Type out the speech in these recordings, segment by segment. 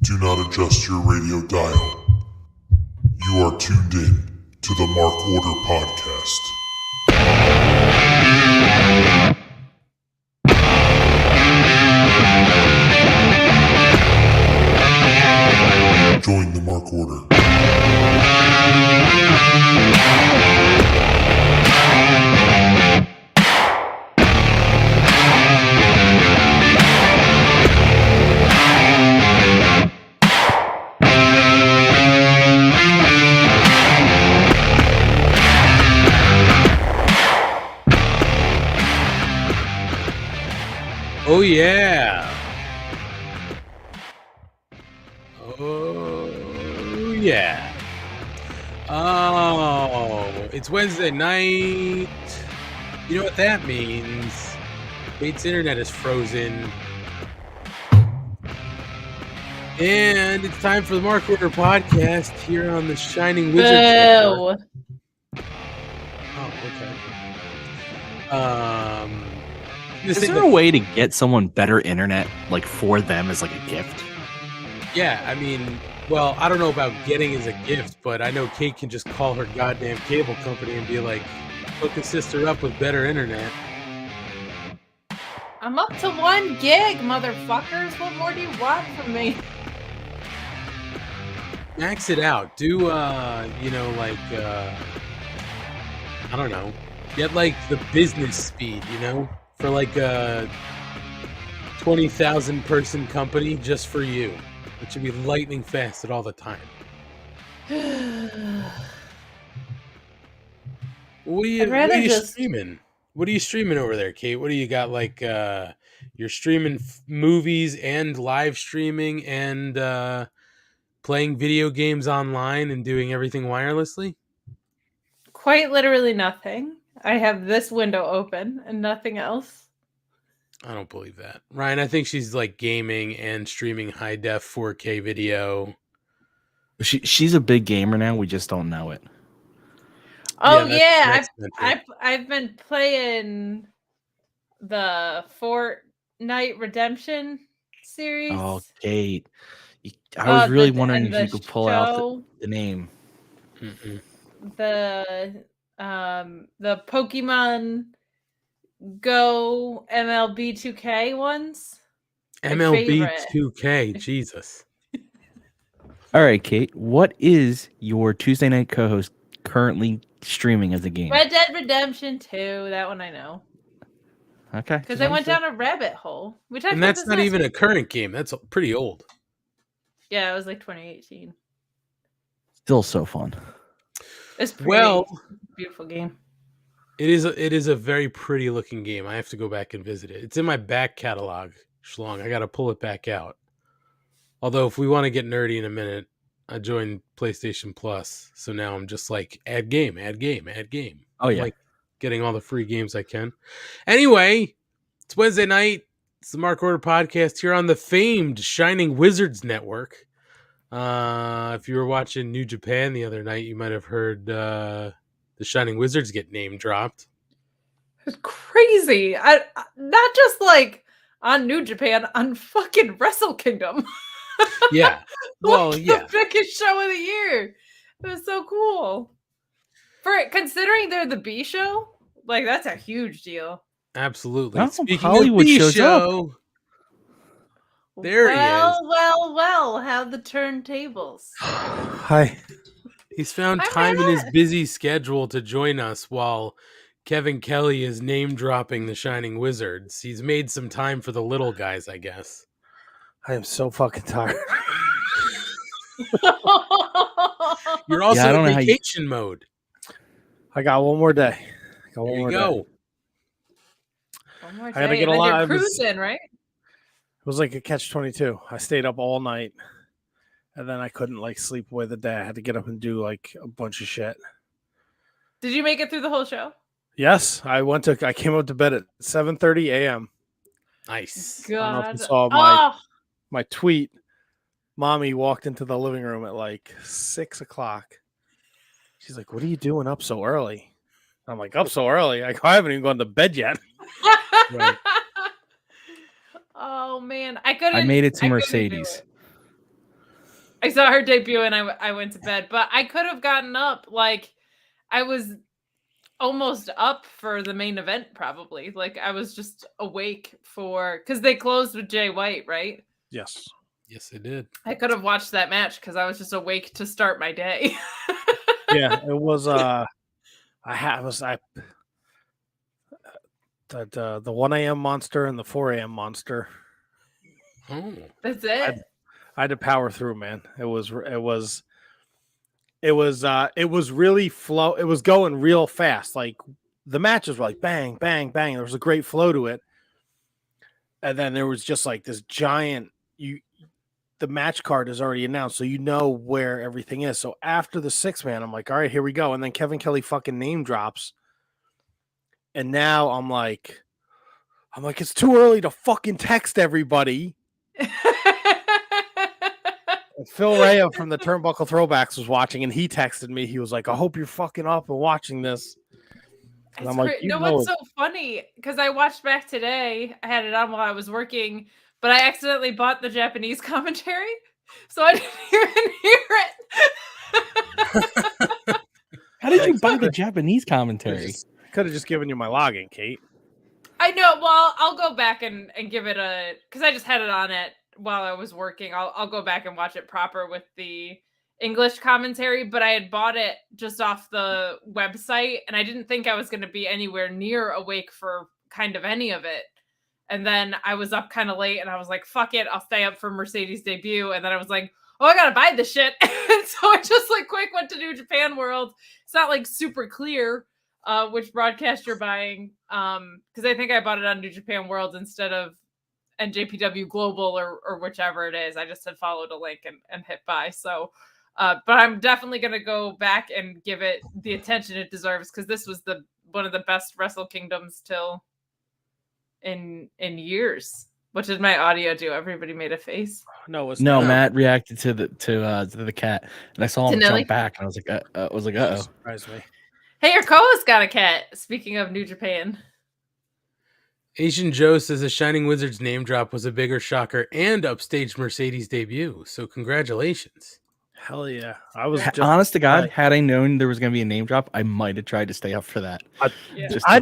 Do not adjust your radio dial. You are tuned in to the Mark Order Podcast. Join the Mark Order. Oh yeah. Oh yeah. Oh, it's Wednesday night. You know what that means? Kate's internet is frozen. And it's time for the Mark Order Podcast here on the Shining Wizards Network. Oh, okay. Is there a way to get someone better internet, like for them as like a gift? Yeah, I mean, well, I don't know about getting as a gift, but I know Kate can just call her goddamn cable company and be like, hook a sister up with better internet. I'm up to 1 gig, motherfuckers. What more do you want from me? Max it out. Do, I don't know, get like the business speed, for like a 20,000 person company just for you. It should be lightning fast at all the time. What are you streaming? What are you streaming over there, Kate? What do you got? Like, you're streaming movies and live streaming and playing video games online and doing everything wirelessly? Quite literally nothing. I have this window open and nothing else. I don't believe that. Ryan, I think she's like gaming and streaming high def 4K video. She's a big gamer now. We just don't know it. Oh yeah, I've been playing the Fortnite Redemption series. Oh, Kate, I was really wondering if you could pull out the name. Mm-mm. The Pokemon Go MLB 2K ones. MLB 2K, Jesus. All right, Kate, what is your Tuesday night co-host currently streaming as a game? Red Dead Redemption 2, that one I know. Okay. Because I went down a rabbit hole. And that's not even a current game. That's pretty old. Yeah, it was like 2018. Still so fun. It's beautiful game. It is a very pretty looking game. I have to go back and visit it. It's in my back catalog, Schlong. I got to pull it back out. Although if we want to get nerdy in a minute, I joined PlayStation Plus. So now I'm just like, add game. Oh, yeah. I'm like getting all the free games I can. Anyway, it's Wednesday night. It's the Mark Order Podcast here on the famed Shining Wizards Network. If you were watching New Japan the other night, you might have heard the Shining Wizards get name dropped. It's crazy. I not just like on New Japan, on fucking Wrestle Kingdom. Yeah. Well, yeah. The biggest show of the year. It was so cool. Considering they're the B show, like that's a huge deal. Absolutely. Well, Speaking Hollywood of B shows show, there he is. Well, how the turntables. Hi. He's found time in his busy schedule to join us while Kevin Kelly is name dropping the Shining Wizards. He's made some time for the little guys, I guess. I am so fucking tired. You're also in vacation mode. I got one more day. There you go. One more day. I gotta get a lot. You're cruising, right? It was like a catch-22. I stayed up all night, and then I couldn't like sleep away the day. I had to get up and do like a bunch of shit. Did you make it through the whole show? Yes, I came up to bed at 7:30 a.m. Nice. God. I don't know if you saw my tweet. Mommy walked into the living room at like 6 o'clock. She's like, "What are you doing up so early?" I'm like, "Up so early? I haven't even gone to bed yet." Right. Oh man, I couldn't. I made it to Mercedes. I saw her debut and I went to bed, but I could have gotten up. Like, I was almost up for the main event, probably. Like, I was just awake because they closed with Jay White, right? Yes. Yes, it did. I could have watched that match because I was just awake to start my day. Yeah, it was. The 1 a.m. monster and the 4 a.m. monster. Oh, That's it. I had to power through, man. It was really flow. It was going real fast. Like the matches were like bang, bang, bang. There was a great flow to it. And then there was just like this giant, the match card is already announced, so you know where everything is. So after the 6-man, I'm like, all right, here we go. And then Kevin Kelly fucking name drops. And now I'm like, it's too early to fucking text everybody. Phil Rhea from the Turnbuckle Throwbacks was watching, and he texted me. He was like, I hope you're fucking up and watching this. And I'm like, what's so funny? Because I watched back today. I had it on while I was working, but I accidentally bought the Japanese commentary, so I didn't even hear it. How did you buy the Japanese commentary? Could have just given you my login, Kate. I know. Well, I'll go back and give it because I just had it on it while I was working. I'll go back and watch it proper with the English commentary, but I had bought it just off the website and I didn't think I was going to be anywhere near awake for kind of any of it. And then I was up kind of late and I was like, fuck it, I'll stay up for Mercedes debut. And then I was like, oh, I got to buy this shit. And so I just like quick went to New Japan World. It's not like super clear which broadcast you're buying. Because I think I bought it on New Japan World instead of NJPW Global or whichever it is. I just had followed a link and hit buy. So, but I'm definitely going to go back and give it the attention it deserves because this was one of the best Wrestle Kingdoms till in years. What did my audio do? Everybody made a face. No, Matt reacted to the cat, and I saw him jump back, and I was like, uh-oh. Surprised me. Hey, your co-host got a cat. Speaking of New Japan. Asian Joe says the Shining Wizards name drop was a bigger shocker and upstaged Mercedes debut. So congratulations. Hell yeah. I was honest to God, had I known there was going to be a name drop, I might have tried to stay up for that.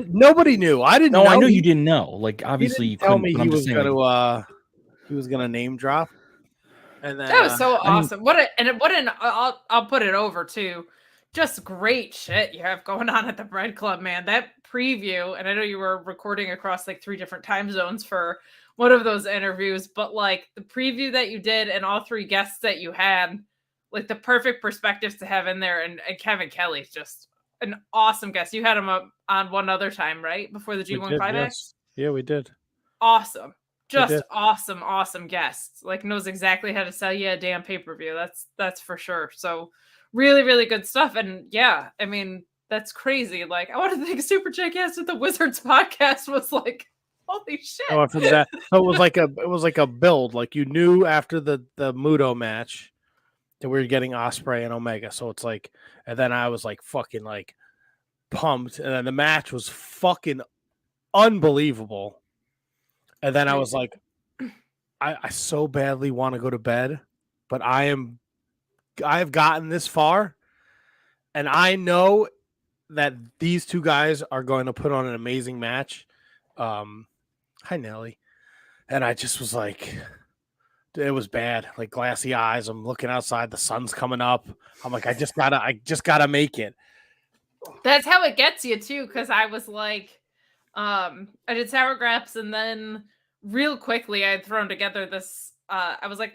Nobody knew. I didn't know. I know you didn't know. Like, obviously, you tell me he was going to name drop. And then, that was so awesome. I'll put it over too. Just great shit you have going on at the Bread Club, man. That preview, and I know you were recording across like 3 different time zones for one of those interviews, but like the preview that you did and all 3 guests that you had, like the perfect perspectives to have in there. And Kevin Kelly's just an awesome guest. You had him up on one other time, right? Before the G1 Climax? Yes. Yeah, we did. Awesome. Just awesome guests. Like knows exactly how to sell you a damn pay-per-view. That's for sure. So really, really good stuff. And yeah, I mean, that's crazy. Like, I want to think Super Jackass with the Wizards podcast was like, holy shit. Oh, from that. So it was like a build. Like you knew after the Muto match that we were getting Ospreay and Omega. So it's like, and then I was like fucking like pumped. And then the match was fucking unbelievable. And then I was like, I so badly want to go to bed, but I have gotten this far, and I know that these 2 guys are going to put on an amazing match. Hi, Nelly. And I just was like, it was bad. Like glassy eyes. I'm looking outside. The sun's coming up. I'm like, I just gotta make it. That's how it gets you too. Cause I was like, I did Sour Graps and then real quickly I had thrown together this, I was like,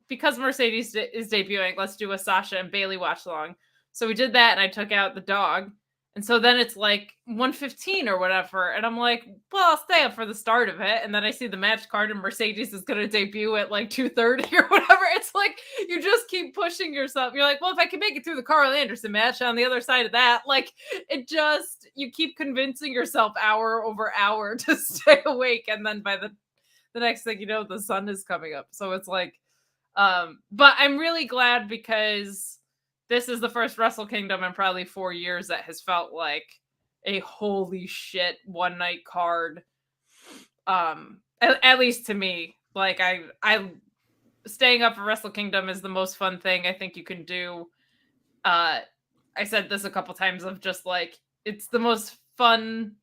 because Mercedes is debuting, let's do a Sasha and Bailey watch along. So we did that and I took out the dog. And so then it's like 1:15 or whatever. And I'm like, well, I'll stay up for the start of it. And then I see the match card and Mercedes is going to debut at like 2:30 or whatever. It's like, you just keep pushing yourself. You're like, well, if I can make it through the Carl Anderson match on the other side of that, like you keep convincing yourself hour over hour to stay awake. And then by the next thing you know, the sun is coming up. So it's like, but I'm really glad because this is the first Wrestle Kingdom in probably 4 years that has felt like a holy shit one night card. At least to me, like I staying up for Wrestle Kingdom is the most fun thing I think you can do. I said this a couple times of just like, it's the most fun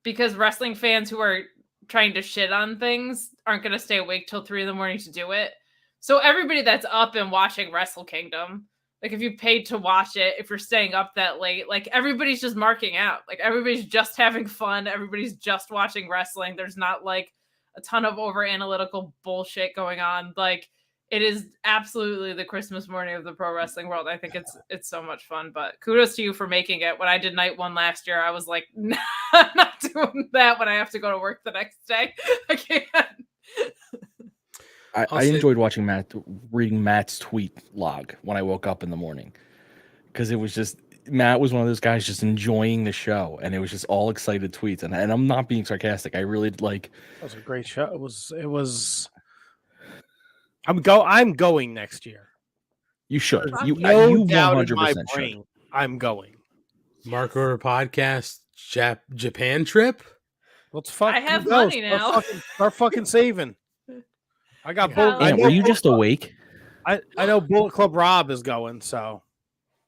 because wrestling fans who are trying to shit on things aren't going to stay awake till 3 a.m. to do it. So everybody that's up and watching Wrestle Kingdom, like if you paid to watch it, if you're staying up that late, like everybody's just marking out. Like everybody's just having fun. Everybody's just watching wrestling. There's not like a ton of over analytical bullshit going on. Like it is absolutely the Christmas morning of the pro wrestling world. I think it's so much fun, but kudos to you for making it. When I did night one last year, I was like, nah, I'm not doing that when I have to go to work the next day. I can't. I enjoyed watching reading Matt's tweet log when I woke up in the morning, because it was just, Matt was one of those guys just enjoying the show, and it was just all excited tweets. And I'm not being sarcastic. I really like. It was a great show. It was. I'm going next year. You should. You no doubt in 100% my should. brain. I'm going. Mark Order Podcast Japan trip. Let's fuck. I have money now. Start fucking saving. I got Bullet. Yeah, were you just awake? I know Bullet Club Rob is going, so.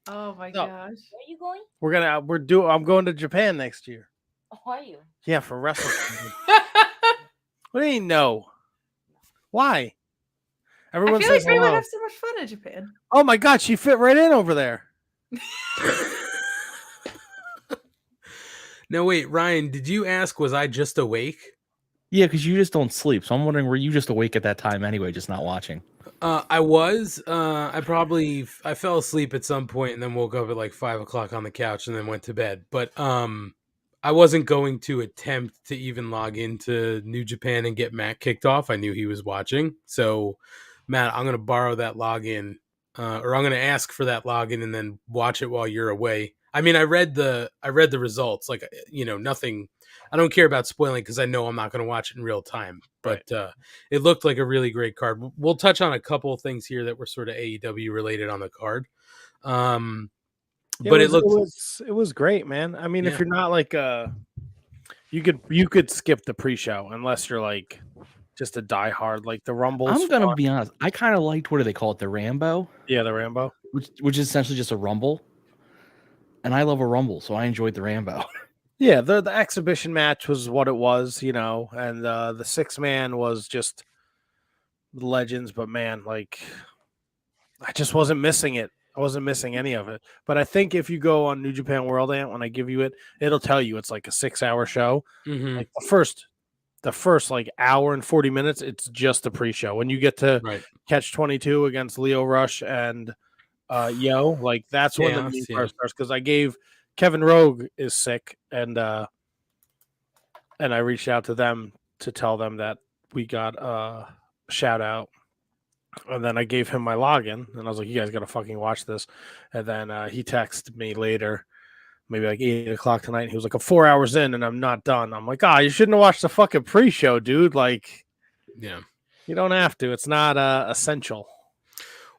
Oh my gosh. Where are you going? I'm going to Japan next year. Oh, are you? Yeah, for wrestling. What do you know? Why? Everyone I feel like says we would hello. have so much fun in Japan. Oh my god, she fit right in over there. No, wait, Ryan, did you ask, was I just awake? Yeah, because you just don't sleep. So I'm wondering, were you just awake at that time anyway, just not watching? I was. I fell asleep at some point and then woke up at like 5 o'clock on the couch and then went to bed. But I wasn't going to attempt to even log into New Japan and get Matt kicked off. I knew he was watching. So, Matt, I'm going to borrow that login, or I'm going to ask for that login and then watch it while you're away. I mean, I read the results, like, nothing. I don't care about spoiling because I know I'm not going to watch it in real time. But it looked like a really great card. We'll touch on a couple of things here that were sort of AEW related on the card. But it was great, man. I mean, if you're not like you could skip the pre-show unless you're like just a diehard, like the Rumble. I'm gonna be honest. I kind of liked, what do they call it, the Rambo? Yeah, the Rambo, which is essentially just a Rumble. And I love a Rumble, so I enjoyed the Rambo. Yeah, the exhibition match was what it was, and the 6-man was just legends. But man, like, I just wasn't missing it. I wasn't missing any of it. But I think if you go on New Japan World Ant, when I give you it, it'll tell you it's like a 6-hour show. Mm-hmm. Like the first like hour and 40 minutes, it's just the pre-show. When you get to Catch 22 against Leo Rush and Yo, like that's when the main part starts. Because I gave Kevin Rogue is sick, and I reached out to them to tell them that we got a shout out. And then I gave him my login, and I was like, "You guys got to fucking watch this." And then he texted me later, maybe like 8 o'clock tonight. And he was like, "I'm 4 hours in, and I'm not done." I'm like, you shouldn't have watched the fucking pre-show, dude. Like, yeah, you don't have to. It's not essential.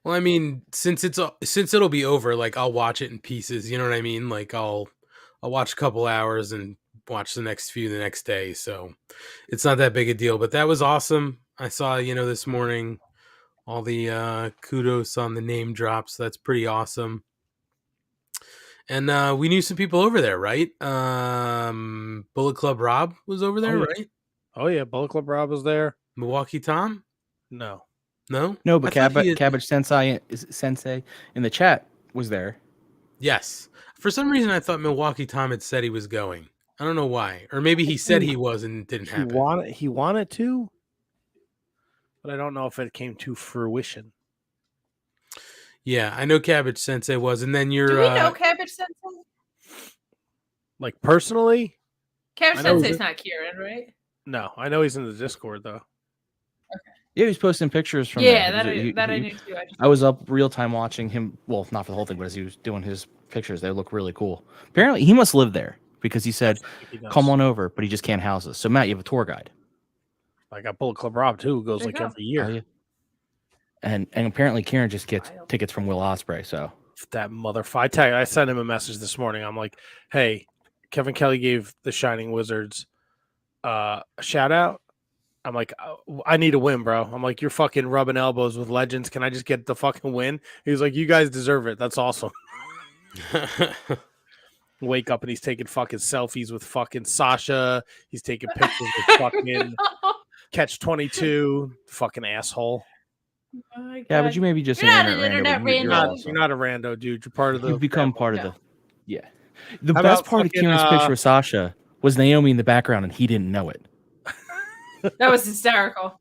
Well, I mean, since it'll be over, like I'll watch it in pieces. You know what I mean? Like I'll watch a couple hours and watch the next few the next day. So it's not that big a deal. But that was awesome. I saw this morning all the kudos on the name drops. That's pretty awesome. And we knew some people over there, right? Bullet Club Rob was over there, right? Oh yeah, Bullet Club Rob was there. Milwaukee Tom? No, but Cabbage Sensei in the chat was there. Yes. For some reason, I thought Milwaukee Tom had said he was going. I don't know why. Or maybe he said he was and it didn't happen. He wanted to, but I don't know if it came to fruition. Yeah, I know Cabbage Sensei was. And then you're... Do we know Cabbage Sensei? Like, personally? Cabbage Sensei's not Kieran, right? No, I know he's in the Discord, though. Okay. Yeah, he was posting pictures from there. I knew too. I was up real time watching him. Well, not for the whole thing, but as he was doing his pictures, they look really cool. Apparently, he must live there because he said, "Come on over," but he just can't house us. So, Matt, you have a tour guide. I got Bullet Club Rob too, who goes like every year. Oh, yeah. And apparently, Kieran just gets tickets from Will Ospreay. So that motherfucker! I sent him a message this morning. I'm like, "Hey, Kevin Kelly gave the Shining Wizards a shout out. I'm like, I need a win, bro. I'm like, you're fucking rubbing elbows with legends. Can I just get the fucking win? He's like, you guys deserve it. That's awesome. Wake up and he's taking fucking selfies with fucking Sasha. He's taking pictures with fucking Catch 22. Fucking asshole. Oh my Yeah, God. but you may be just You're an not an internet rando. internet You're rando. also, You're not a rando, dude. You're part of the. you've become family. part of No. the. Yeah. The How best about part of fucking, Kieran's picture with Sasha was Naomi in the background, and he didn't know it. That was hysterical.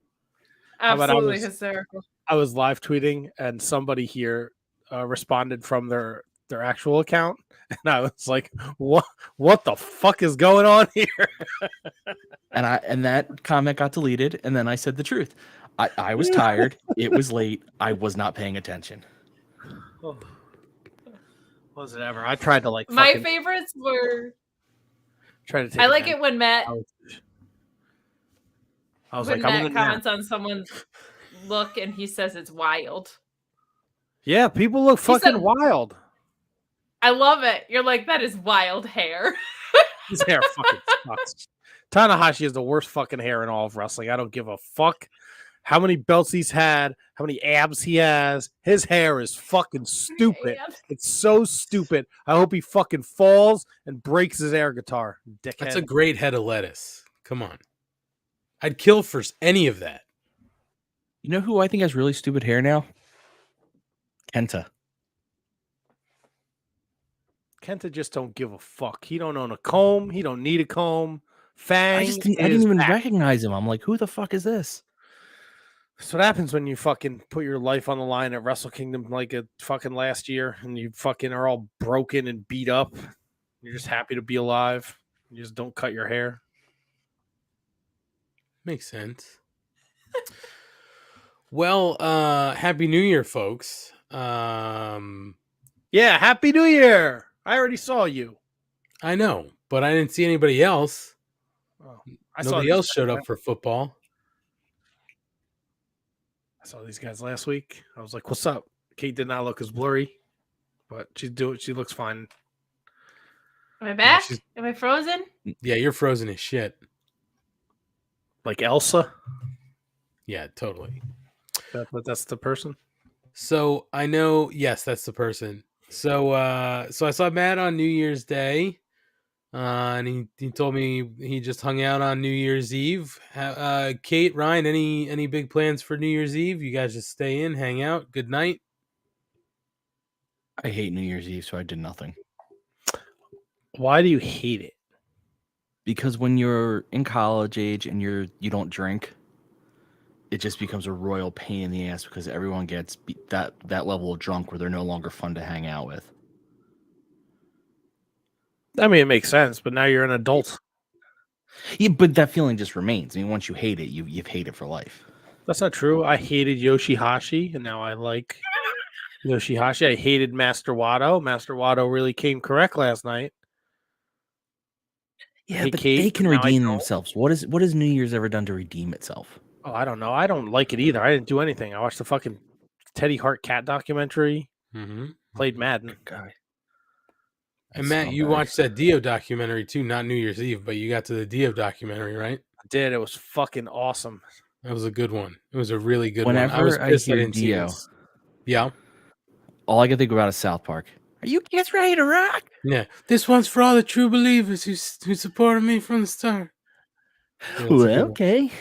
How about Absolutely hysterical. I was live tweeting and somebody here responded from their actual account, and I was like, what the fuck is going on here? And that comment got deleted, and then I said the truth. I was tired. It was late. I was not paying attention. Was it ever? I tried to like My fucking favorites were. try to take I a like nap. it when Matt I was when like, I'm Matt gonna nap. comments on someone's look and he says it's wild. Yeah, people look He fucking said- wild. I love it. You're like, that is wild hair. His hair fucking sucks. Tanahashi has the worst fucking hair in all of wrestling. I don't give a fuck how many belts he's had, how many abs he has. His hair is fucking stupid. Man. It's so stupid. I hope he fucking falls and breaks his air guitar. Dickhead. That's a great head of lettuce. Come on. I'd kill for any of that. You know who I think has really stupid hair now? Kenta. Kenta just don't give a fuck. He don't own a comb. He don't need a comb. I Fang. didn't even recognize him. I'm like, who the fuck is this? That's what happens when you fucking put your life on the line at Wrestle Kingdom like a fucking last year, and you fucking are all broken and beat up. You're just happy to be alive. You just don't cut your hair. Makes sense. Well, Happy New Year, folks. Yeah, Happy New Year. I already saw you. I know, but I didn't see anybody else. Oh, Nobody else showed up for football. I saw these guys last week. I was like, "What's up?" Kate did not look as blurry, but she looks fine. Am I back? she's- Am I frozen? Yeah, you're frozen as shit. Like Elsa. Yeah, totally. That's the person. So I know, yes, that's the person. So I saw Matt on New Year's Day, and he told me he just hung out on New Year's Eve. Kate, Ryan, any big plans for New Year's Eve? You guys just stay in, hang out. Good night. I hate New Year's Eve, so I did nothing. Why do you hate it? Because when you're in college age and you don't drink, it just becomes a royal pain in the ass because everyone gets that level of drunk where they're no longer fun to hang out with. I mean, it makes sense, but now you're an adult. Yeah, but that feeling just remains. I mean, once you hate it, you've hated it for life. That's not true. I hated Yoshihashi, and now I like Yoshihashi. I hated Master Wato. Master Wato really came correct last night. Yeah, Hey, but Kate, they can now I redeem don't. themselves. What has New Year's ever done to redeem itself? Oh, I don't know. I don't like it either. I didn't do anything. I watched the fucking Teddy Hart cat documentary. Mm-hmm. Played Madden. Guy. And Matt, you watched that Dio documentary too, not New Year's Eve, but you got to the Dio documentary, right? I did. It was fucking awesome. That was a good one. It was a really good Whenever one. I was I pissed I hear didn't see Dio, this. Yeah. all I can think about is South Park. Are you kids ready to rock? Yeah. This one's for all the true believers who supported me from the start. Yeah, that's a good Well, one. okay.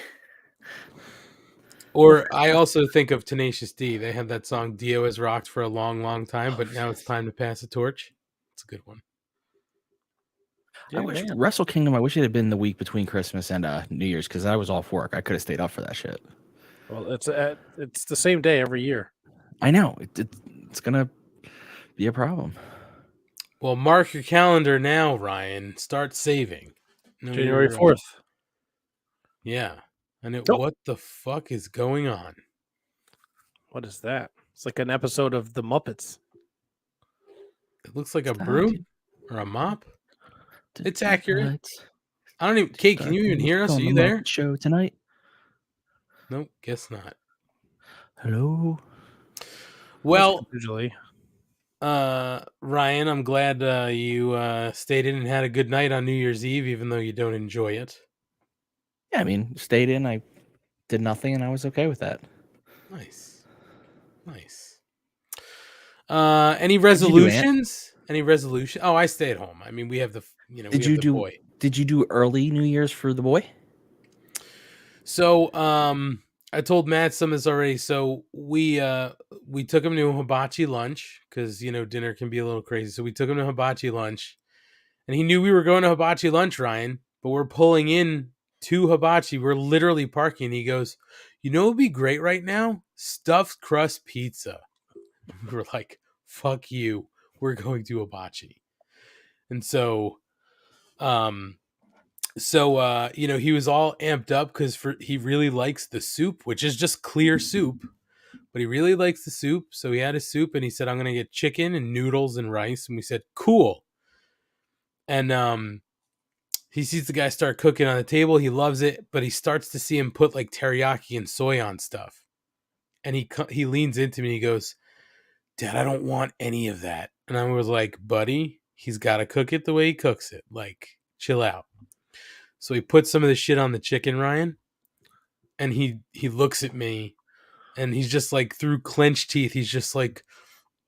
Or I also think of Tenacious D. They had that song Dio has rocked for a long, long time, but now it's time to pass the torch. It's a good one. Yeah, I wish man. Wrestle Kingdom. I wish it had been the week between Christmas and New Year's because I was off work. I could have stayed up for that shit. Well, it's the same day every year. I know it's gonna be a problem. Well, mark your calendar now, Ryan. Start saving. No, January you're- 4th. Yeah. And Nope. what the fuck is going on? What is that? It's like an episode of The Muppets. It looks like a Stop. broom or a mop. It's accurate. I don't even. Kate, can you even hear us? Are you there? Show tonight. Nope, guess not. Hello. Well, Usually. Ryan, I'm glad you stayed in and had a good night on New Year's Eve, even though you don't enjoy it. Yeah, I mean, stayed in. I did nothing, and I was okay with that. Nice. Any What'd you do, Ant? resolutions? Any resolution? Oh, I stay at home. I mean, we have the the boy. Did you do early New Year's for the boy? So, I told Matt some of this already. So we took him to a hibachi lunch because dinner can be a little crazy. So we took him to hibachi lunch, and he knew we were going to hibachi lunch, Ryan. But we're pulling in to hibachi. We're literally parking. He goes, "What would be great right now? Stuffed crust pizza." We were like, "Fuck you! We're going to hibachi." And so, he was all amped up because he really likes the soup, which is just clear soup, but he really likes the soup. So he had his soup and he said, "I'm going to get chicken and noodles and rice." And we said, "Cool." And he sees the guy start cooking on the table. He loves it, but he starts to see him put like teriyaki and soy on stuff. And he leans into me and he goes, "Dad, I don't want any of that." And I was like, "Buddy, he's got to cook it the way he cooks it. Like, chill out." So he put some of the shit on the chicken, Ryan, and he looks at me, and he's just like, through clenched teeth, he's just like,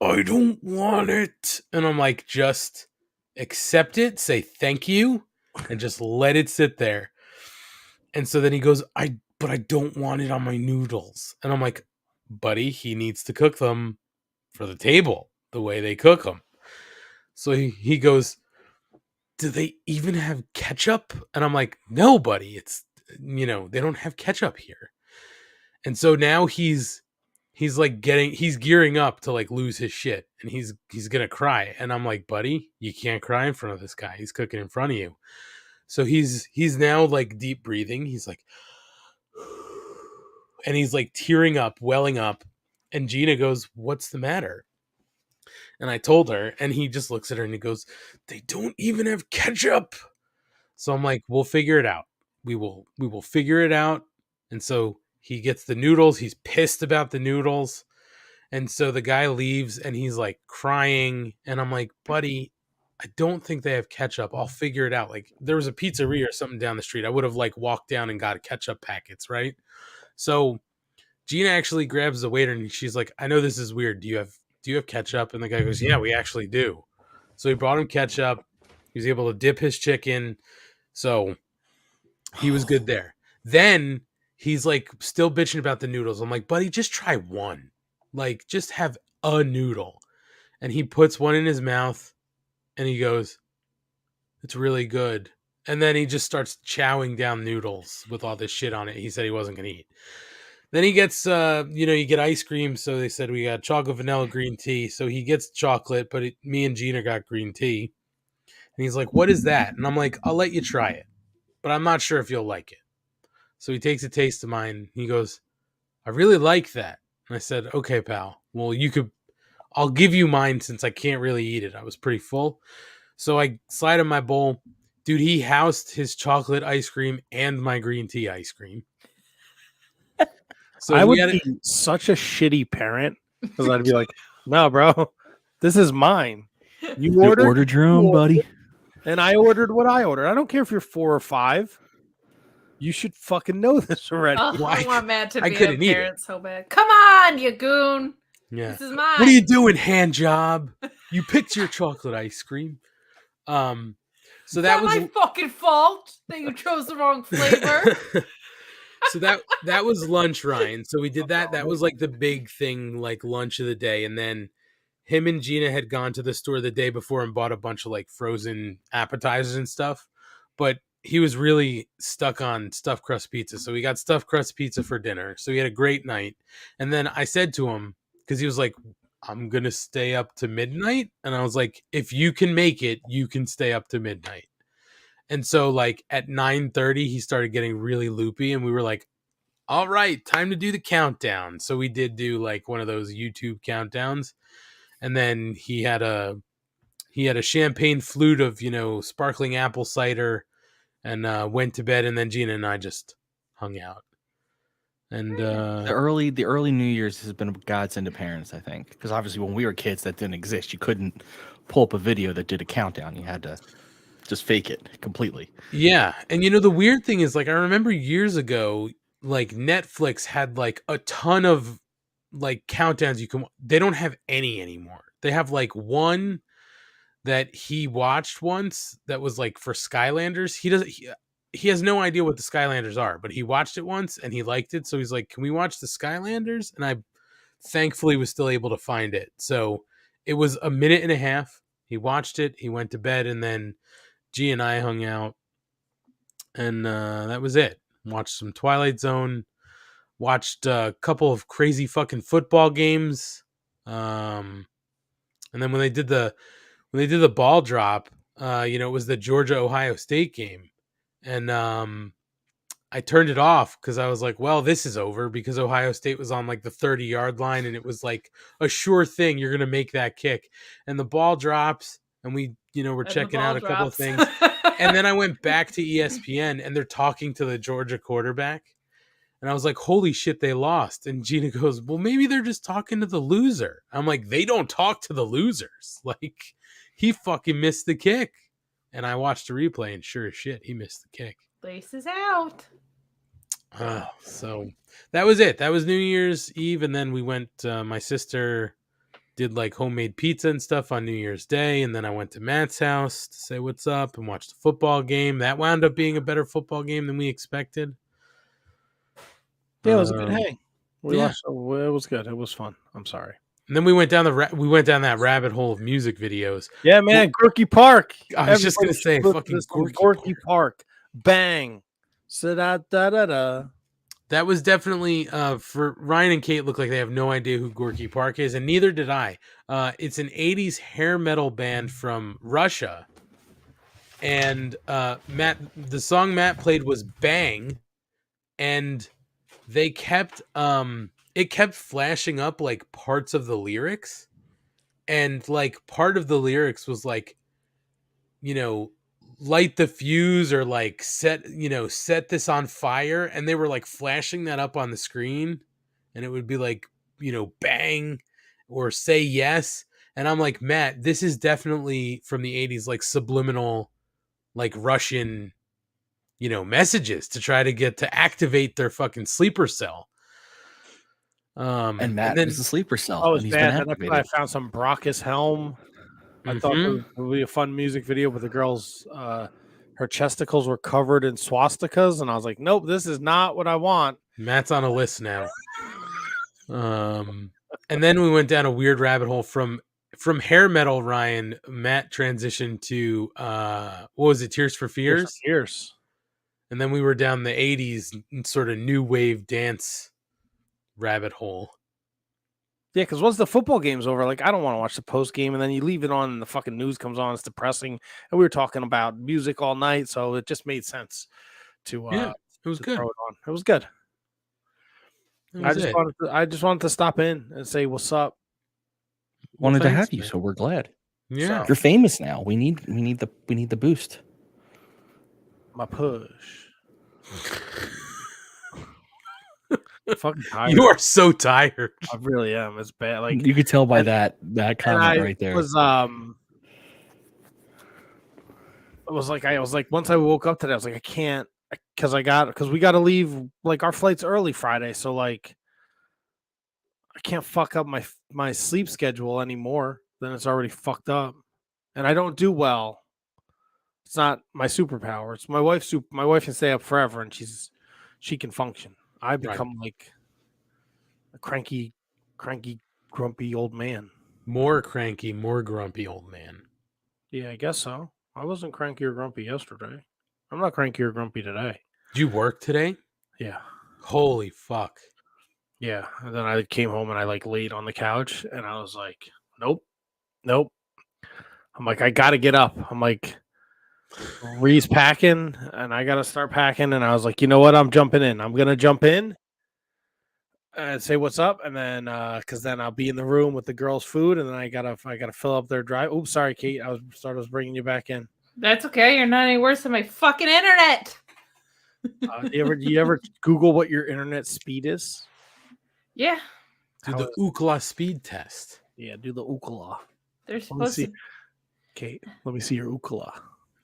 "I don't want it." And I'm like, "Just accept it, say thank you, and just let it sit there." And so then he goes, "But I don't want it on my noodles." And I'm like, "Buddy, he needs to cook them for the table the way they cook them." So he goes, "Do they even have ketchup?" And I'm like, "No, buddy, it's they don't have ketchup here." And so now he's gearing up to like lose his shit, and he's gonna cry. And I'm like, "Buddy, you can't cry in front of this guy. He's cooking in front of you." So he's now like deep breathing. He's like, and he's like tearing up, welling up. And Gina goes, "What's the matter?" And I told her, and he just looks at her and he goes, "They don't even have ketchup." So I'm like, "We'll figure it out. We will figure it out." And so he gets the noodles. He's pissed about the noodles. And so the guy leaves and he's like crying. And I'm like, "Buddy, I don't think they have ketchup. I'll figure it out." Like, there was a pizzeria or something down the street. I would have like walked down and got ketchup packets, right? So Gina actually grabs the waiter and she's like, "I know this is weird. Do you have ketchup?" And the guy goes, "Yeah, we actually do." So he brought him ketchup. He was able to dip his chicken. So he was good there. Then he's like still bitching about the noodles. I'm like, "Buddy, just try one. Like, just have a noodle." And he puts one in his mouth and he goes, "It's really good." And then he just starts chowing down noodles with all this shit on it. He said he wasn't going to eat. Then he gets, you get ice cream. So they said we got chocolate, vanilla, green tea. So he gets chocolate, but me and Gina got green tea. And he's like, "What is that?" And I'm like, "I'll let you try it, but I'm not sure if you'll like it." So he takes a taste of mine. He goes, "I really like that." And I said, "Okay, pal. Well, I'll give you mine since I can't really eat it. I was pretty full." So I slide in my bowl. Dude, he housed his chocolate ice cream and my green tea ice cream. So I would be such a shitty parent because I'd be like, "No, bro, this is mine. You ordered your own, buddy." And I ordered what I ordered. I don't care if you're 4 or 5. You should fucking know this already. Oh, I want Matt to be a couldn't eat parent so bad. Come on, you goon. Yeah. This is mine. What are you doing, hand job? You picked your chocolate ice cream. So that was my fucking fault that you chose the wrong flavor. So that was lunch, Ryan. So we did that. That was like the big thing, like lunch of the day. And then him and Gina had gone to the store the day before and bought a bunch of like frozen appetizers and stuff. But he was really stuck on stuffed crust pizza. So we got stuffed crust pizza for dinner. So we had a great night. And then I said to him, because he was like, "I'm going to stay up to midnight." And I was like, "If you can make it, you can stay up to midnight." And so like at 9:30, he started getting really loopy and we were like, "All right, time to do the countdown." So we did do like one of those YouTube countdowns. And then he had a champagne flute of, sparkling apple cider and went to bed. And then Gina and I just hung out. And The early New Year's has been a godsend to parents, I think, because obviously when we were kids, that didn't exist. You couldn't pull up a video that did a countdown. You had to just fake it completely. yeah. And the weird thing is, like, I remember years ago, like Netflix had like a ton of like countdowns they don't have any anymore. They have like one that he watched once that was like for Skylanders. He has no idea what the Skylanders are, but he watched it once and he liked it. So he's like, "Can we watch the Skylanders?" And I thankfully was still able to find it. So it was a minute and a half. He watched it, he went to bed, and then G and I hung out, and that was it. Watched some Twilight Zone, watched a couple of crazy fucking football games. And then when they did the ball drop, it was the Georgia Ohio State game. And I turned it off because I was like, well, this is over, because Ohio State was on like the 30-yard line and it was like a sure thing you're going to make that kick. And the ball drops and we're checking out a couple of things. And then I went back to ESPN and they're talking to the Georgia quarterback. And I was like, holy shit, they lost. And Gina goes, well, maybe they're just talking to the loser. I'm like, they don't talk to the losers. Like, he fucking missed the kick. And I watched a replay and sure as shit, he missed the kick. Laces out. So that was it. That was New Year's Eve. And then we went, my sister did like homemade pizza and stuff on New Year's Day. And then I went to Matt's house to say what's up and watched the football game. That wound up being a better football game than we expected. Yeah, it was a good hang. It was good. It was fun. I'm sorry. And then we went down that rabbit hole of music videos. Yeah, man, Gorky Park. I was just gonna say, fucking Gorky Park. Bang. Da-da-da-da-da. That was definitely for Ryan and Kate. Look like they have no idea who Gorky Park is, and neither did I. It's an '80s hair metal band from Russia, and the song Matt played was "Bang," and they kept it kept flashing up like parts of the lyrics, and like part of the lyrics was like, light the fuse or like set this on fire, and they were like flashing that up on the screen, and it would be like, bang or say yes. And I'm like, Matt, this is definitely from the 80s, like subliminal, like Russian, messages to try to get to activate their fucking sleeper cell. And Matt is the sleeper cell. Oh, it's bad. And I found some Brachus helm. I thought it would be a fun music video, but the girl's her chesticles were covered in swastikas, and I was like, nope, this is not what I want. Matt's on a list now. And then we went down a weird rabbit hole from hair metal. Ryan, Matt transitioned to what was it? Tears for Fears. Tears. And then we were down the 80s sort of new wave dance rabbit hole. Yeah, because once the football game's over, like, I don't want to watch the post game, and then you leave it on and the fucking news comes on. It's depressing. And we were talking about music all night, so it just made sense to it was good. throw it on. It was good. I just wanted to stop in and say what's up. Wanted to have you, so we're glad. Yeah, you're famous now. We need the boost. My push. Fucking tired. You are so tired. I really am. It's bad. Like, you could tell by that comment right there. It was like once I woke up today, I was like, I can't, because we got to leave, like, our flight's early Friday, so like I can't fuck up my sleep schedule anymore. Then it's already fucked up, and I don't do well. It's not my superpower. It's my wife's my wife can stay up forever, and she can function. I become like a cranky, grumpy old man. More cranky, more grumpy old man. Yeah, I guess so. I wasn't cranky or grumpy yesterday. I'm not cranky or grumpy today. Did you work today? Yeah. Holy fuck. Yeah. And then I came home and I like laid on the couch and I was like, nope. I'm like, I got to get up. I'm like, Ree's packing and I got to start packing. And I was like, you know what? I'm jumping in. I'm going to jump in and say what's up. And then, cause then I'll be in the room with the girls' food. And then I gotta fill up their drive. Oops, sorry, Kate. I was bringing you back in. That's okay. You're not any worse than my fucking internet. Do you ever Google what your internet speed is? Yeah. Do the Ookla speed test. Yeah, do the Ookla. They're supposed to. Kate, let me see your Ookla.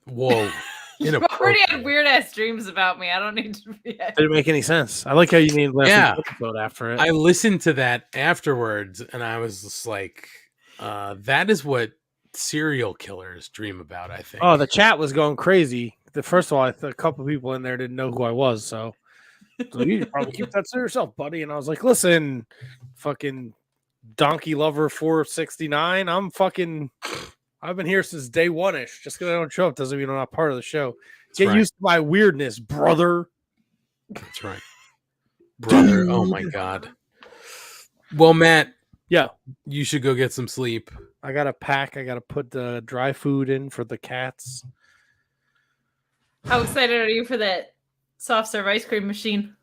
Whoa. You already had weird ass dreams about me. I don't need to be. Didn't make any sense. I like how you named last week's episode after it. I listened to that afterwards, and I was just like, "That is what serial killers dream about." I think. Oh, the chat was going crazy. First of all, a couple of people in there didn't know who I was, so you should probably keep that to yourself, buddy. And I was like, "Listen, fucking donkey lover 469. I've been here since day one-ish. Just because I don't show up doesn't mean I'm not part of the show. Get used to my weirdness, brother." That's right. Brother. Dude. Oh my God. Well, Matt. Yeah. You should go get some sleep. I got to pack. I got to put the dry food in for the cats. How excited are you for that soft serve ice cream machine?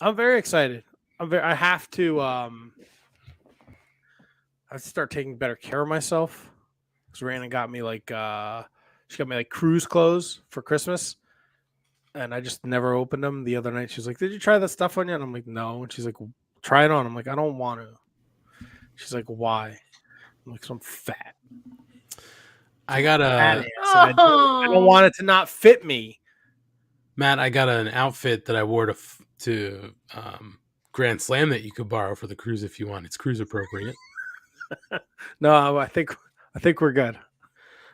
I'm very excited. I have to start taking better care of myself. Because Rhiannon got me she got me like cruise clothes for Christmas. And I just never opened them. The other night, she's like, "Did you try that stuff on you?" And I'm like, "No." And she's like, "Try it on." I'm like, "I don't want to." She's like, "Why?" I'm like, "So I'm fat." I got a. I don't want it to not fit me. Matt, I got an outfit that I wore to Grand Slam that you could borrow for the cruise if you want. It's cruise appropriate. No, I think we're good.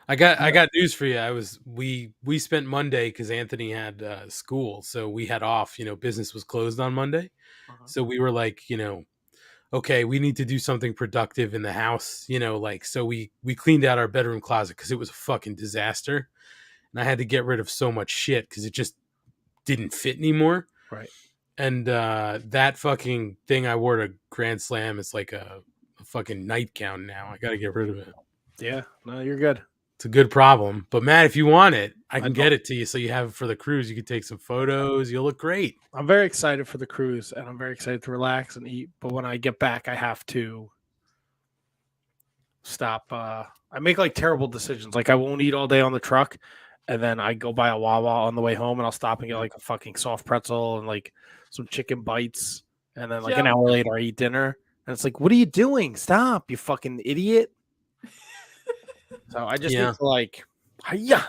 I got news for you. We spent Monday because Anthony had school, so we had off. Business was closed on Monday, so we were like, okay, we need to do something productive in the house. So we cleaned out our bedroom closet because it was a fucking disaster, and I had to get rid of so much shit because it just didn't fit anymore. Right. And that fucking thing I wore to Grand Slam is like a fucking nightgown now. I got to get rid of it. Yeah. No, you're good. It's a good problem. But Matt, if you want it, I can get it to you so you have it for the cruise. You can take some photos. You'll look great. I'm very excited for the cruise, and I'm very excited to relax and eat. But when I get back, I have to stop. I make like terrible decisions. Like I won't eat all day on the truck, and then I go buy a Wawa on the way home, and I'll stop and get like a fucking soft pretzel and like some chicken bites. And then like an hour later, I eat dinner. And it's like, what are you doing? Stop, you fucking idiot. So I just need to like, hiya.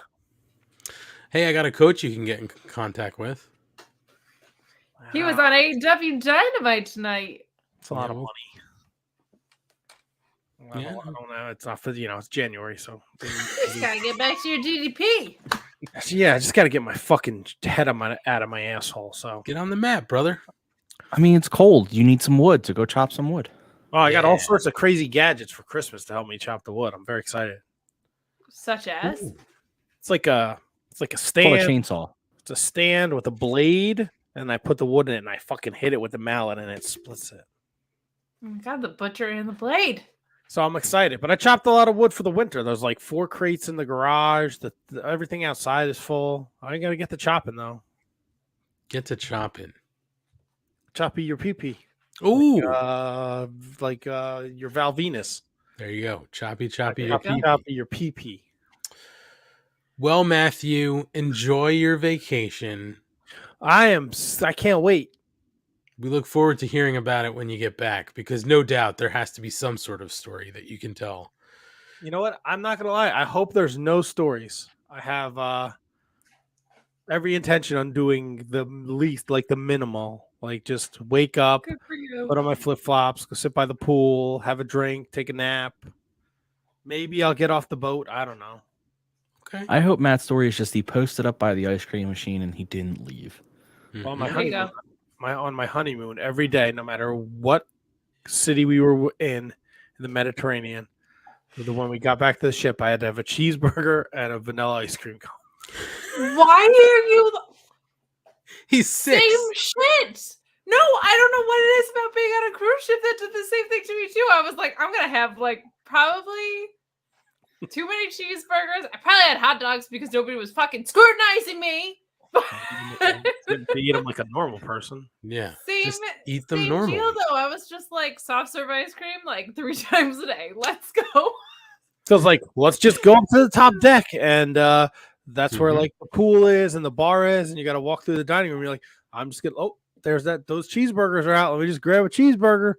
Hey, I got a coach you can get in contact with. He was on AEW Dynamite tonight. It's a lot of money. I don't know. It's not for, it's January, so. Just gotta get back to your DDP. Yeah, I just gotta get my fucking head out of my asshole. So get on the map, brother. I mean, it's cold. You need some wood to go chop some wood. Oh, I got all sorts of crazy gadgets for Christmas to help me chop the wood. I'm very excited. Such as? Ooh. It's like a stand. It's called a chainsaw. It's a stand with a blade, and I put the wood in it, and I fucking hit it with the mallet, and it splits it. Oh my God, the butcher and the blade. So I'm excited, but I chopped a lot of wood for the winter. There's like 4 crates in the garage. Everything outside is full. I ain't gotta get to chopping though. Get to chopping. Choppy your pee-pee. Ooh. Like your Val Venus. There you go. Choppy your pee-pee. Well, Matthew, enjoy your vacation. I can't wait. We look forward to hearing about it when you get back, because no doubt there has to be some sort of story that you can tell. You know what? I'm not going to lie. I hope there's no stories. I have every intention on doing the least, like the minimal. Like just wake up, put on my flip-flops, go sit by the pool, have a drink, take a nap. Maybe I'll get off the boat. I don't know. Okay. I hope Matt's story is just he posted up by the ice cream machine and he didn't leave. On my honeymoon, every day, no matter what city we were in the Mediterranean, the one we got back to the ship, I had to have a cheeseburger and a vanilla ice cream cone. Why are you? He's 6. Same shit. No, I don't know what it is about being on a cruise ship that did the same thing to me too. I was like, I'm gonna have like probably too many cheeseburgers. I probably had hot dogs because nobody was fucking scrutinizing me. Eat them like a normal person. Yeah, just eat them normally. Though I was just like soft serve ice cream like 3 times a day. Let's go. So it's like, let's just go up to the top deck, and that's where like the pool is and the bar is, and you got to walk through the dining room. You're like, I'm just gonna. Oh, there's that. Those cheeseburgers are out. Let me just grab a cheeseburger.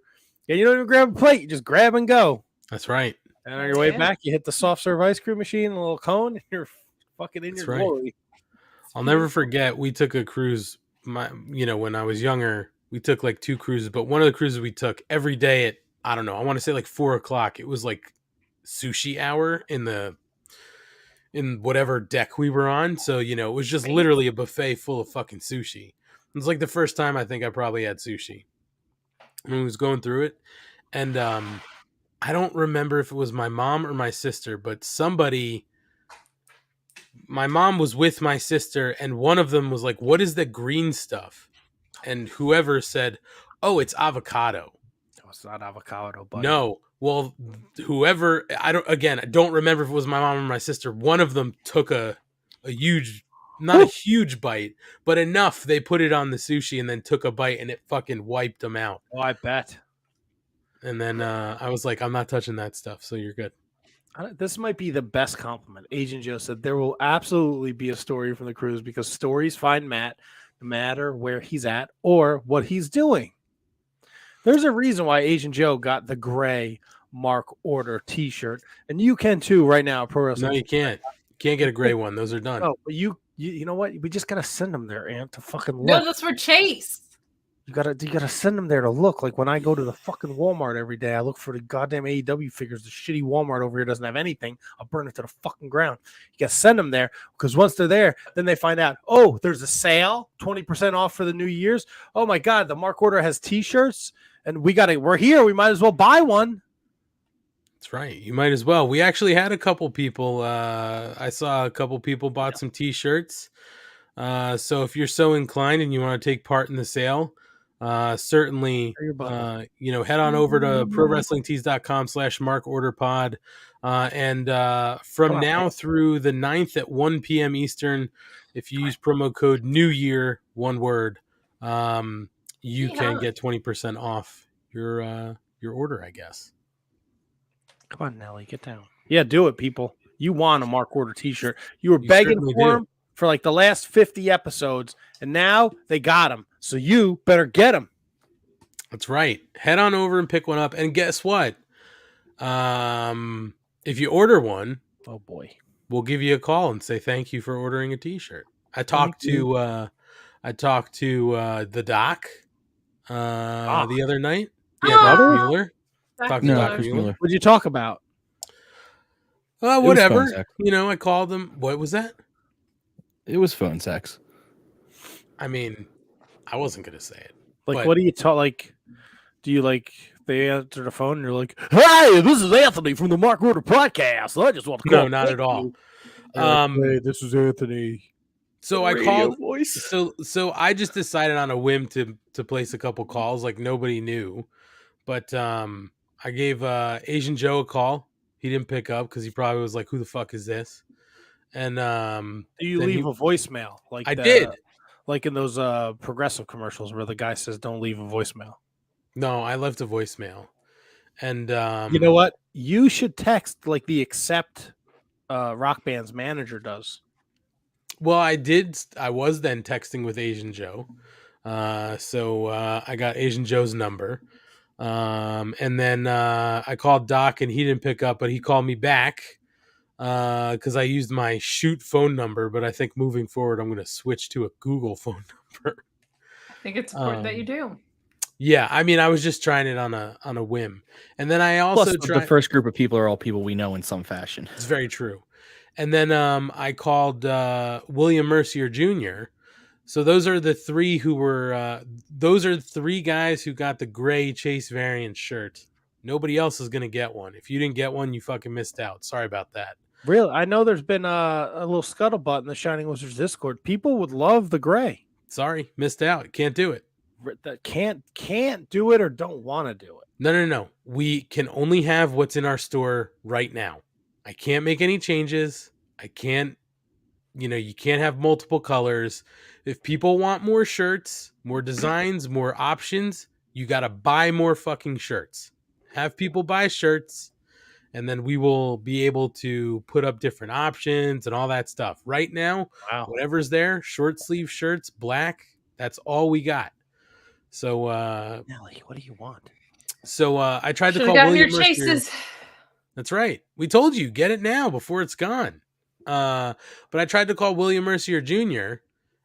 And you don't even grab a plate. You just grab and go. That's right. And on your way back, you hit the soft serve ice cream machine, a little cone, and you're fucking in That's your right. glory. I'll never forget. We took a cruise. When I was younger, we took like 2 cruises. But one of the cruises we took every day at I don't know. I want to say like 4:00. It was like sushi hour in whatever deck we were on. So it was just literally a buffet full of fucking sushi. It was like the first time I think I probably had sushi. And I was going through it, and I don't remember if it was my mom or my sister, but somebody. My mom was with my sister, and one of them was like, "What is the green stuff?" And whoever said, "Oh, it's avocado." No, it's not avocado, buddy. No, well, whoever I don't remember if it was my mom or my sister. One of them took a huge, not a huge bite, but enough. They put it on the sushi and then took a bite, and it fucking wiped them out. Oh, I bet. And then I was like, "I'm not touching that stuff." So you're good. This might be the best compliment. Agent Joe said there will absolutely be a story from the cruise because stories find Matt no matter where he's at or what he's doing. There's a reason why Agent Joe got the gray Mark Order T-shirt, and you can too right now. Pro Wrestling. No, you can't. You can't get a gray one. Those are done. No, but you know what? We just gotta send them there, Ant, to fucking look. No, that's for Chase. You gotta send them there to look. Like when I go to the fucking Walmart every day, I look for the goddamn AEW figures. The shitty Walmart over here doesn't have anything. I'll burn it to the fucking ground. You gotta send them there because once they're there, then they find out, oh, there's a sale, 20% off for the New Year's. Oh my God, the Mark Order has T-shirts, and we're here. We might as well buy one. That's right. You might as well. We actually had a couple people. I saw a couple people bought some T-shirts. So if you're so inclined and you want to take part in the sale, certainly, head on over to prowrestlingtees.com/markorderpod. And from now through the 9th at 1 p.m. Eastern, if you use promo code New Year, one word, you can get 20% off your order, I guess. Come on, Nelly, get down. Yeah, do it, people. You want a Mark Order T-shirt. You were begging for them for like the last 50 episodes, and now they got them. So you better get them. That's right. Head on over and pick one up. And guess what? If you order one, oh boy, we'll give you a call and say thank you for ordering a T-shirt. I talked to the doc the other night. Yeah, Dr. Mueller. Talked to Dr. Mueller. What'd you talk about? Whatever. I called him. What was that? It was phone sex. I mean, I wasn't gonna say it. Like, what do you talk? Like, do you like? They answer the phone and you're like, "Hey, this is Anthony from the Mark Order podcast. I just want to call." No, not at all. Hey, this is Anthony. So I called. Voice. So I just decided on a whim to place a couple calls. Like nobody knew, but I gave Asian Joe a call. He didn't pick up because he probably was like, "Who the fuck is this?" And do you leave a voicemail? Like I did, like in those Progressive commercials where the guy says, "Don't leave a voicemail." No, I left a voicemail. And you know what? You should text like the Accept Rock Band's manager does. Well, I did. I was then texting with Asian Joe, so I got Asian Joe's number. And then I called Doc and he didn't pick up, but he called me back because I used my shoot phone number. But I think moving forward, I'm going to switch to a Google phone number. I think it's important that you do. Yeah, I mean, I was just trying it on a whim, and then I also the first group of people are all people we know in some fashion. It's very true. And then I called William Mercier Jr. So those are the three who were. Those are 3 guys who got the gray Chase variant shirt. Nobody else is gonna get one. If you didn't get one, you fucking missed out. Sorry about that. Really, I know there's been a little scuttlebutt in the Shining Wizards Discord. People would love the gray. Sorry, missed out. Can't do it. That can't do it or don't want to do it. No. We can only have what's in our store right now. I can't make any changes. I can't. You can't have multiple colors. If people want more shirts, more designs, more options, you got to buy more fucking shirts. Have people buy shirts, and then we will be able to put up different options and all that stuff. Right now, whatever's there, short sleeve shirts, black, that's all we got. So, Nelly, what do you want? So I tried to call William William Mercier. That's right. We told you, get it now before it's gone. But I tried to call William Mercier Jr.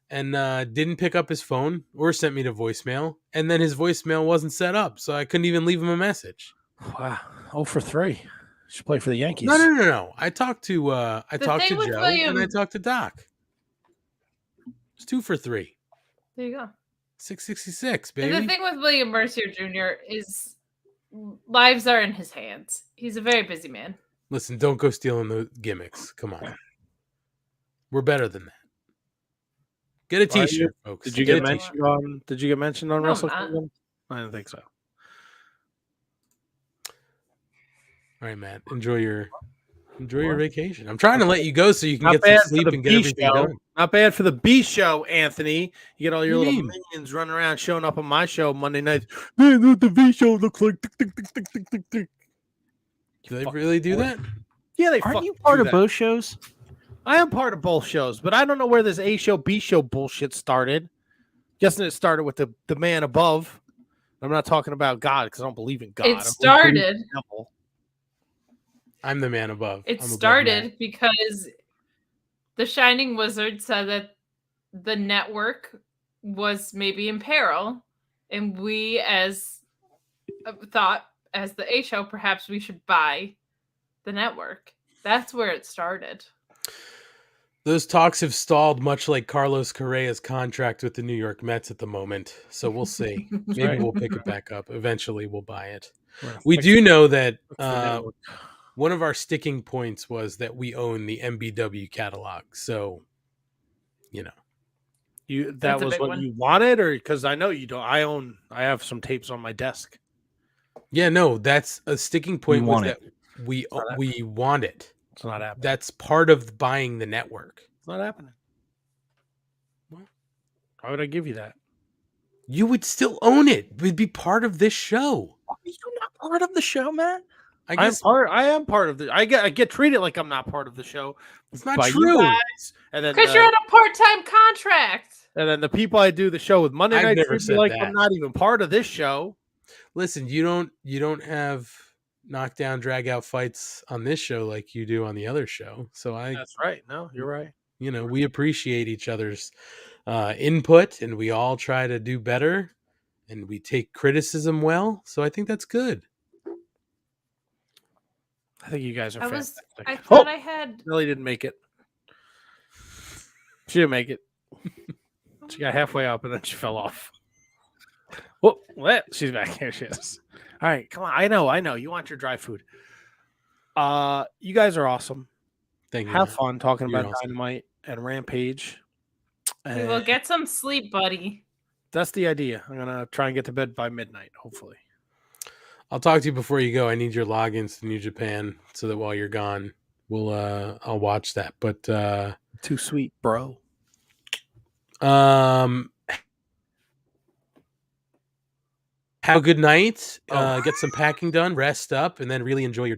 and didn't pick up his phone or sent me to voicemail. And then his voicemail wasn't set up, so I couldn't even leave him a message. Wow. 0 for 3. Should play for the Yankees. No. I talked to Joe William... and I talked to Doc. It's 2 for 3. There you go. 666, baby. And the thing with William Mercier Jr. is lives are in his hands. He's a very busy man. Listen, don't go stealing the gimmicks. Come on. We're better than that. Get a t-shirt, folks. Did you get mentioned on Wrestle Kingdom? I didn't think so. All right, Matt. Enjoy your vacation. I'm trying to let you go so you can get some sleep and get everything done. Not bad for the B show, Anthony. You get all your little minions running around showing up on my show Monday night. Man, what the V show looks like. Do they really do that? Yeah, they Aren't you part of both shows? I am part of both shows, but I don't know where this A show, B show bullshit started. Guessing it started with the man above. I'm not talking about God because I don't believe in God. It started. I'm the man above. It started because the Shining Wizard said that the network was maybe in peril, and we thought as the A show, perhaps we should buy the network. That's where it started. Those talks have stalled, much like Carlos Correa's contract with the New York Mets at the moment. So we'll see. Maybe we'll pick it back up. Eventually, we'll buy it. We do know that one of our sticking points was that we own the MBW catalog. So, that was what you wanted, or because I know you don't. I have some tapes on my desk. Yeah, no, that's a sticking point. We want it. It's not happening. That's part of buying the network. It's not happening. What? Why would I give you that? You would still own it. It would be part of this show. Are you not part of the show, man? I am part of the. I get treated like I'm not part of the show. It's not true. And then because you're on a part-time contract. And then the people I do the show with Monday night treat me like that. I'm not even part of this show. Listen, you don't have knockdown drag out fights on this show like you do on the other show. So that's right. No, you're right. We appreciate each other's input, and we all try to do better, and we take criticism well. So I think that's good. I think you guys are fantastic. I thought I had. Millie didn't make it. She didn't make it. She got halfway up and then she fell off. Whoa, what? She's back. Here she is. All right, come on. I know. You want your dry food. You guys are awesome. Thank you. Have fun talking about Dynamite and Rampage. We will get some sleep, buddy. That's the idea. I'm gonna try and get to bed by midnight, hopefully. I'll talk to you before you go. I need your logins to New Japan so that while you're gone, I'll watch that. But too sweet, bro. Have a good night. Get some packing done, rest up, and then really enjoy your.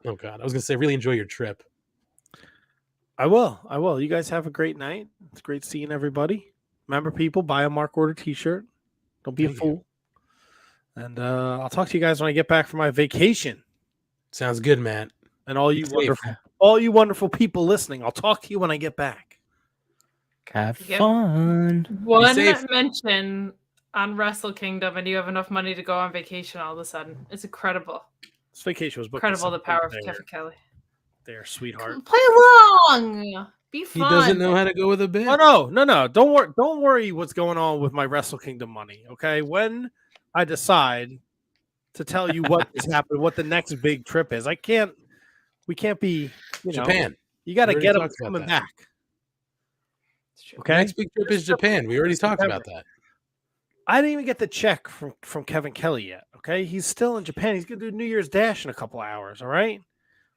Oh God, I was gonna say really enjoy your trip. I will. You guys have a great night. It's great seeing everybody. Remember, people, buy a Mark Order t-shirt. Don't be a fool. And I'll talk to you guys when I get back from my vacation. Sounds good, Matt. And all you wonderful people listening, I'll talk to you when I get back. Have fun. One mention on Wrestle Kingdom, and you have enough money to go on vacation all of a sudden. It's incredible. This vacation was booked. Incredible, the power of Kevin Kelly. There, sweetheart. Play along. Be fun. He doesn't know how to go with a bit. Oh no. Don't worry what's going on with my Wrestle Kingdom money. Okay, when I decide to tell you what has happened, what the next big trip is, we can't be Japan. You got to get them coming back. Okay, next big trip is Japan. We already talked about that. I didn't even get the check from Kevin Kelly yet. Okay, he's still in Japan. He's gonna do New Year's Dash in a couple hours. All right,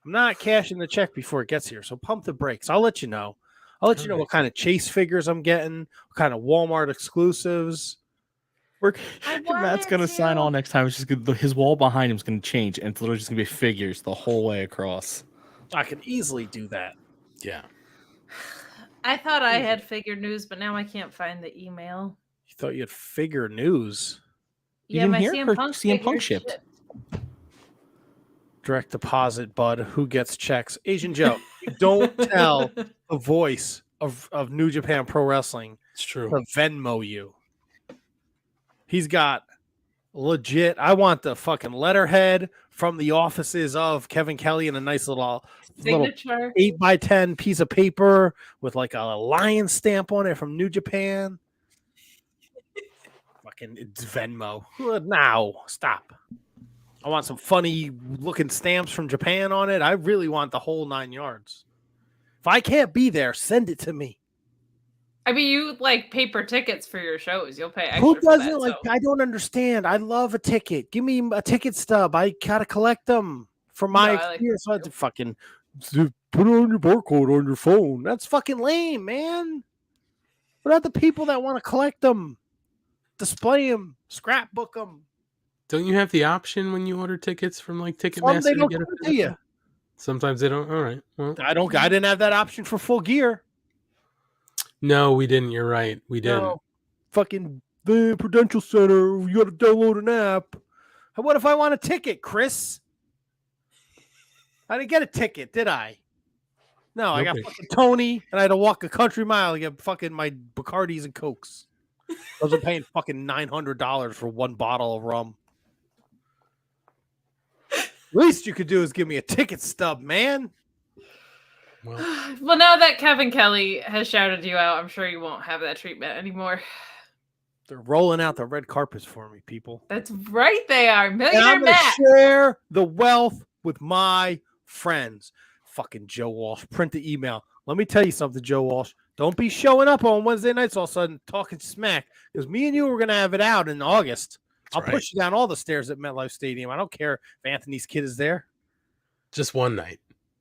I'm not cashing the check before it gets here, so pump the brakes. I'll let you know. You know what kind of Chase figures I'm getting, what kind of Walmart exclusives. Matt's gonna sign on next time. It's just his wall behind him is gonna change, and it's literally just gonna be figures the whole way across. I can easily do that. Yeah. I thought I had figure news, but now I can't find the email. You thought you had figure news? Yeah, my CM Punk shipped. direct deposit, bud. Who gets checks? Asian Joe. You don't tell the voice of New Japan Pro Wrestling It's true. to Venmo you. He's got legit. I want the fucking letterhead from the offices of Kevin Kelly in a nice little Signature. 8x10 piece of paper with like a lion stamp on it from New Japan. Fucking it's Venmo. Now, stop. I want some funny looking stamps from Japan on it. I really want the whole 9 yards. If I can't be there, send it to me. I mean, you like paper tickets for your shows. You'll pay extra. Who doesn't for that, like? so. I don't understand. I love a ticket. Give me a ticket stub. I gotta collect them for my experience. So I have to fucking put on your barcode on your phone. That's fucking lame, man. What about the people that want to collect them, display them, scrapbook them? Don't you have the option when you order tickets from like Some Ticketmaster they to don't get give a it to you. Sometimes they don't. All right. Well, I didn't have that option for Full Gear. no, we didn't. You're right. We didn't. No. Fucking the Prudential Center. You got to download an app. What if I want a ticket, Chris? I didn't get a ticket, did I? No, I got fucking Tony, and I had to walk a country mile to get fucking my Bacardis and Cokes. I wasn't paying fucking $900 for one bottle of rum. Least you could do is give me a ticket stub, man. Well, now that Kevin Kelly has shouted you out, I'm sure you won't have that treatment anymore. They're rolling out the red carpets for me, people. That's right, they are. And Millionaire I'm going Matt. to share the wealth with my friends. Fucking Joe Walsh. Print the email. Let me tell you something, Joe Walsh. Don't be showing up on Wednesday nights all of a sudden talking smack, because me and you are going to have it out in August. I'll push you down all the stairs at MetLife Stadium. I don't care if Anthony's kid is there. Just one night.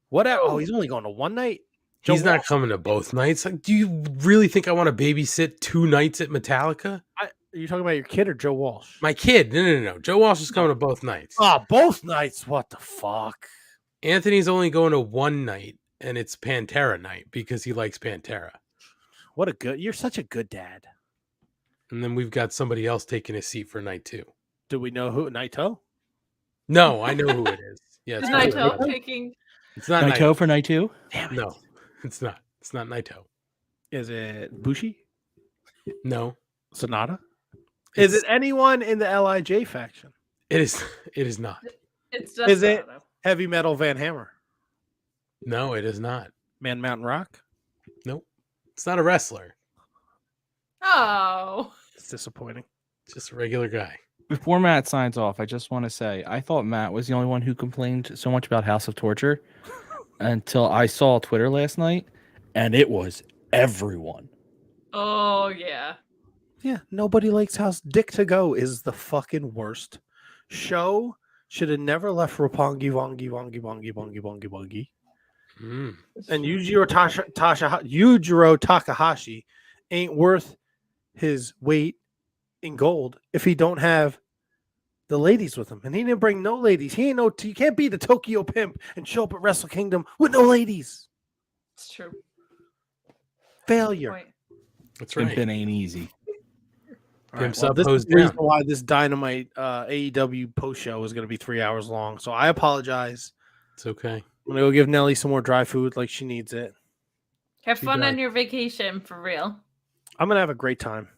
Whatever. Oh, he's only going to one night? He's not coming to both nights. Like, do you really think I want to babysit 2 nights at Metallica? Are you talking about your kid or Joe Walsh? My kid. No. Joe Walsh is coming to both nights. Oh, both nights? What the fuck? Anthony's only going to one night, and it's Pantera night because he likes Pantera. You're such a good dad. And then we've got somebody else taking his seat for night 2. Do we know who? Naito? No, I know who it is. Yeah, it's Naito taking. It's not Naito for night 2? Damn it. No, it's not. It's not Naito. Is it Bushi? No. Sonata? Is it anyone in the LIJ faction? It is. It is not. It's just Is it Heavy Metal Van Hammer? No, it is not. Man Mountain Rock? Nope. It's not a wrestler. Oh. It's disappointing. Just a regular guy. Before Matt signs off, I just want to say I thought Matt was the only one who complained so much about House of Torture until I saw Twitter last night, and it was everyone. Oh, yeah. Yeah, nobody likes House. Dick to Go is the fucking worst. Show should have never left Roppongi Bongi. Mm. And Yujiro Takahashi ain't worth his weight in gold if he don't have the ladies with him. And he didn't bring no ladies. He can't be the Tokyo Pimp and show up at Wrestle Kingdom with no ladies. It's true. Failure. That's right. Pimpin' ain't easy. Pimps Well, up, this hose is the reason down. why this Dynamite AEW post show is going to be 3 hours long. So I apologize. It's okay. I'm going to go give Nelly some more dry food like she needs it. Have She fun does. on your vacation, for real. I'm going to have a great time.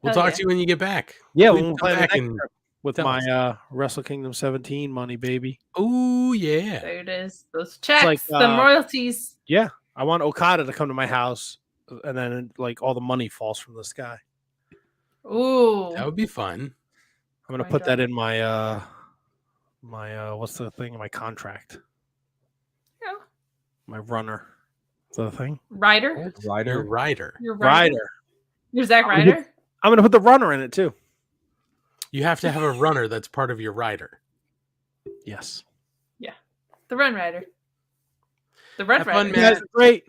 We'll Hell talk yeah. to you when you get back. Yeah, Please we'll come plan the back next and trip with tell us. my Wrestle Kingdom 17 money, baby. Oh yeah. There it is. Those checks, like, the royalties. Yeah, I want Okada to come to my house, and then like all the money falls from the sky. Ooh. That would be fun. I'm gonna My put that God. in my what's the thing in my contract? Yeah. My runner. Is that a thing? Ryder? Your Ryder. rider. You're Rider. You're Zack Ryder? I'm gonna put the runner in it too. You have to have a runner that's part of your rider. Yes. The Run Rider. The Red Have fun, Rider. man. You guys are great.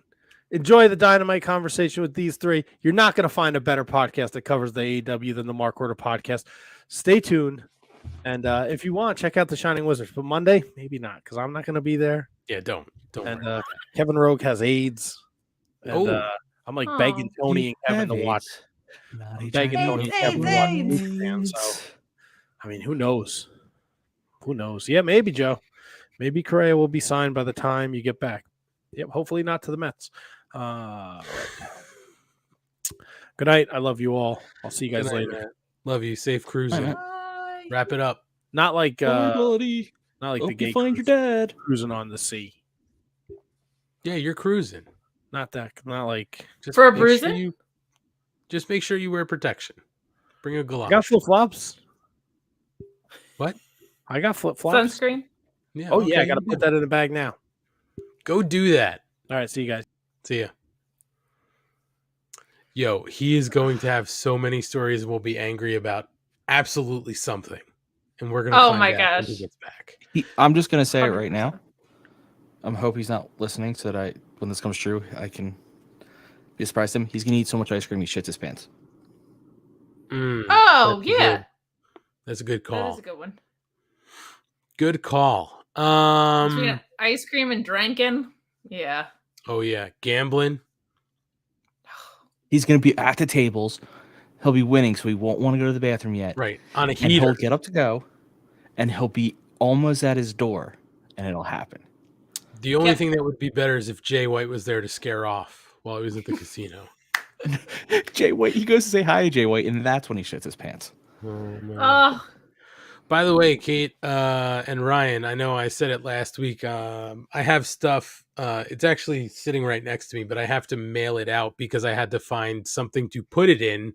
Enjoy the Dynamite conversation with these three. You're not going to find a better podcast that covers the AEW than the Mark Order podcast. Stay tuned. And if you want, check out the Shining Wizards. But Monday, maybe not, because I'm not going to be there. Yeah, don't And worry. Kevin Rogue has AIDS. And Oh. I'm like Oh. begging Tony and Kevin to watch. I'm begging Tony and Kevin to watch. New Japan, so, I mean, who knows? Who knows? Yeah, maybe, Joe. Maybe Correa will be signed by the time you get back. Yep, hopefully not to the Mets. Good night. I love you all. I'll see you guys Good night, later. Matt. Love you. Safe cruising. Matt. Bye. Wrap it up. Not like Bye, buddy. not like Hope the gay you find your cruise, dad. cruising on the sea. Yeah, you're cruising. Not like Just For a make bruising? Just make sure you wear protection. Bring a glove. I got flip flops. What? I got flip flops. Sunscreen. Yeah. Oh yeah, okay, I gotta you put do. that in the bag now. Go do that. All right, see you guys. See ya. Yo, he is going to have so many stories and we'll be angry about absolutely something. And we're going to Oh find my out when he gosh. gets back. I'm just gonna say it right 100%. now. I hope he's not listening, so that when this comes true, I can be surprised him. He's gonna eat so much ice cream he shits his pants. Oh, yeah. That's a good That call. is a good one. Good call. Between ice cream and drinking. Yeah. Oh yeah, gambling. He's gonna be at the tables. He'll be winning, so he won't want to go to the bathroom yet. Right. On a And heater. he'll get up to go, and he'll be almost at his door, and it'll happen. The only Yeah. thing that would be better is if Jay White was there to scare off while he was at the casino. Jay White, he goes to say hi to Jay White, and that's when he shits his pants. Oh, man. Oh, By the way, Kate and Ryan, I know I said it last week. I have stuff. It's actually sitting right next to me, but I have to mail it out because I had to find something to put it in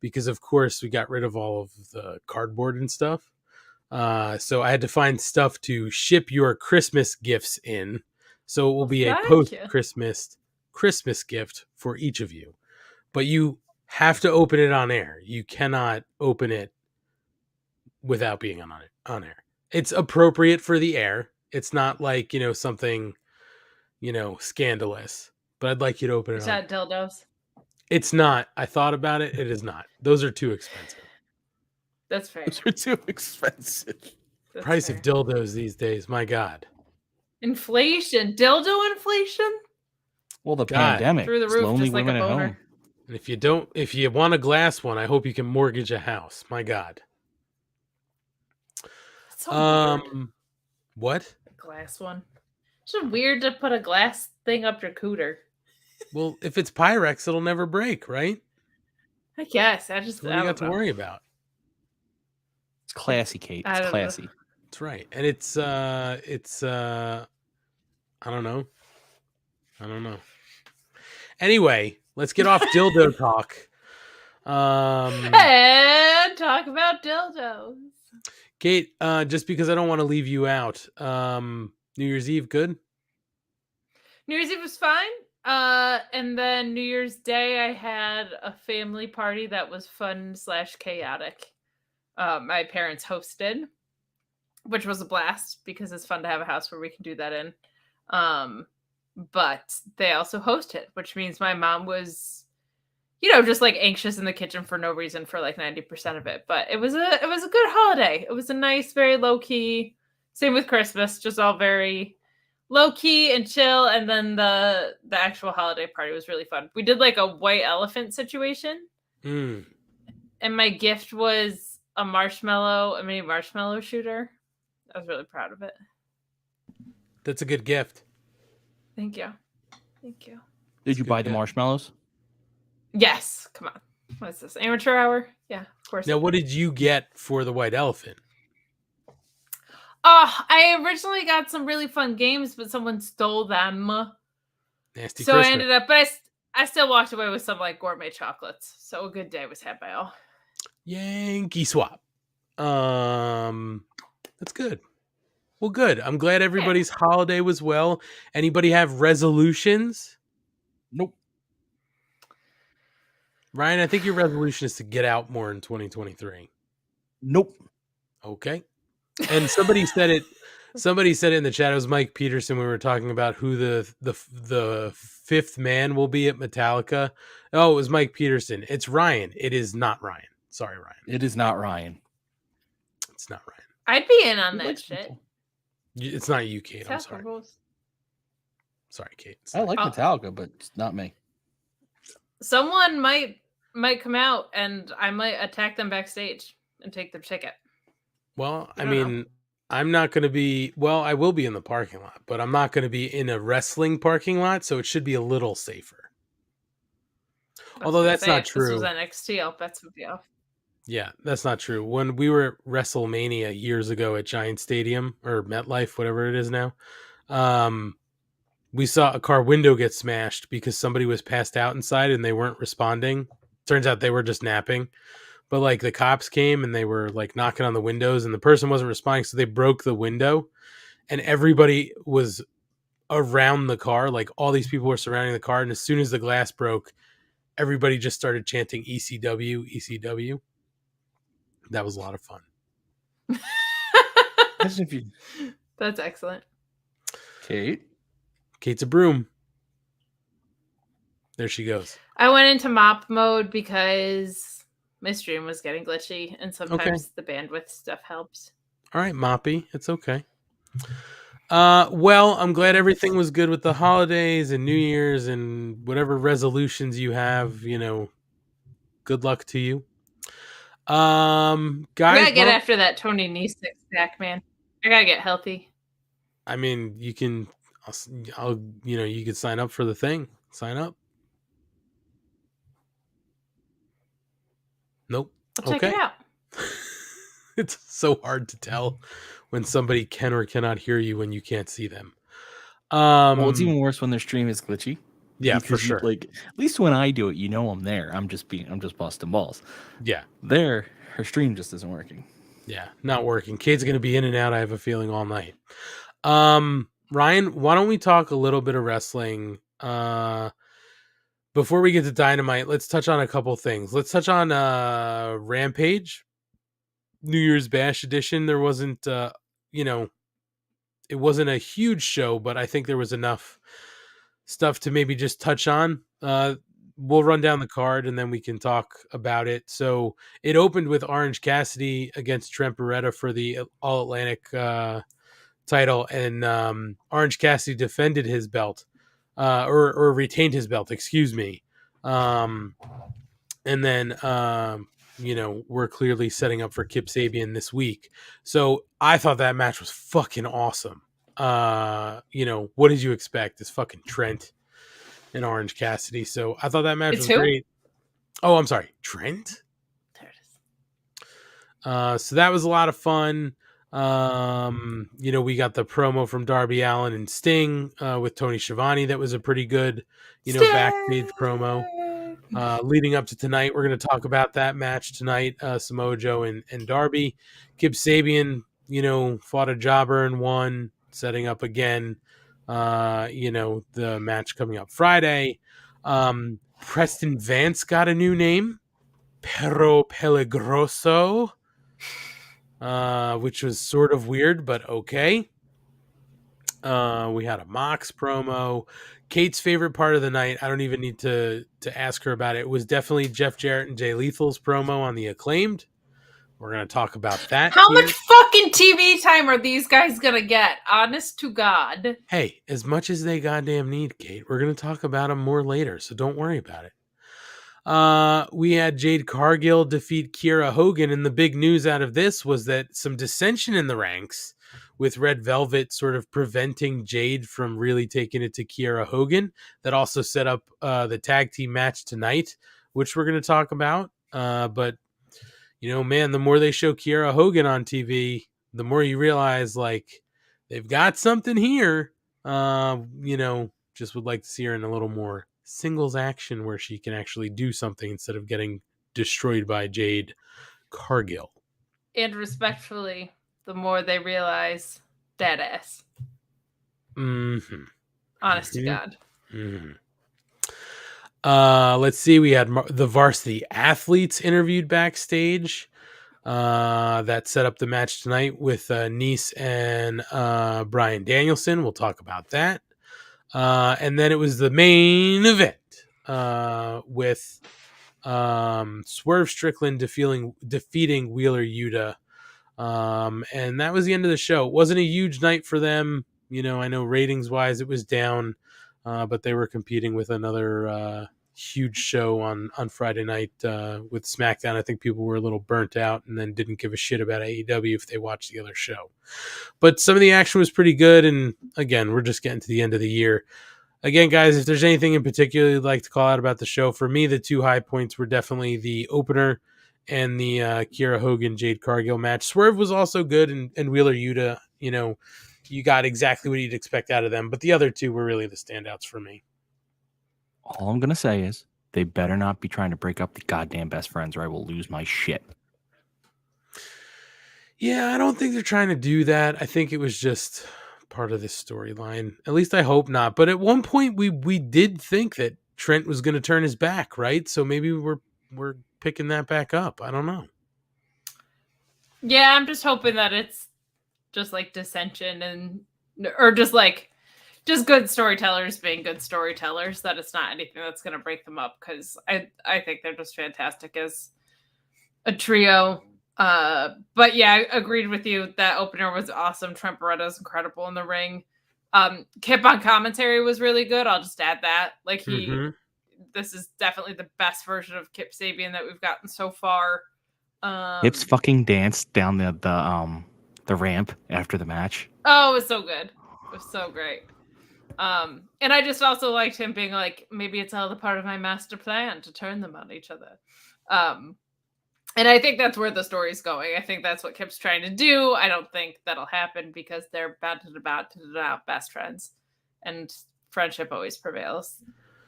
because, of course, we got rid of all of the cardboard and stuff. So I had to find stuff to ship your Christmas gifts in. So it will be a Thank you. post-Christmas gift for each of you. But you have to open it on air. You cannot open it without being on air. It's appropriate for the air. It's not like, something, scandalous. But I'd like you to open it is on. that dildos? It's not. I thought about it. It is not. Those are too expensive. That's fair. Those are too expensive. That's Price fair. of dildos these days. My God. Inflation. Dildo inflation? Well, the God. pandemic. Through the it's roof, lonely just like a women at boner. home. And if you want a glass one, I hope you can mortgage a house. My God. That's so weird. What? A glass one. It's just weird to put a glass thing up your cooter. Well, if it's Pyrex, it'll never break, right? I guess. What do you I got don't to know. worry about? It's classy, Kate. I It's don't know. classy. That's right. And it's I don't know. Anyway, let's get off dildo talk. And talk about dildos. Kate, just because I don't want to leave you out. New Year's Eve, good? New Year's Eve was fine. And then New Year's Day, I had a family party that was fun / chaotic. My parents hosted, which was a blast because it's fun to have a house where we can do that in. But they also hosted, which means my mom was, just like anxious in the kitchen for no reason for like 90% of it. But it was a good holiday. It was a nice, very low key. Same with Christmas, just all very low key and chill. And then the actual holiday party was really fun. We did like a white elephant situation, Mm. and my gift was a mini marshmallow shooter. I was really proud of it. That's a good gift. Thank you. Thank you. Did you good buy the gift. marshmallows? Yes. Come on. What is this? Amateur hour? Yeah, of course. Now, what did you get for the white elephant? I originally got some really fun games, but someone stole them. Nasty So Christmas. I ended up, but I still walked away with some like gourmet chocolates. So a good day was had by all. Yankee swap. That's good. Well, good. I'm glad everybody's holiday was well. Anybody have resolutions? Nope. Ryan, I think your resolution is to get out more in 2023. Nope. Okay. And somebody said it. Somebody said it in the chat. It was Mike Peterson. We were talking about who the fifth man will be at Metallica. Oh, it was Mike Peterson. It's Ryan. It is not Ryan. Sorry, Ryan. It is not Ryan. It's not Ryan. I'd be in on He that likes shit. people. It's not you, Kate. I'm South sorry. Rules. Sorry, Kate. It's I not like Oh. Metallica, but it's not me. Someone might come out and I might attack them backstage and take their ticket. Well, I I don't know. mean, I'm not going to be, well, I will be in the parking lot, but I'm not going to be in a wrestling parking lot, so it should be a little safer. Although that's not If this was true. NXT, I'll bet would be off. Yeah, that's not true. When we were at WrestleMania years ago at Giant Stadium or MetLife, whatever it is now, we saw a car window get smashed because somebody was passed out inside and they weren't responding. Turns out they were just napping. But like the cops came and they were like knocking on the windows and the person wasn't responding. So they broke the window and everybody was around the car. Like all these people were surrounding the car. And as soon as the glass broke, everybody just started chanting ECW, ECW. That was a lot of fun. That's excellent. Kate's a broom. There she goes. I went into mop mode because my stream was getting glitchy, and sometimes the bandwidth stuff helps. All right, Moppy. It's okay. Well, I'm glad everything was good with the holidays and New Year's and whatever resolutions you have, good luck to you. Guys, I gotta get after that Tony Nese six-pack, man. I gotta get healthy. I mean, you can, you can sign up for the thing. Sign up. Nope. I'll check it out. It's so hard to tell when somebody can or cannot hear you when you can't see them. Well, it's even worse when their stream is glitchy. Yeah, for sure. Like, at least when I do it, I'm there. I'm just busting balls. Yeah. Her stream just isn't working. Yeah, not working. Kate's going to be in and out, I have a feeling, all night. Ryan, why don't we talk a little bit of wrestling? Before we get to Dynamite, let's touch on a couple things. Let's touch on Rampage, New Year's Bash edition. There wasn't, it wasn't a huge show, but I think there was enough stuff to maybe just touch on. We'll run down the card and then we can talk about it. So it opened with Orange Cassidy against Trent Beretta for the All Atlantic title, and Orange Cassidy defended his belt, or retained his belt, excuse me. And then, we're clearly setting up for Kip Sabian this week. So I thought that match was fucking awesome. What did you expect? This fucking Trent and Orange Cassidy. So I thought that match was great. Oh, I'm sorry. Trent? There it is. So that was a lot of fun. We got the promo from Darby Allin and Sting with Tony Schiavone. That was a pretty good, backstage promo. Leading up to tonight, we're going to talk about that match tonight. Samoa Joe and Darby. Kip Sabian, fought a jobber and won, setting up again, the match coming up Friday. Preston Vance got a new name, Perro Peligroso, which was sort of weird, but okay. We had a Mox promo. Kate's favorite part of the night, I don't even need to ask her about it, was definitely Jeff Jarrett and Jay Lethal's promo on the Acclaimed. We're going to talk about that. How much fucking TV time are these guys going to get? Honest to God. Hey, as much as they goddamn need, Kate. We're going to talk about them more later, so don't worry about it. We had Jade Cargill defeat Kiera Hogan, and the big news out of this was that some dissension in the ranks, with Red Velvet sort of preventing Jade from really taking it to Kiera Hogan. That also set up the tag team match tonight, which we're going to talk about. But man, the more they show Kiera Hogan on TV, the more you realize, like, they've got something here. Just would like to see her in a little more singles action where she can actually do something instead of getting destroyed by Jade Cargill. And respectfully, the more they realize, dead ass. Mm-hmm. Honest to God. Mm-hmm. Let's see. We had the Varsity Athletes interviewed backstage. That set up the match tonight with Nese and Bryan Danielson. We'll talk about that. And then it was the main event with Swerve Strickland defeating Wheeler Yuta. And that was the end of the show. It wasn't a huge night for them. I know ratings wise it was down, but they were competing with another huge show on Friday night with SmackDown. I think people were a little burnt out and then didn't give a shit about AEW if they watched the other show. But some of the action was pretty good. And again, we're just getting to the end of the year. Again, guys, if there's anything in particular you'd like to call out about the show, for me, the two high points were definitely the opener and the Kiera Hogan Jade Cargill match. Swerve was also good, and Wheeler Yuta, you got exactly what you'd expect out of them. But the other two were really the standouts for me. All I'm going to say is they better not be trying to break up the goddamn best friends or I will lose my shit. Yeah, I don't think they're trying to do that. I think it was just part of this storyline. At least I hope not. But at one point we did think that Trent was going to turn his back, right? So maybe we're picking that back up. I don't know. Yeah, I'm just hoping that it's just like dissension or just good storytellers being good storytellers, that it's not anything that's going to break them up, because I think they're just fantastic as a trio. But yeah, I agreed with you. That opener was awesome. Trent Beretta's incredible in the ring. Kip on commentary was really good. I'll just add that. This is definitely the best version of Kip Sabian that we've gotten so far. Kip's fucking danced down the ramp after the match. Oh, it was so good. It was so great. And I just also liked him being like, maybe it's all the part of my master plan to turn them on each other. And I think that's where the story's going. I think that's what Kip's trying to do. I don't think that'll happen because they're best friends, and friendship always prevails.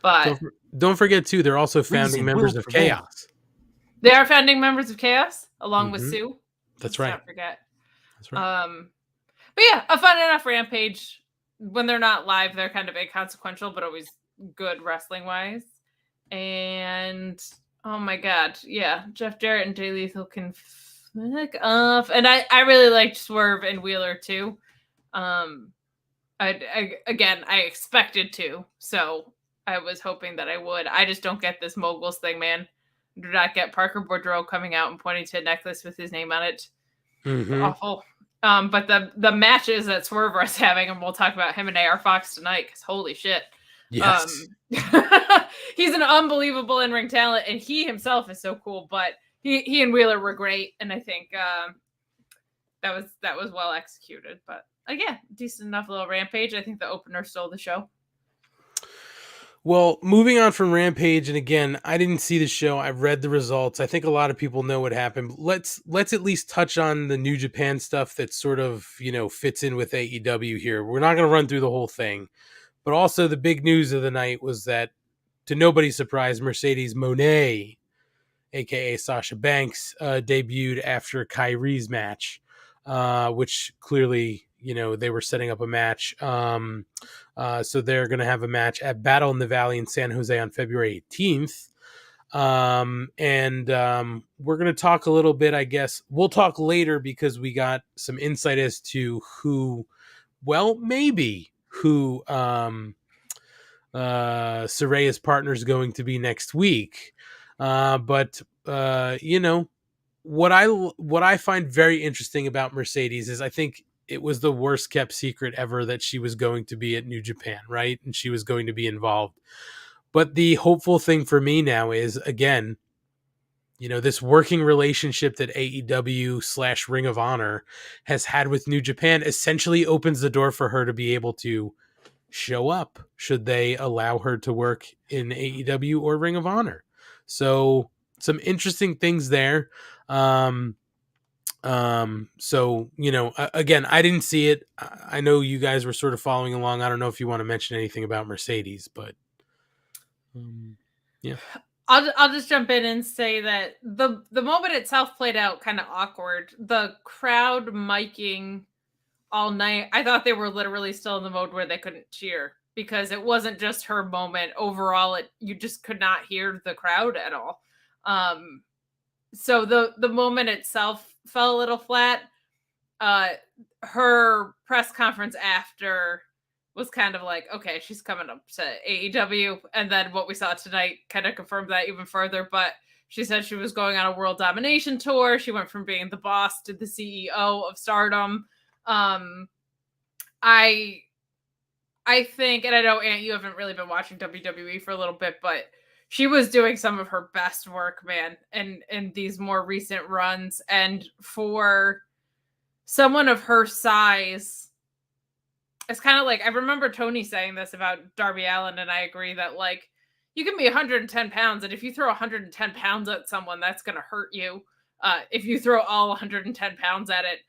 But don't forget too, they're also founding members of Chaos. They are founding members of Chaos along with Sue. That's right. Not forget. That's right. But yeah, a fun enough Rampage. When they're not live, they're kind of inconsequential, but always good wrestling wise. And oh my god, yeah, Jeff Jarrett and Jay Lethal can fuck off. And I really liked Swerve and Wheeler too. I expected to, so I was hoping that I would. I just don't get this moguls thing, man. I do not get Parker Boudreaux coming out and pointing to a necklace with his name on it. Awful. But the matches that Swerve was having, and we'll talk about him and AR Fox tonight, because holy shit. Yes. He's an unbelievable in-ring talent, and he himself is so cool, but he and Wheeler were great, and I think that was well executed. But again, decent enough little Rampage. I think the opener stole the show. Well, moving on from Rampage, and again, I didn't see the show. I've read the results. I think a lot of people know what happened. Let's at least touch on the New Japan stuff that sort of, fits in with AEW here. We're not going to run through the whole thing, but also the big news of the night was that, to nobody's surprise, Mercedes Moné, aka Sasha Banks, debuted after Kyrie's match, which clearly, they were setting up a match. So they're going to have a match at Battle in the Valley in San Jose on February 18th. We're going to talk a little bit, I guess. We'll talk later because we got some insight as to who Saraya's partner is going to be next week. What I find very interesting about Mercedes is I think it was the worst kept secret ever that she was going to be at New Japan, right? And she was going to be involved. But the hopeful thing for me now is, again, this working relationship that AEW / Ring of Honor has had with New Japan essentially opens the door for her to be able to show up should they allow her to work in AEW or Ring of Honor. So some interesting things there. Again, I didn't see it. I know you guys were sort of following along. I don't know if you want to mention anything about Mercedes, but yeah. I'll just jump in and say that the moment itself played out kind of awkward. The crowd miking all night, I thought they were literally still in the mode where they couldn't cheer, because it wasn't just her moment. Overall, you just could not hear the crowd at all. So the moment itself fell a little flat. Her press conference after was kind of like, okay, she's coming up to AEW. And then what we saw tonight kind of confirmed that even further. But she said she was going on a world domination tour. She went from being the boss to the CEO of Stardom. I think, and I know, Ant, you haven't really been watching WWE for a little bit, but she was doing some of her best work, man, in these more recent runs. And for someone of her size, it's kind of like, I remember Tony saying this about Darby Allin, and I agree that, like, you can be 110 pounds, and if you throw 110 pounds at someone, that's going to hurt you. If you throw all 110 pounds at it,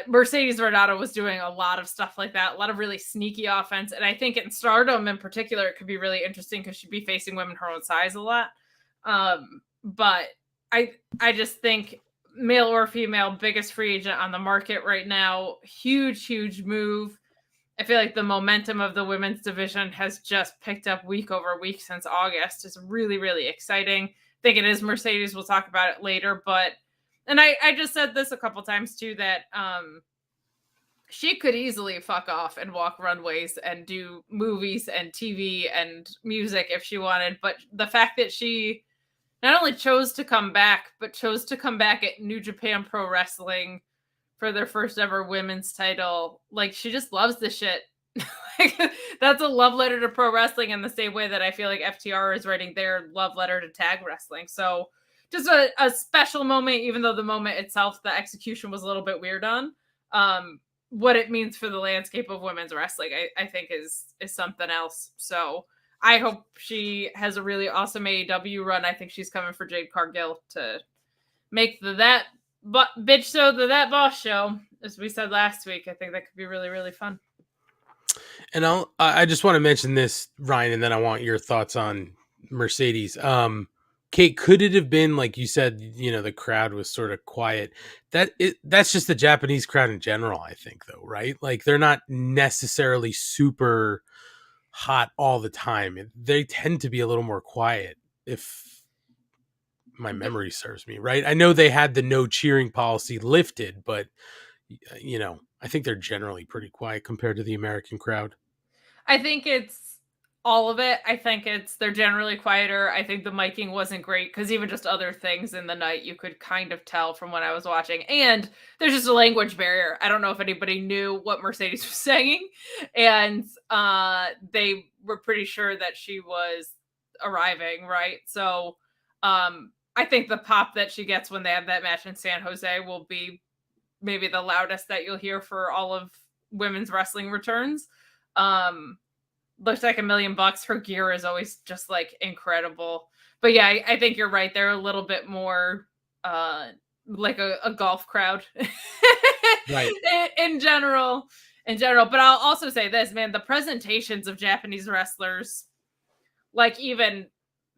Mercedes Varnado was doing a lot of stuff like that, a lot of really sneaky offense. And I think in Stardom in particular, it could be really interesting because she'd be facing women her own size a lot. But I just think, male or female, biggest free agent on the market right now. Huge move. I feel like the momentum of the women's division has just picked up week over week since August. It's really, really exciting. I think it is Mercedes. We'll talk about it later, but and I just said this a couple times too, that she could easily fuck off and walk runways and do movies and TV and music if she wanted. But the fact that she not only chose to come back, but chose to come back at New Japan Pro Wrestling for their first ever women's title, like, she just loves the shit. Like, that's a love letter to pro wrestling in the same way that I feel like FTR is writing their love letter to tag wrestling. So just a special moment, even though the moment itself, the execution was a little bit weird on. What it means for the landscape of women's wrestling, I think is something else. So I hope she has a really awesome AEW run. I think she's coming for Jade Cargill to make that boss show, as we said last week. I think that could be really, really fun. And I just want to mention this, Ryan, and then I want your thoughts on Mercedes. Kate, could it have been, like you said, the crowd was sort of quiet? That's just the Japanese crowd in general, I think, though, right? Like, they're not necessarily super hot all the time. They tend to be a little more quiet, if my memory serves me right. I know they had the no cheering policy lifted, but I think they're generally pretty quiet compared to the American crowd. I think it's all of it. I think they're generally quieter. I think the miking wasn't great because even just other things in the night, you could kind of tell from when I was watching. And there's just a language barrier. I don't know if anybody knew what Mercedes was saying. And they were pretty sure that she was arriving, right? So I think the pop that she gets when they have that match in San Jose will be maybe the loudest that you'll hear for all of women's wrestling returns. Looks like $1 million. Her gear is always just like incredible. But yeah, I think you're right. They're a little bit more like a golf crowd, right? in general. But I'll also say this, man, the presentations of Japanese wrestlers, like, even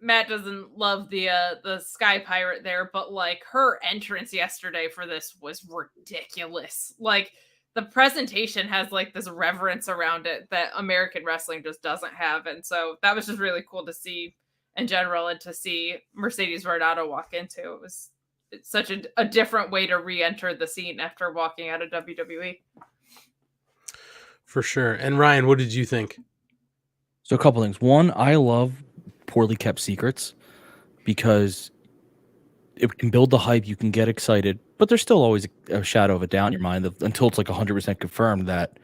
Matt doesn't love the Sky Pirate there, but like, her entrance yesterday for this was ridiculous. Like, the presentation has like this reverence around it that American wrestling just doesn't have. And so that was just really cool to see in general, and to see Mercedes Varnado walk into. It's such a different way to re-enter the scene after walking out of WWE. For sure. And Ryan, what did you think? So a couple things. One, I love poorly kept secrets because it can build the hype, you can get excited, but there's still always a shadow of a doubt in your mind until it's like 100% confirmed that,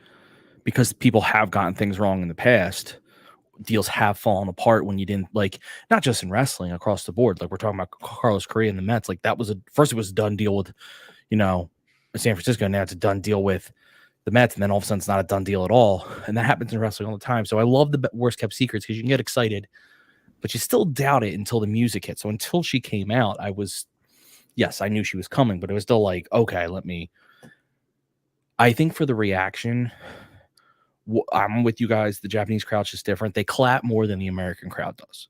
because people have gotten things wrong in the past, deals have fallen apart when you didn't, like, not just in wrestling, across the board. Like, we're talking about Carlos Correa and the Mets. Like, that was first it was a done deal with, San Francisco. Now it's a done deal with the Mets, and then all of a sudden it's not a done deal at all. And that happens in wrestling all the time. So I love the worst kept secrets because you can get excited, but you still doubt it until the music hit. So until she came out, yes, I knew she was coming, but it was still like, okay, I think for the reaction, I'm with you guys. The Japanese crowd's just different. They clap more than the American crowd does.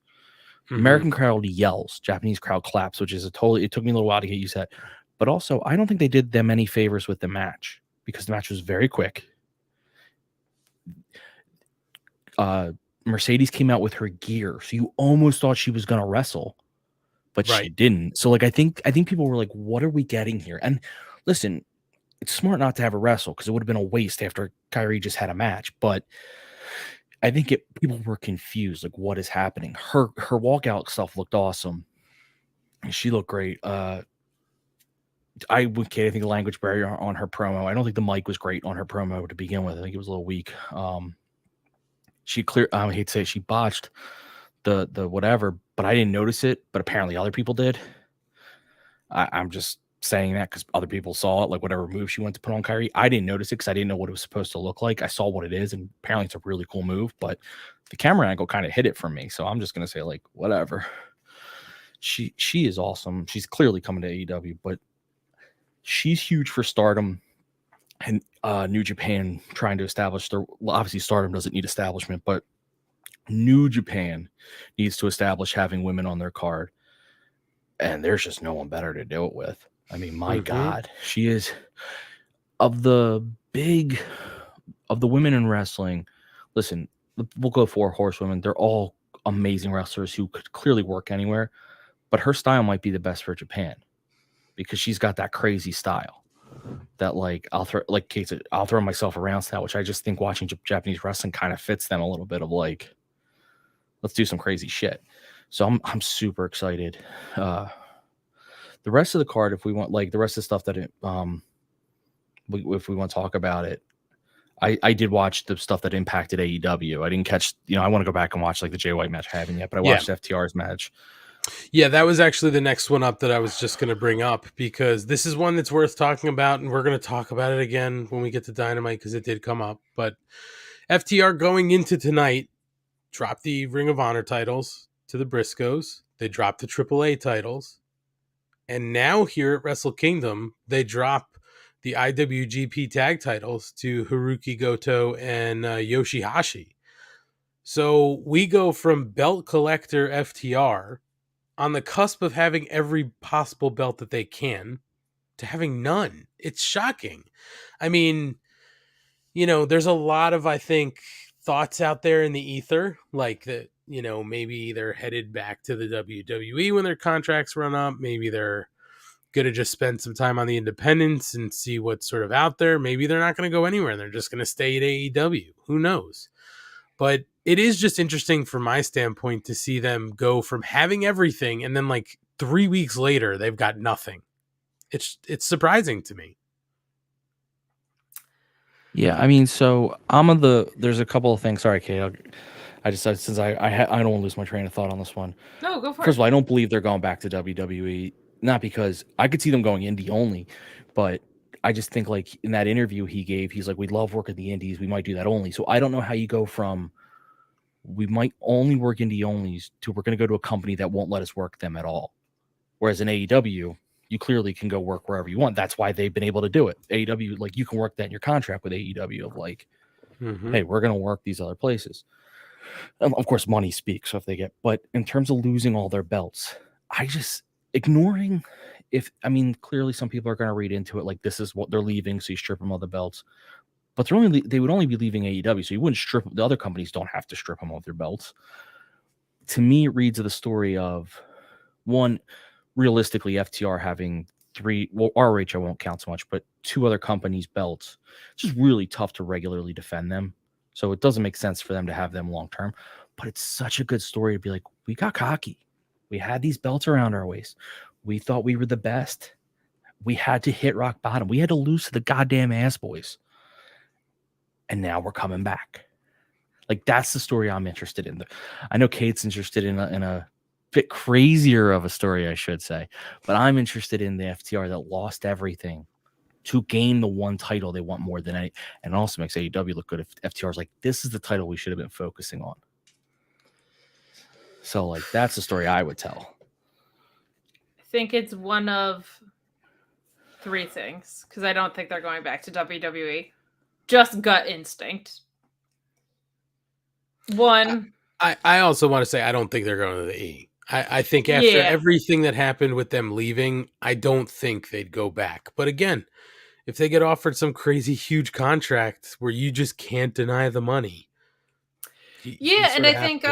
Mm-hmm. American crowd yells. Japanese crowd claps, which is it took me a little while to get used to that. But also, I don't think they did them any favors with the match because the match was very quick. Mercedes came out with her gear, so you almost thought she was going to wrestle, but she didn't. So, like, I think people were like, "What are we getting here?" And listen, it's smart not to have a wrestle because it would have been a waste after Kyrie just had a match. But I think people were confused, like, what is happening? Her walkout stuff looked awesome. She looked great. I think the language barrier on her promo. I don't think the mic was great on her promo to begin with. I think it was a little weak. She I hate to say it, she botched the whatever, but I didn't notice it. But apparently other people did. I'm just saying that because other people saw it, like whatever move she went to put on Kyrie. I didn't notice it because I didn't know what it was supposed to look like. I saw what it is, and apparently it's a really cool move, but the camera angle kind of hit it from me. So I'm just gonna say, like, whatever. She is awesome. She's clearly coming to AEW, but she's huge for Stardom and New Japan trying to establish their. Well, obviously Stardom doesn't need establishment, but New Japan needs to establish having women on their card. And there's just no one better to do it with. I mean, my God, she is of the women in wrestling. Listen, we'll go 4 horsewomen. They're all amazing wrestlers who could clearly work anywhere, but her style might be the best for Japan because she's got that crazy style that, like, I'll throw myself around style, which I just think watching Japanese wrestling kind of fits them a little bit of, like, let's do some crazy shit. So I'm super excited. The rest of the card, if we want, like the rest of the stuff that if we want to talk about it, I did watch the stuff that impacted AEW. I didn't catch, I want to go back and watch like the Jay White match I haven't yet, but I watched FTR's match. Yeah, that was actually the next one up that I was just going to bring up because this is one that's worth talking about, and we're going to talk about it again when we get to Dynamite because it did come up. But FTR going into tonight dropped the Ring of Honor titles to the Briscoes. They dropped the AAA titles. And now here at Wrestle Kingdom, they drop the IWGP tag titles to Haruki Goto and Yoshihashi. So we go from belt collector FTR on the cusp of having every possible belt that they can to having none. It's shocking. I mean, there's a lot of, I think, thoughts out there in the ether, like that, maybe they're headed back to the WWE when their contracts run up. Maybe they're going to just spend some time on the independents and see what's sort of out there. Maybe they're not going to go anywhere and they're just going to stay at AEW. Who knows? But it is just interesting from my standpoint to see them go from having everything and then like 3 weeks later, they've got nothing. It's surprising to me. Yeah, I mean, so there's a couple of things. Sorry, Kate. I decided since I don't want to lose my train of thought on this one. No, go for it. First of all, I don't believe they're going back to WWE. Not because I could see them going indie only, but I just think like in that interview he gave, he's like, we'd love working the indies. We might do that only. So I don't know how you go from we might only work indie onlys to we're going to go to a company that won't let us work them at all. Whereas in AEW, you clearly can go work wherever you want. That's why they've been able to do it. AEW, like you can work that in your contract with AEW of like, hey, we're going to work these other places. Of course, money speaks. So if they but in terms of losing all their belts, I just ignoring clearly some people are going to read into it like this is what they're leaving. So you strip them of the belts, but they would only be leaving AEW. So you wouldn't strip the other companies don't have to strip them of their belts. To me, it reads of the story of one, realistically, FTR having 3, well, ROH I won't count so much, but 2 other companies' belts. It's just really tough to regularly defend them. So it doesn't make sense for them to have them long term. But it's such a good story to be like, we got cocky. We had these belts around our waist. We thought we were the best. We had to hit rock bottom. We had to lose to the goddamn ass boys. And now we're coming back. Like, that's the story I'm interested in. I know Kate's interested in a bit crazier of a story, I should say. But I'm interested in the FTR that lost everything to gain the one title they want more than any. And it also makes AEW look good if FTR's like, this is the title we should have been focusing on. So, like, that's the story I would tell. I think it's one of 3 things because I don't think they're going back to WWE. Just gut instinct. One. I also want to say I don't think they're going to the E. I think after everything that happened with them leaving, I don't think they'd go back. But again, if they get offered some crazy huge contract where you just can't deny the money. And I think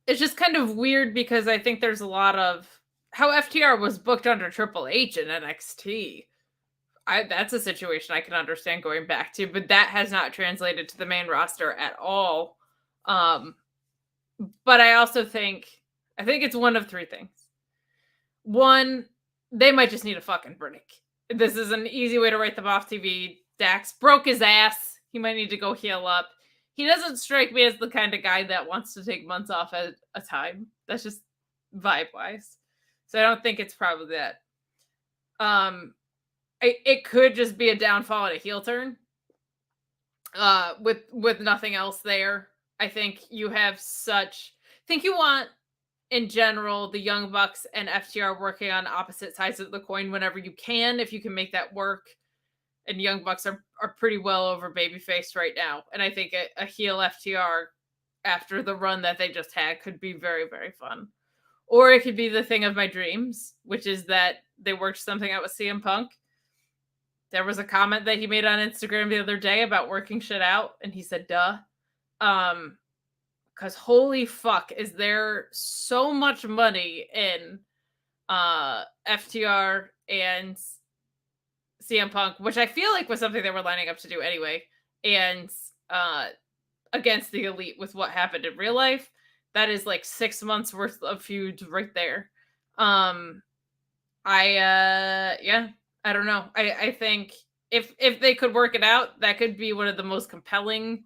it's just kind of weird because I think there's a lot of how FTR was booked under Triple H in NXT. That's a situation I can understand going back to, but that has not translated to the main roster at all. But I also think it's one of 3 things. One, they might just need a fucking break. This is an easy way to write them off TV. Dax broke his ass. He might need to go heal up. he doesn't strike me as the kind of guy that wants to take months off at a time. That's just vibe-wise. So I don't think it's probably that. It could just be a downfall and a heel turn. With nothing else there. I think you want, in general, the Young Bucks and FTR working on opposite sides of the coin whenever you can, if you can make that work. And Young Bucks are pretty well over babyface right now. And I think a heel FTR after the run that they just had could be very, very fun. Or it could be the thing of my dreams, which is that they worked something out with CM Punk. There was a comment that he made on Instagram the other day about working shit out, and he said, duh. Because holy fuck, is there so much money in FTR and CM Punk, which I feel like was something they were lining up to do anyway, and against the Elite with what happened in real life. That is like 6 months worth of feuds right there. I don't know. I think if they could work it out, that could be one of the most compelling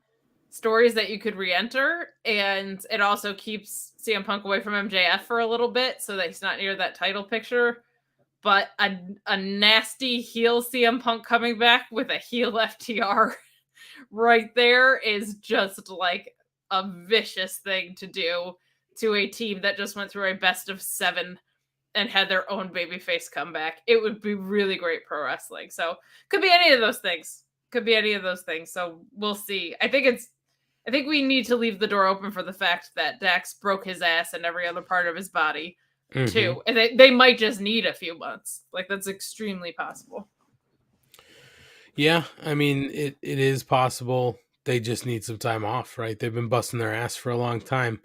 stories that you could re-enter. And it also keeps CM Punk away from MJF for a little bit so that he's not near that title picture. But a nasty heel CM Punk coming back with a heel FTR right there is just like a vicious thing to do to a team that just went through a best of 7 and had their own babyface comeback. It would be really great pro wrestling. So could be any of those things. So we'll see. I think we need to leave the door open for the fact that Dax broke his ass and every other part of his body too. And they might just need a few months. Like, that's extremely possible. Yeah, I mean, it is possible. They just need some time off, right? They've been busting their ass for a long time.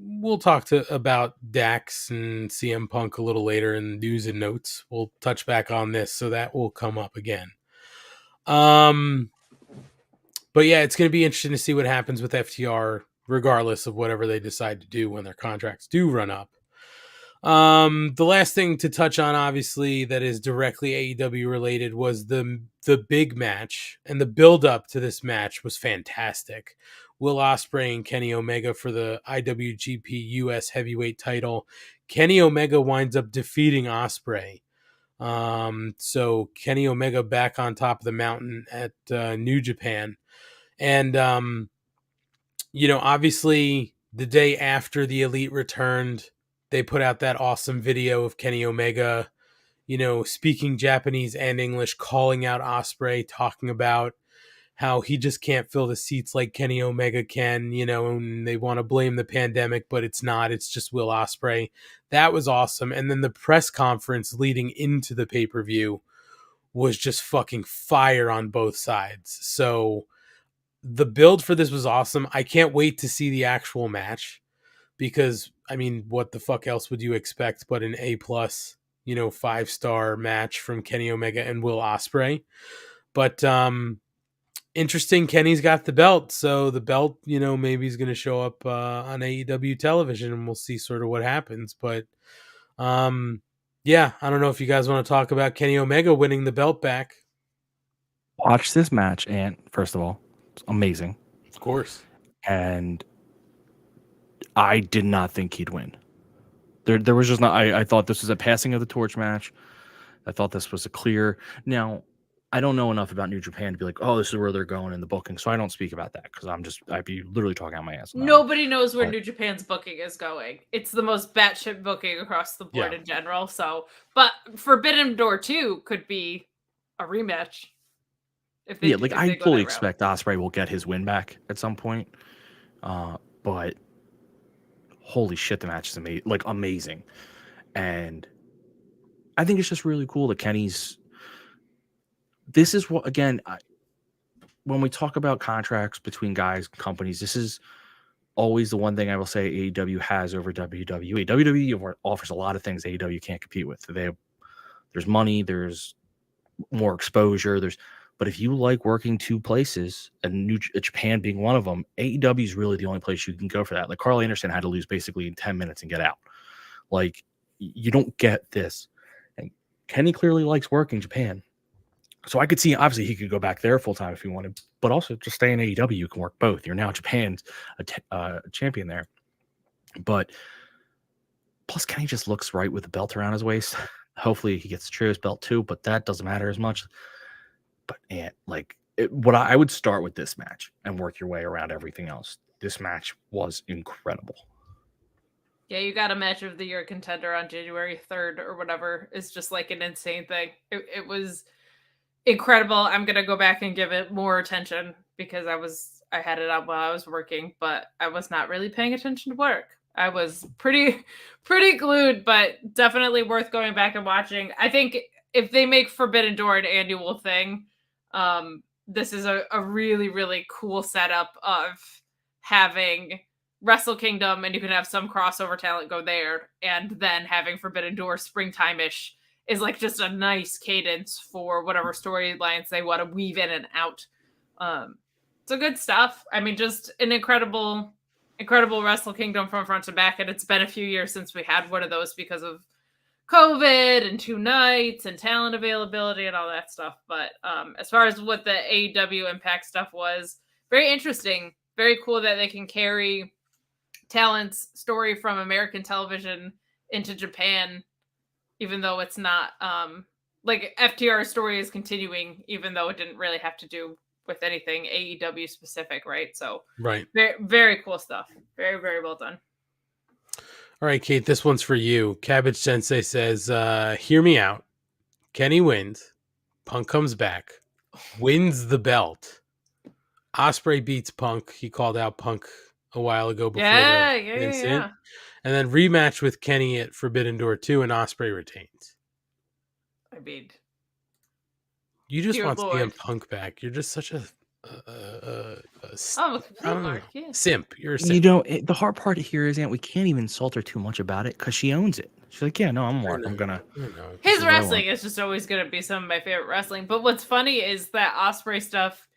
We'll talk about Dax and CM Punk a little later in news and notes. We'll touch back on this, so that will come up again. But yeah, it's going to be interesting to see what happens with FTR, regardless of whatever they decide to do when their contracts do run up. The last thing to touch on, obviously, that is directly AEW related was the big match, and the build up to this match was fantastic. Will Ospreay and Kenny Omega for the IWGP US Heavyweight title. Kenny Omega winds up defeating Ospreay. So Kenny Omega back on top of the mountain at New Japan. And, obviously the day after the Elite returned, they put out that awesome video of Kenny Omega, speaking Japanese and English, calling out Ospreay, talking about how he just can't fill the seats like Kenny Omega can, and they want to blame the pandemic, but it's not. It's just Will Ospreay. That was awesome. And then the press conference leading into the pay-per-view was just fucking fire on both sides. So the build for this was awesome. I can't wait to see the actual match because, I mean, what the fuck else would you expect but an A+, 5-star match from Kenny Omega and Will Ospreay? But, interesting, Kenny's got the belt, so the belt, maybe he's going to show up on AEW television, and we'll see sort of what happens. But, yeah, I don't know if you guys want to talk about Kenny Omega winning the belt back. Watch this match, and first of all, it's amazing. Of course. And I did not think he'd win. There was just not. I thought this was a passing of the torch match. I thought this was a clear. Now, I don't know enough about New Japan to be like, oh, this is where they're going in the booking. So I don't speak about that because I'd be literally talking out my ass. Nobody knows where New Japan's booking is going. It's the most batshit booking across the board in general. So, but Forbidden Door 2 could be a rematch. I fully expect Ospreay will get his win back at some point. But holy shit, the match is amazing. And I think it's just really cool that Kenny's. This is what, again, when we talk about contracts between guys, companies, this is always the one thing I will say AEW has over WWE. WWE offers a lot of things AEW can't compete with. There's money, there's more exposure, but if you like working two places, and Japan being one of them, AEW is really the only place you can go for that. Like Carl Anderson had to lose basically in 10 minutes and get out. Like, you don't get this. And Kenny clearly likes working Japan. So I could see, obviously, he could go back there full time if he wanted, but also just stay in AEW. You can work both. You're now Japan's champion there. But plus, Kenny just looks right with the belt around his waist. Hopefully, he gets the trios belt too, but that doesn't matter as much. But what I would start with this match and work your way around everything else. This match was incredible. Yeah, you got a match of the year contender on January 3rd or whatever. It's just like an insane thing. It was incredible. I'm gonna go back and give it more attention because I had it on while I was working, but I was not really paying attention to work. I was pretty glued, but definitely worth going back and watching. I think if they make Forbidden Door an annual thing, this is a really, really cool setup of having Wrestle Kingdom, and you can have some crossover talent go there, and then having Forbidden Door springtime-ish is like just a nice cadence for whatever storylines they want to weave in and out. So good stuff. I mean, just an incredible Wrestle Kingdom from front to back, and it's been a few years since we had one of those because of COVID and 2 nights and talent availability and all that stuff. But as far as what the AEW Impact stuff was, very interesting. Very cool that they can carry talent's story from American television into Japan, even though it's not like FTR's story is continuing, even though it didn't really have to do with anything AEW specific, right? So right, very, very cool stuff. Very, very well done. All right, Kate, this one's for you. Cabbage Sensei says, hear me out. Kenny wins. Punk comes back. Wins the belt. Ospreay beats Punk. He called out Punk a while ago before the incident. Yeah. And then rematch with Kenny at Forbidden Door 2, and Ospreay retains. I mean, you just dear want Lord. CM Punk back. You're just such a yeah. simp. You're a simp. You know, the hard part here is, we can't even insult her too much about it because she owns it. She's like, yeah, no, I'm Mark. I'm gonna. His wrestling is just always going to be some of my favorite wrestling. But what's funny is that Ospreay stuff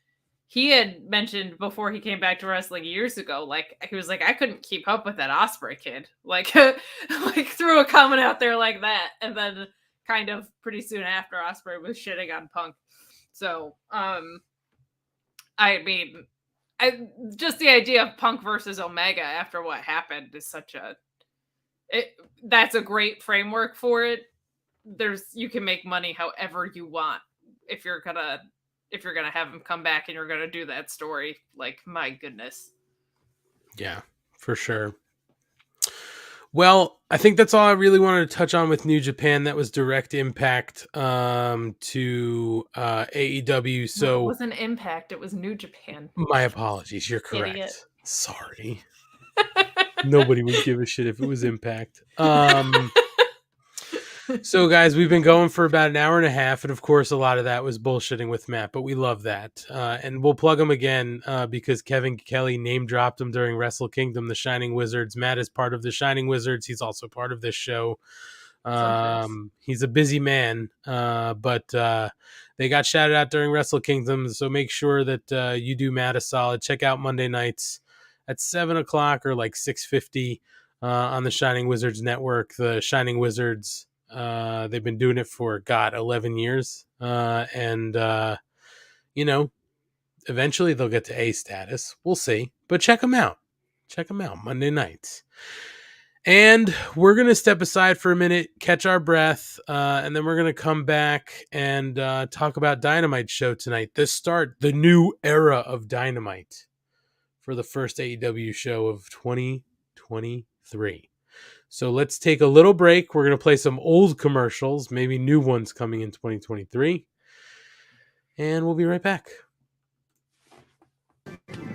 he had mentioned before he came back to wrestling years ago. Like, he was like, I couldn't keep up with that Ospreay kid. Like threw a comment out there like that, and then kind of pretty soon after, Ospreay was shitting on Punk. So, I mean, just the idea of Punk versus Omega after what happened is that's a great framework for it. You can make money however you want if you're gonna have him come back and you're gonna do that story. Like, my goodness. Yeah, for sure. Well, I think that's all I really wanted to touch on with New Japan. That was direct impact to AEW. So it wasn't Impact, it was New Japan. My apologies. You're correct. Idiot. Sorry. Nobody would give a shit if it was Impact. So, guys, we've been going for about an hour and a half, and of course, a lot of that was bullshitting with Matt, but we love that. And we'll plug him again because Kevin Kelly name dropped him during Wrestle Kingdom, the Shining Wizards. Matt is part of the Shining Wizards. He's also part of this show. He's a busy man, but they got shouted out during Wrestle Kingdom, so make sure that you do Matt a solid. Check out Monday nights at 7 o'clock or like 6:50 on the Shining Wizards Network. The Shining Wizards, they've been doing it for 11 years, and eventually they'll get to A status. We'll see, but check them out Monday nights. And we're going to step aside for a minute, catch our breath, and then we're going to come back and talk about Dynamite show tonight. The new era of Dynamite for the first AEW show of 2023. So let's take a little break. We're going to play some old commercials, maybe new ones coming in 2023. And we'll be right back.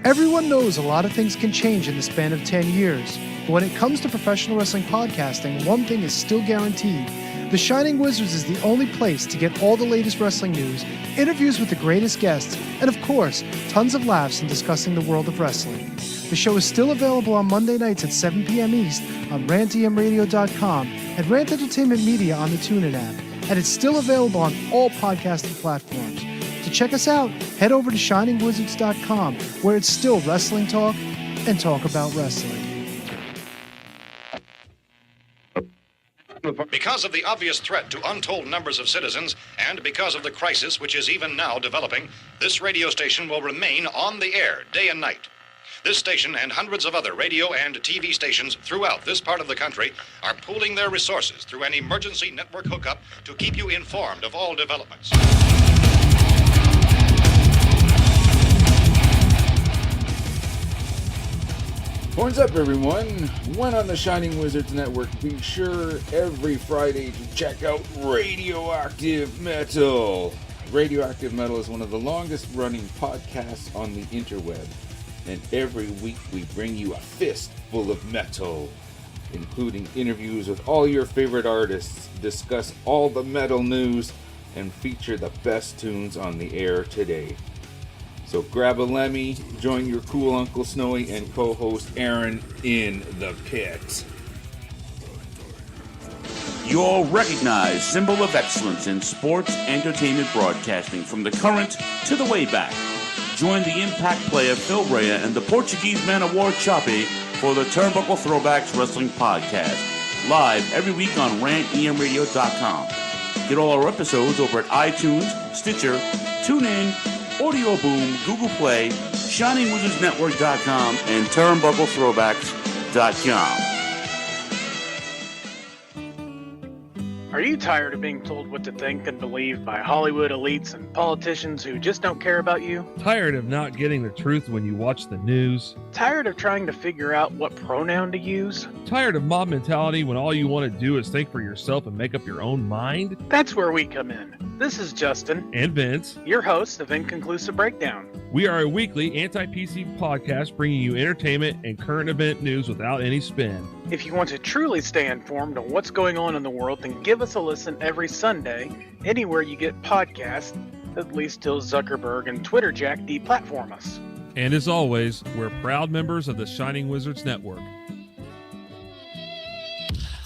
Everyone knows a lot of things can change in the span of 10 years. But when it comes to professional wrestling podcasting, one thing is still guaranteed. The Shining Wizards is the only place to get all the latest wrestling news, interviews with the greatest guests, and of course, tons of laughs in discussing the world of wrestling. The show is still available on Monday nights at 7 p.m. East on rantdmradio.com and Rant Entertainment Media on the TuneIn app. And it's still available on all podcasting platforms. To check us out, head over to shiningwizards.com, where it's still wrestling talk and talk about wrestling. Because of the obvious threat to untold numbers of citizens, and because of the crisis which is even now developing, this radio station will remain on the air day and night. This station and hundreds of other radio and TV stations throughout this part of the country are pooling their resources through an emergency network hookup to keep you informed of all developments. Horns up, everyone. One on the Shining Wizards Network. Be sure every Friday to check out Radioactive Metal. Radioactive Metal is one of the longest running podcasts on the interweb. And every week we bring you a fist full of metal, including interviews with all your favorite artists, discuss all the metal news, and feature the best tunes on the air today. So grab a Lemmy, join your cool Uncle Snowy and co-host Aaron in the pit. Your recognized symbol of excellence in sports entertainment broadcasting from the current to the way back. Join the impact player Phil Rea and the Portuguese man of war Choppy for the Turnbuckle Throwbacks Wrestling Podcast, live every week on rantemradio.com. Get all our episodes over at iTunes, Stitcher, TuneIn, Audio Boom, Google Play, ShiningWizardsNetwork.com, and TurnbuckleThrowbacks.com. Are you tired of being told what to think and believe by Hollywood elites and politicians who just don't care about you? Tired of not getting the truth when you watch the news? Tired of trying to figure out what pronoun to use? Tired of mob mentality when all you want to do is think for yourself and make up your own mind? That's where we come in. This is Justin. And Vince. Your host of Inconclusive Breakdown. We are a weekly anti-PC podcast bringing you entertainment and current event news without any spin. If you want to truly stay informed on what's going on in the world, then give us a listen every Sunday, anywhere you get podcasts, at least till Zuckerberg and Twitter Jack deplatform us. And as always, we're proud members of the Shining Wizards Network.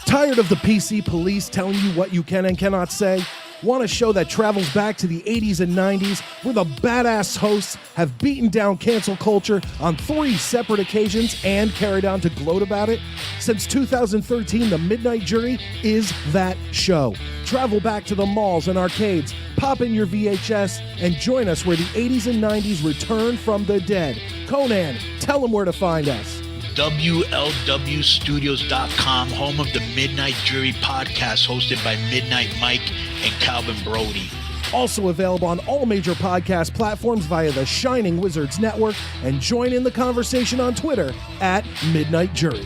Tired of the PC police telling you what you can and cannot say? Want a show that travels back to the 80s and 90s, where the badass hosts have beaten down cancel culture on 3 separate occasions and carried on to gloat about it? Since 2013, The Midnight Jury is that show. Travel back to the malls and arcades, pop in your VHS, and join us where the 80s and 90s return from the dead. Conan, tell them where to find us. WLWstudios.com, home of the Midnight Jury podcast, hosted by Midnight Mike and Calvin Brody. Also available on all major podcast platforms via the Shining Wizards Network, and join in the conversation on Twitter at Midnight Jury.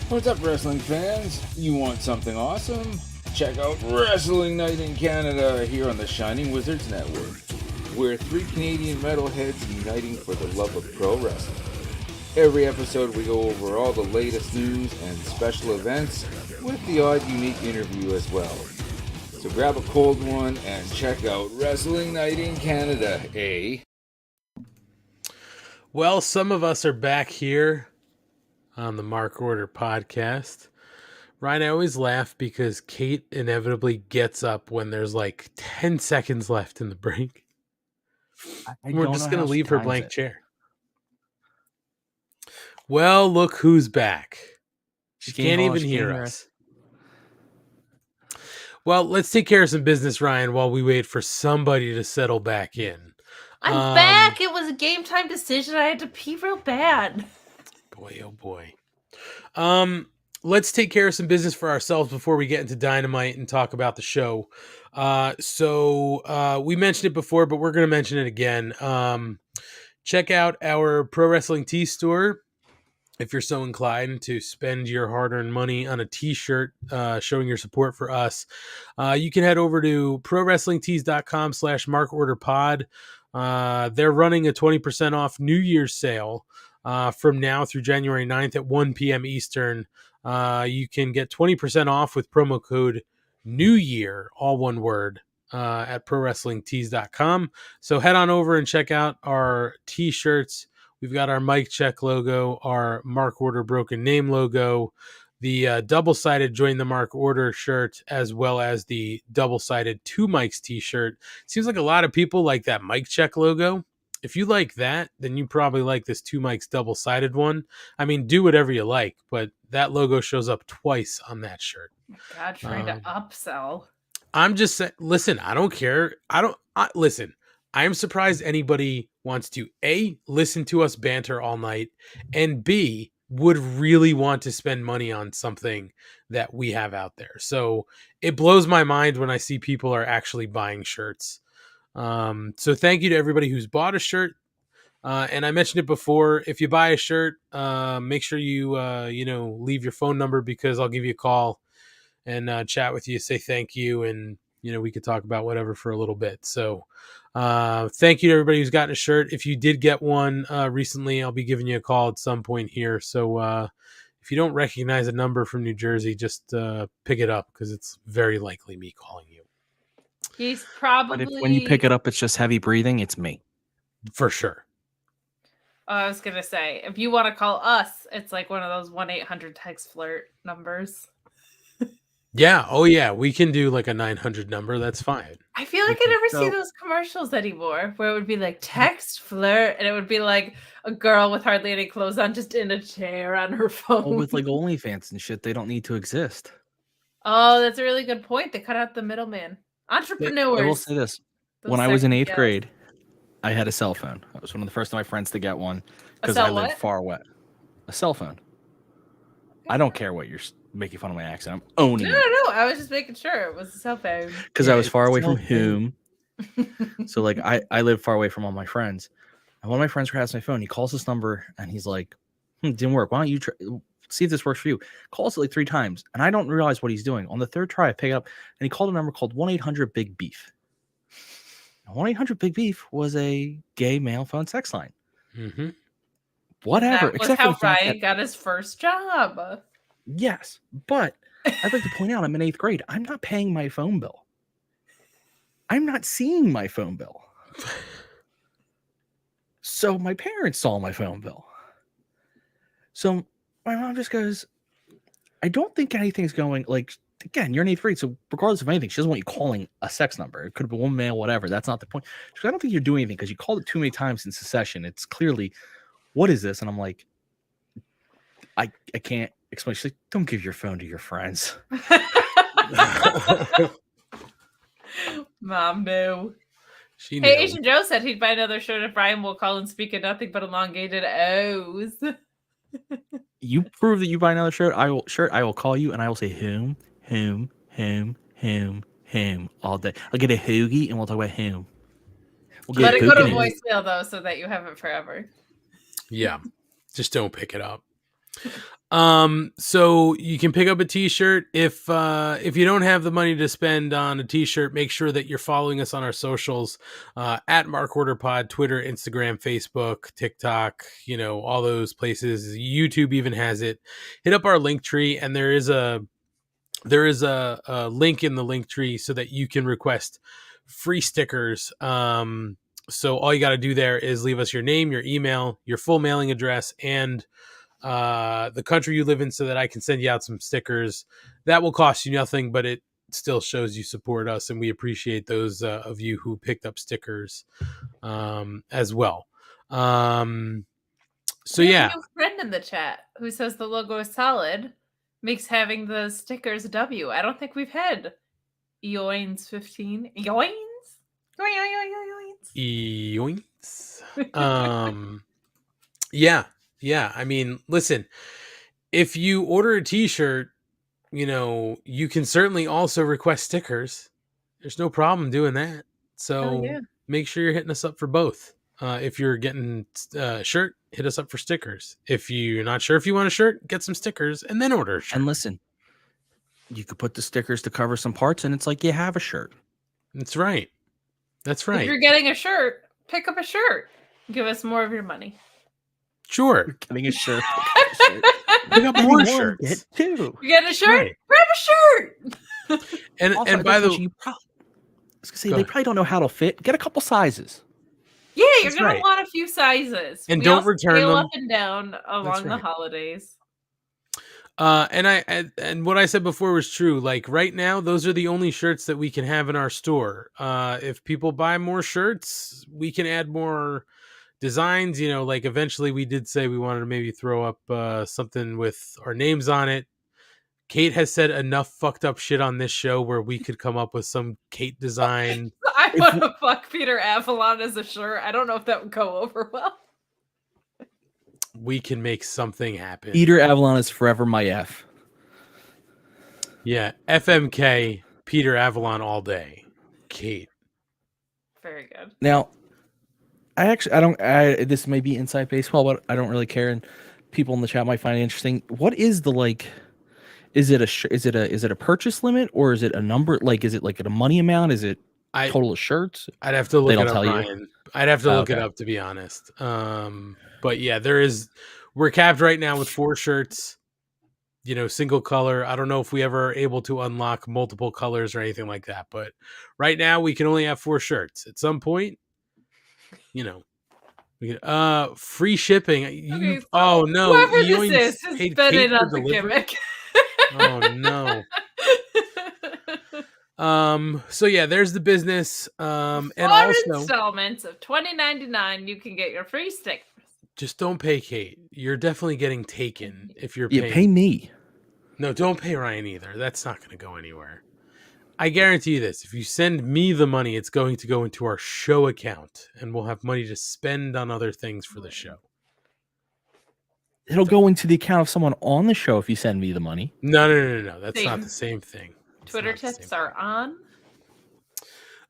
What's up, wrestling fans? You want something awesome? Check out Wrestling Night in Canada here on the Shining Wizards Network. We're 3 Canadian metalheads uniting for the love of pro wrestling. Every episode we go over all the latest news and special events with the odd unique interview as well. So grab a cold one and check out Wrestling Night in Canada, eh? Well, some of us are back here on the Mark Order podcast. Ryan, I always laugh because Kate inevitably gets up when there's like 10 seconds left in the break. We're just going to leave her blank chair. Well, look who's back. She can't even hear us. Well, let's take care of some business, Ryan, while we wait for somebody to settle back in. I'm back. It was a game time decision. I had to pee real bad. Boy, oh boy. Let's take care of some business for ourselves before we get into Dynamite and talk about the show. So we mentioned it before, but we're going to mention it again. Check out our Pro Wrestling Tee store if you're so inclined to spend your hard-earned money on a t-shirt showing your support for us. You can head over to prowrestlingtees.com/markorderpod. They're running a 20% off New Year's sale from now through January 9th at 1 p.m. Eastern. You can get 20% off with promo code New Year, all one word, at prowrestlingtees.com. So head on over and check out our t-shirts. We've got our mic check logo, our Mark Order Broken Name logo, the double-sided Join the Mark Order shirt, as well as the double-sided Two Mics t-shirt. Seems like a lot of people like that mic check logo. If you like that, then you probably like this Two Mics double-sided one. I mean, do whatever you like, but that logo shows up twice on that shirt. God, trying to upsell. I'm just saying, listen, I don't care. Listen, I am surprised anybody wants to A, listen to us banter all night, and B, would really want to spend money on something that we have out there. So it blows my mind when I see people are actually buying shirts. So thank you to everybody who's bought a shirt. And I mentioned it before. If you buy a shirt, make sure you, leave your phone number, because I'll give you a call and chat with you, say thank you. And, we could talk about whatever for a little bit. So thank you to everybody who's gotten a shirt. If you did get one recently, I'll be giving you a call at some point here. So if you don't recognize a number from New Jersey, just pick it up, because it's very likely me calling you. He's probably... But if when you pick it up, it's just heavy breathing, it's me. For sure. I was going to say, if you want to call us, it's like one of those 1-800 text flirt numbers. Yeah. Oh, yeah. We can do like a 900 number. That's fine. I feel like I never see those commercials anymore where it would be like text flirt, and it would be like a girl with hardly any clothes on, just in a chair on her phone. Well, with like OnlyFans and shit, they don't need to exist. Oh, that's a really good point. They cut out the middleman. Entrepreneurs. I will say this. When I was in 8th grade, I had a cell phone. I was one of the first of my friends to get one, because I lived far away. A cell phone. I don't care what you're making fun of my accent. I'm owning it. No. I was just making sure it was a cell phone. Because I was far away from home. So like I live far away from all my friends. And one of my friends grabs my phone. He calls this number and he's like, didn't work. Why don't you see if this works for you? Calls it like 3 times. And I don't realize what he's doing. On the 3rd try, I pick it up and he called a number called 1-800-BIG-BEEF. 1-800-BIG-BEEF was a gay male phone sex line. Mm-hmm. Whatever. That was how Ryan got his first job. Yes, but I'd like to point out I'm in 8th grade. I'm not paying my phone bill. I'm not seeing my phone bill. So my parents saw my phone bill. So my mom just goes, I don't think anything's going, like, again, you're in 8th grade, so regardless of anything, she doesn't want you calling a sex number. It could have been one male, whatever. That's not the point. She goes, I don't think you're doing anything because you called it too many times in succession. It's clearly, what is this? And I'm like, I can't explain. She's like, don't give your phone to your friends. Mom, no. Hey, Asian Joe said he'd buy another shirt if Ryan will call and speak of nothing but elongated O's. You prove that you buy another shirt, I will call you and I will say whom all day. I'll get a hoagie and we'll talk about whom. Let it go to voicemail though, so that you have it forever. Yeah. Just don't pick it up. So you can pick up a t-shirt. If you don't have the money to spend on a t-shirt, make sure that you're following us on our socials, at Mark Order Pod, Twitter, Instagram, Facebook, TikTok, all those places. YouTube even has it. Hit up our link tree, and there is a link in the link tree so that you can request free stickers. So all you got to do there is leave us your name, your email, your full mailing address, and the country you live in, so that I can send you out some stickers. That will cost you nothing, but it still shows you support us, and we appreciate those of you who picked up stickers as well. So we have a new friend in the chat who says the logo is solid, makes having the stickers a W. I don't think we've had Eoins 15. Eoins? Eoins. Yeah. I mean, listen, if you order a t-shirt, you can certainly also request stickers. There's no problem doing that. So make sure you're hitting us up for both. If you're getting a shirt, hit us up for stickers. If you're not sure if you want a shirt, get some stickers and then order a shirt. And listen, you could put the stickers to cover some parts and it's like you have a shirt. That's right. If you're getting a shirt, pick up a shirt. Give us more of your money. Sure. You're getting a shirt. Pick up more shirts. Too. You get a shirt? Right. Grab a shirt. And also, by the way, they probably don't know how to fit. Get a couple sizes. Yeah, you're That's gonna right. want a few sizes. And We don't also return scale them. up and down along the right. holidays. And what I said before was true. Like right now, those are the only shirts that we can have in our store. If people buy more shirts, we can add more designs. You know, like eventually we did say we wanted to maybe throw up something with our names on it. Kate has said enough fucked up shit on this show where we could come up with some Kate design. I want to fuck Peter Avalon as a shirt. I don't know if that would go over well. We can make something happen. Peter Avalon is forever my F. Yeah, FMK, Peter Avalon all day. Kate. Very good. Now, this may be inside baseball, but I don't really care, and people in the chat might find it interesting. What is the is it a purchase limit, or is it a number? Like, is it like a money amount? Is it total of shirts? I'd have to look They it don't up, tell you? Ryan. I'd have to look it up, to be honest. But yeah, we're capped right now with 4 shirts, you know, single color. I don't know if we ever are able to unlock multiple colors or anything like that, but right now we can only have 4 shirts. At some point, you know, we can, free shipping. Oh no, whoever Yoinks this is has paid been Kate in for on the delivery? gimmick. Oh no. So yeah, there's the business. And 4 also installments of $20.99. You can get your free stickers. just don't pay Kate. You're definitely getting taken if you're paying. Pay me. No, don't pay Ryan either. That's not going to go anywhere. I guarantee you this. If you send me the money, it's going to go into our show account, and we'll have money to spend on other things for the show. It'll go into the account of someone on the show if you send me the money. No. That's not the same thing. Twitter tips are on.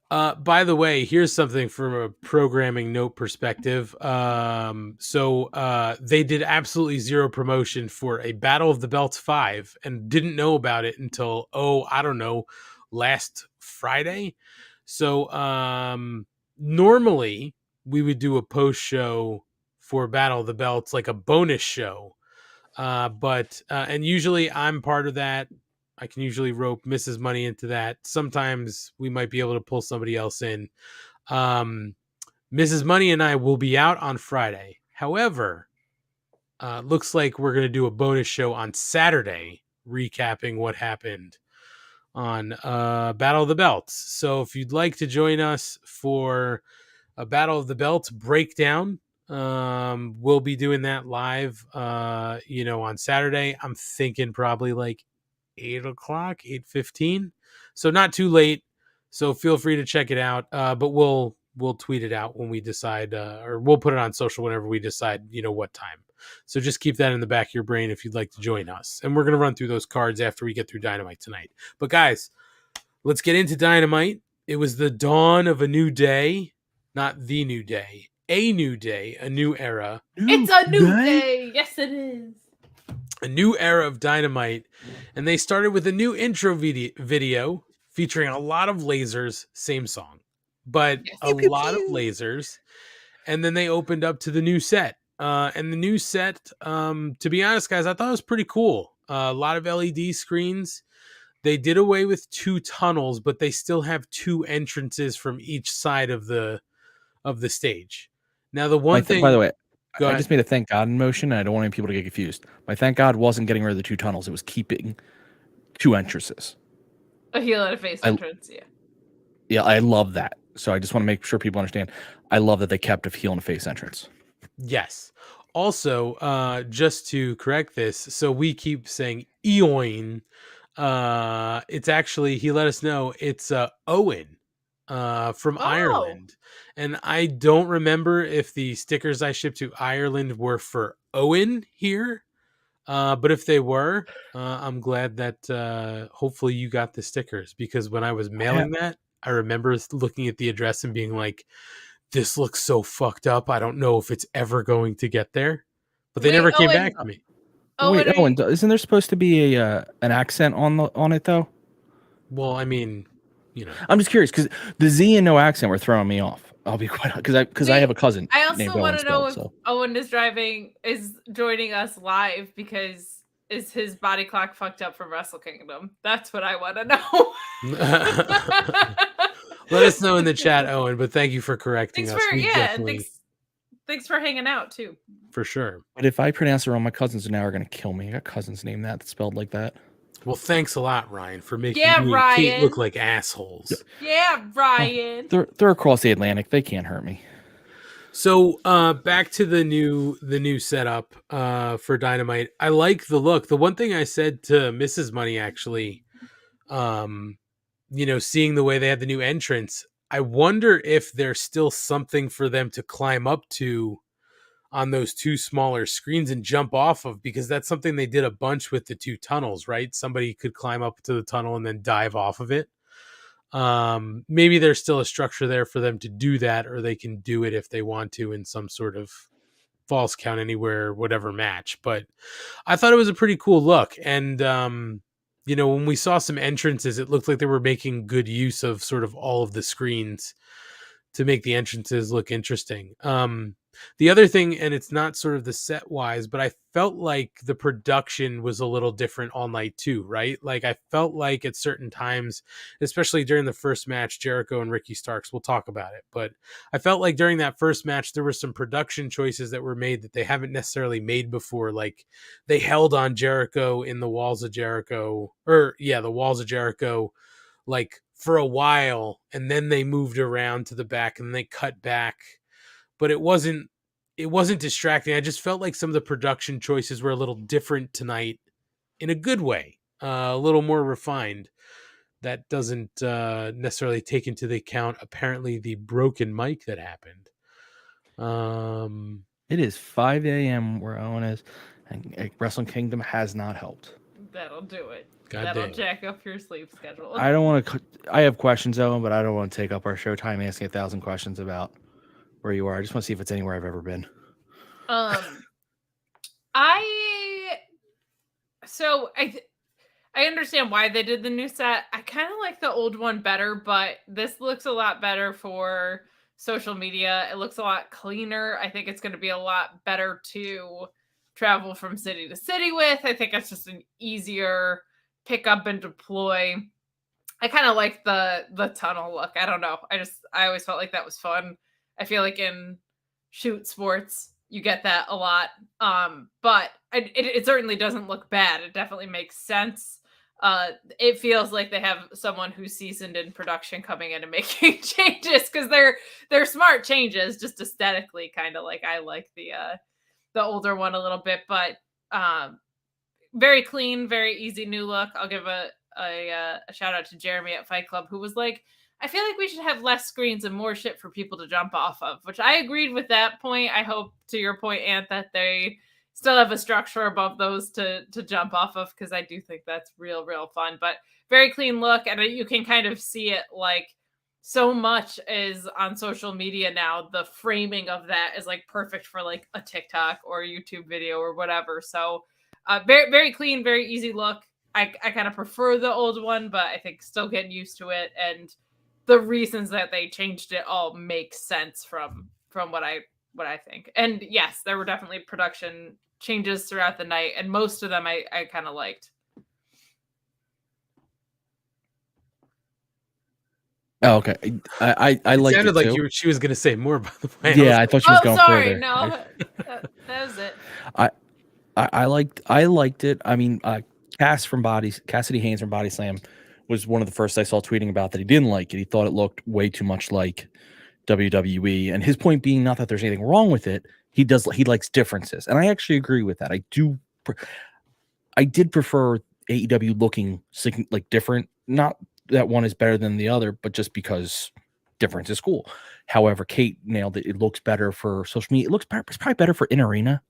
By the way, here's something from a programming note perspective. So they did absolutely zero promotion for a Battle of the Belts 5 and didn't know about it until, I don't know, last Friday. So normally we would do a post show for Battle of the Belts, like a bonus show. But usually I'm part of that. I can usually rope Mrs. Money into that. Sometimes we might be able to pull somebody else in. Mrs. Money and I will be out on Friday. However, looks like we're going to do a bonus show on Saturday, recapping what happened on Battle of the Belts. So if you'd like to join us for a Battle of the Belts breakdown, we'll be doing that live, on Saturday. I'm thinking probably like 8:15, so not too late. So feel free to check it out. But we'll tweet it out when we decide, or we'll put it on social whenever we decide, what time. So just keep that in the back of your brain if you'd like to join us. And we're going to run through those cards after we get through Dynamite tonight. But guys, let's get into Dynamite. It was the dawn of a new day, not the new day, a new day, a new era. It's a new day. Yes, it is. A new era of Dynamite. And they started with a new intro video featuring a lot of lasers, same song, but a lot of lasers. And then they opened up to the new set. And the new set, to be honest, guys, I thought it was pretty cool. A lot of LED screens. They did away with 2 tunnels, but they still have 2 entrances from each side of the stage. Now, the one thing, by the way, Go I ahead. just made a thank God in motion, and I don't want any people to get confused. My thank God wasn't getting rid of the 2 tunnels; it was keeping 2 entrances. A heel and a face entrance, yeah. Yeah, I love that. So I just want to make sure people understand. I love that they kept a heel and a face entrance. Yes. Also, just to correct this, so we keep saying Eoin. It's actually, he let us know it's Owen from Ireland. And I don't remember if the stickers I shipped to Ireland were for Owen here. But if they were, I'm glad that hopefully you got the stickers, because when I was mailing that, I remember looking at the address and being like, this looks so fucked up. I don't know if it's ever going to get there. But they never came back to me. Owen, isn't there supposed to be an accent on it though? Well, I mean, I'm just curious because the Z and no accent were throwing me off. I'll be quite because I have a cousin. I also named want Owen to know if so. Owen is joining us live because is his body clock fucked up from Wrestle Kingdom? That's what I want to know. Let us know in the chat, Owen. But thank you for correcting us. We and definitely, thanks for hanging out too. for sure. But if I pronounce it wrong, my cousins now are going to kill me. I got cousins named that spelled like that. Well, thanks a lot, Ryan, for making Yeah, me and Kate Ryan. look like assholes. Yeah, Ryan. They're across the Atlantic. They can't hurt me. So back to the new setup for Dynamite. I like the look. The one thing I said to Mrs. Money actually, seeing the way they had the new entrance, I wonder if there's still something for them to climb up to on those two smaller screens and jump off of, because that's something they did a bunch with the two tunnels, right? Somebody could climb up to the tunnel and then dive off of it. Maybe there's still a structure there for them to do that, or they can do it if they want to in some sort of false count anywhere, whatever match. But I thought it was a pretty cool look. And, when we saw some entrances, it looked like they were making good use of sort of all of the screens to make the entrances look interesting. The other thing, and it's not sort of the set wise, but I felt like the production was a little different all night too, right? Like I felt like at certain times, especially during the first match, Jericho and Ricky Starks, we'll talk about it, but I felt like during that first match, there were some production choices that were made that they haven't necessarily made before. Like they held on Jericho in the Walls of Jericho, the Walls of Jericho, like for a while, and then they moved around to the back and they cut back. But it wasn't distracting. I just felt like some of the production choices were a little different tonight in a good way, a little more refined. That doesn't necessarily take into the account, apparently, the broken mic that happened. It is 5 a.m. where Owen is, and Wrestling Kingdom has not helped. That'll do it. God That'll damn. jack up your sleep schedule. I don't want to. I have questions, Owen, but I don't want to take up our show time asking 1,000 questions about where you are. I just want to see if it's anywhere I've ever been. I understand why they did the new set. I kind of like the old one better, but this looks a lot better for social media. It looks a lot cleaner. I think it's going to be a lot better to travel from city to city with. I think it's just an easier pick up and deploy. I kind of like the tunnel look. I don't know. I always felt like that was fun. I feel like in shoot sports, you get that a lot. But it certainly doesn't look bad. It definitely makes sense. It feels like they have someone who's seasoned in production coming in and making changes, because they're smart changes, just aesthetically, kind of like I like the older one a little bit, but very clean, very easy new look. I'll give a shout out to Jeremy at Fight Club, who was like, I feel like we should have less screens and more shit for people to jump off of, which I agreed with that point. I hope, to your point, Ant, that they still have a structure above those to jump off of, because I do think that's real fun. But very clean look, and you can kind of see it, like, so much is on social media now. The framing of that is like perfect for like a TikTok or a YouTube video or whatever. So very, very clean, very easy look. I kind of prefer the old one, but I think still getting used to it, and the reasons that they changed it all make sense from what I think. And yes, there were definitely production changes throughout the night, and most of them I kind of liked. Oh, okay. I liked it sounded too. like she was going to say more, by the way. Yeah, I thought she was going sorry, further. no, that was it. I liked it. I mean, Cassidy Haynes from Body Slam was one of the first I saw tweeting about that he didn't like it. He thought it looked way too much like WWE, and his point being not that there's anything wrong with it. He likes differences, and I actually agree with that. I did prefer AEW looking like different. Not that one is better than the other, but just because difference is cool. However, Kate nailed it. It looks better for social media. It's probably better for in arena.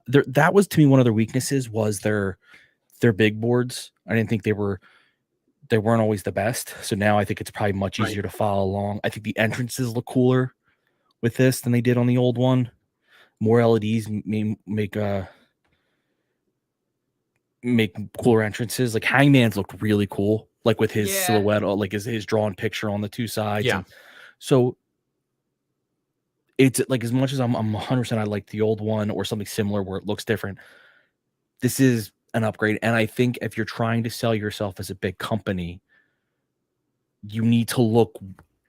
That was, to me, one of their weaknesses was their big boards. I didn't think they weren't always the best. So now I think it's probably much easier to follow along. I think the entrances look cooler with this than they did on the old one. More LEDs make cooler entrances. Like Hangman's looked really cool, like with his silhouette, or like his drawn picture on the two sides. Yeah. And so it's like, as much as I'm 100% I like the old one or something similar where it looks different, this is an upgrade. And I think if you're trying to sell yourself as a big company, you need to look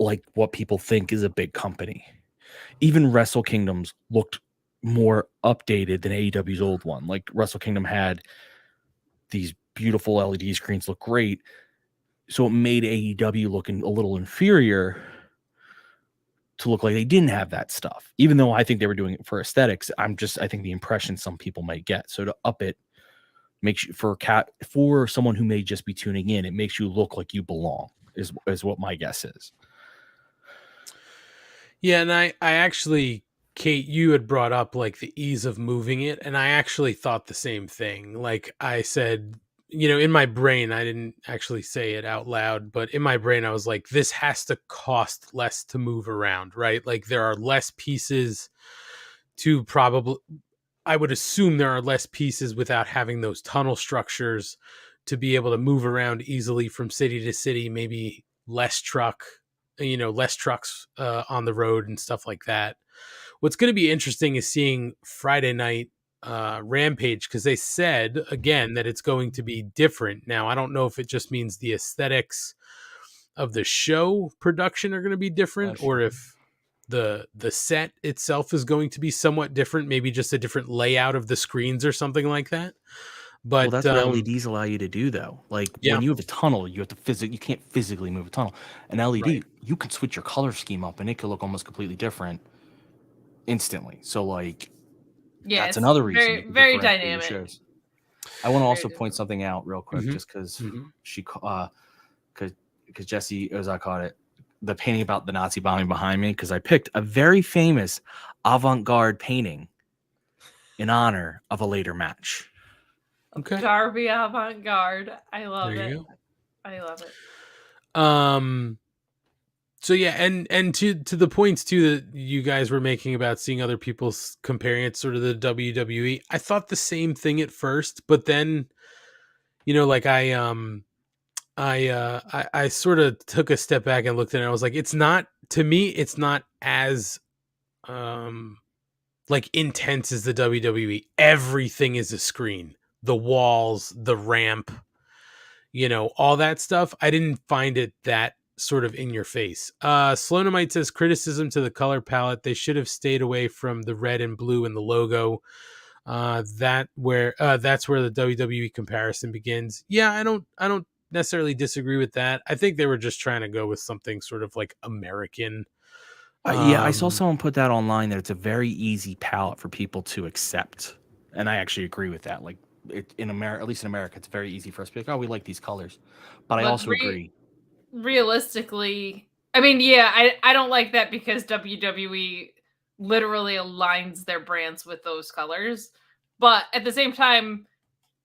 like what people think is a big company. Even Wrestle Kingdoms looked more updated than AEW's old one. Like Wrestle Kingdom had these beautiful LED screens, look great. So it made AEW looking a little inferior to look like they didn't have that stuff. Even though I think they were doing it for aesthetics, I think the impression some people might get. So to up it makes you for someone who may just be tuning in, it makes you look like you belong is what my guess is. Yeah, and I actually, Kate, you had brought up like the ease of moving it, and I actually thought the same thing. Like I said, in my brain, I didn't actually say it out loud, but in my brain, I was like, this has to cost less to move around, right? Like there are less pieces to I would assume there are less pieces without having those tunnel structures to be able to move around easily from city to city, maybe less trucks on the road and stuff like that. What's going to be interesting is seeing Friday night Rampage, because they said again that it's going to be different. Now, I don't know if it just means the aesthetics of the show production are going to be different, or if the set itself is going to be somewhat different, maybe just a different layout of the screens or something like that. But that's what LEDs allow you to do, though. Like when you have a tunnel, you can't physically move a tunnel. An LED, you can switch your color scheme up, and it could look almost completely different instantly. So, like, that's another reason. Very, very dynamic. Shows. I want to also point something out real quick, just because because Jesse Ozai caught it. The painting about the Nazi bombing behind me, because I picked a very famous avant-garde painting in honor of a later match. Okay. Darby avant-garde. I love it. I love it. So yeah, and to the points too that you guys were making about seeing other people comparing it sort of the WWE, I thought the same thing at first, but then, like I sort of took a step back and looked at it and I was like, it's not as like intense as the WWE. Everything is a screen. The walls, the ramp, all that stuff. I didn't find it that sort of in your face. Slonomite says criticism to the color palette. They should have stayed away from the red and blue in the logo. That's where the WWE comparison begins. Yeah, I don't necessarily disagree with that. I think they were just trying to go with something sort of like American. Yeah, I saw someone put that online that it's a very easy palette for people to accept, and I actually agree with that. Like in America, at least in America, it's very easy for us to be like, oh, we like these colors. But I also agree. Realistically, I mean, yeah, I don't like that because WWE literally aligns their brands with those colors. But at the same time,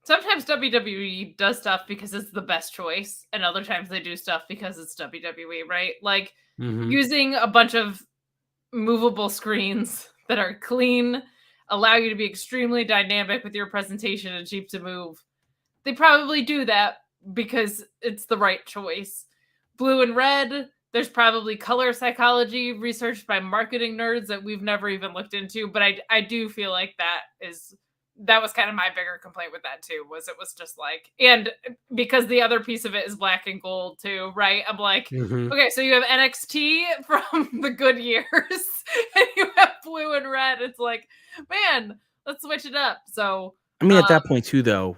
sometimes WWE does stuff because it's the best choice, and other times they do stuff because it's WWE, right? Like using a bunch of movable screens that are clean, allow you to be extremely dynamic with your presentation and cheap to move. They probably do that because it's the right choice. Blue and red, there's probably color psychology researched by marketing nerds that we've never even looked into, but I do feel like that was kind of my bigger complaint with that too, was it was just like, and because the other piece of it is black and gold too, right? I'm like, okay, so you have NXT from the good years and you have blue and red. It's like, man, let's switch it up. So I mean, at that point too, though,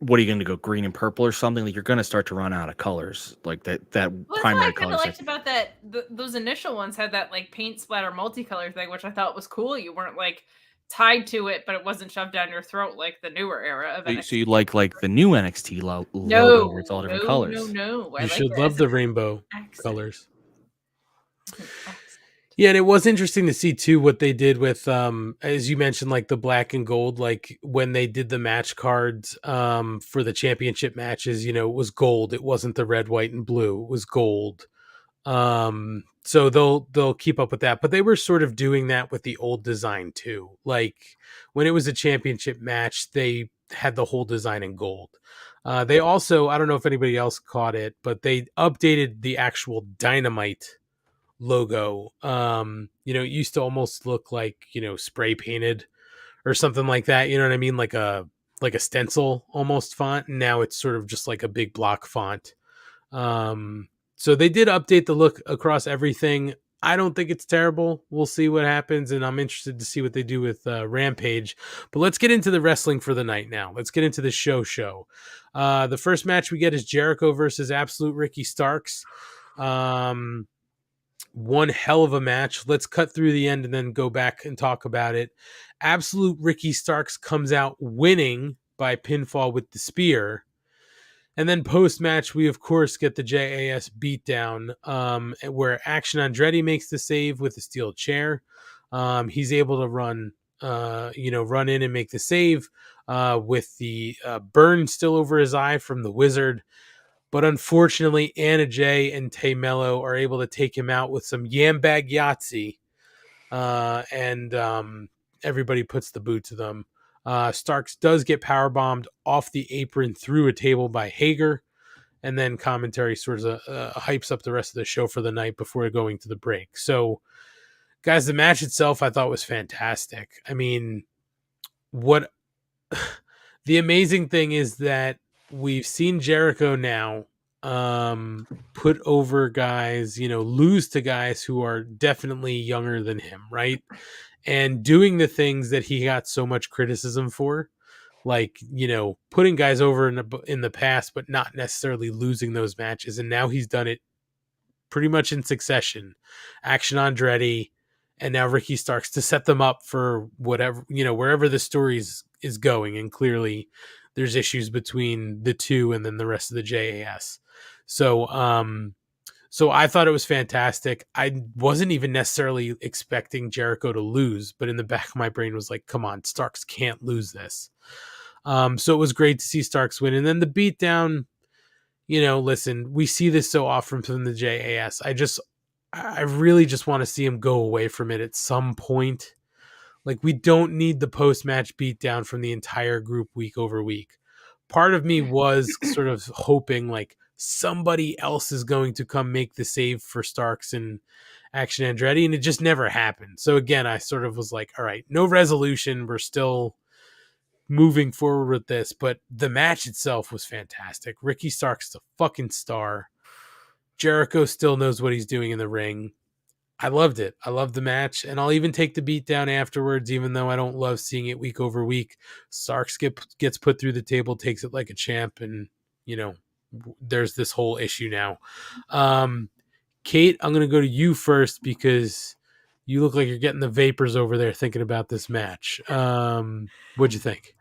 what are you going to go green and purple or something? Like you're going to start to run out of colors, like that primary colors. What I kind of liked about that, those initial ones had that like paint splatter multicolor thing, which I thought was cool. You weren't like tied to it, but it wasn't shoved down your throat like the newer era of NXT. So you like the new NXT logo where it's all different colors. No. You should love the rainbow colors. Yeah, and it was interesting to see too what they did with as you mentioned, like the black and gold, like when they did the match cards for the championship matches, it was gold. It wasn't the red, white, and blue. It was gold. So they'll keep up with that, but they were sort of doing that with the old design too. Like when it was a championship match, they had the whole design in gold. They also, I don't know if anybody else caught it, but they updated the actual Dynamite logo. It used to almost look like, spray painted or something like that. You know what I mean? Like a stencil almost font. And now it's sort of just like a big block font. So they did update the look across everything. I don't think it's terrible. We'll see what happens, and I'm interested to see what they do with Rampage. But let's get into the wrestling for the night now. Let's get into the show. The first match we get is Jericho versus Absolute Ricky Starks. One hell of a match. Let's cut through the end and then go back and talk about it. Absolute Ricky Starks comes out winning by pinfall with the spear. And then post-match, we, of course, get the JAS beatdown where Action Andretti makes the save with the steel chair. He's able to run in and make the save with the burn still over his eye from the Wizard. But unfortunately, Anna Jay and Tay Mello are able to take him out with some Yambag Yahtzee. And everybody puts the boot to them. Starks does get powerbombed off the apron through a table by Hager, and then commentary sort of hypes up the rest of the show for the night before going to the break. So, guys, the match itself I thought was fantastic. I mean, what the amazing thing is that we've seen Jericho now put over guys, lose to guys who are definitely younger than him, right? And doing the things that he got so much criticism for, like, putting guys over in the past, but not necessarily losing those matches. And now he's done it pretty much in succession. Action Andretti and now Ricky Starks to set them up for whatever, wherever the story is going. And clearly there's issues between the two and then the rest of the JAS. So I thought it was fantastic. I wasn't even necessarily expecting Jericho to lose, but in the back of my brain was like, come on, Starks can't lose this. So it was great to see Starks win. And then the beatdown, listen, we see this so often from the JAS. I really just want to see him go away from it at some point. Like, we don't need the post-match beatdown from the entire group week over week. Part of me was sort of hoping, like, somebody else is going to come make the save for Starks and Action Andretti, and it just never happened. So again, I sort of was like, all right, no resolution. We're still moving forward with this, but the match itself was fantastic. Ricky Starks is a fucking star. Jericho still knows what he's doing in the ring. I loved it. I loved the match, and I'll even take the beat down afterwards, even though I don't love seeing it week over week. Starks gets put through the table, takes it like a champ, and, there's this whole issue now. Kate, I'm going to go to you first because you look like you're getting the vapors over there thinking about this match. What'd you think?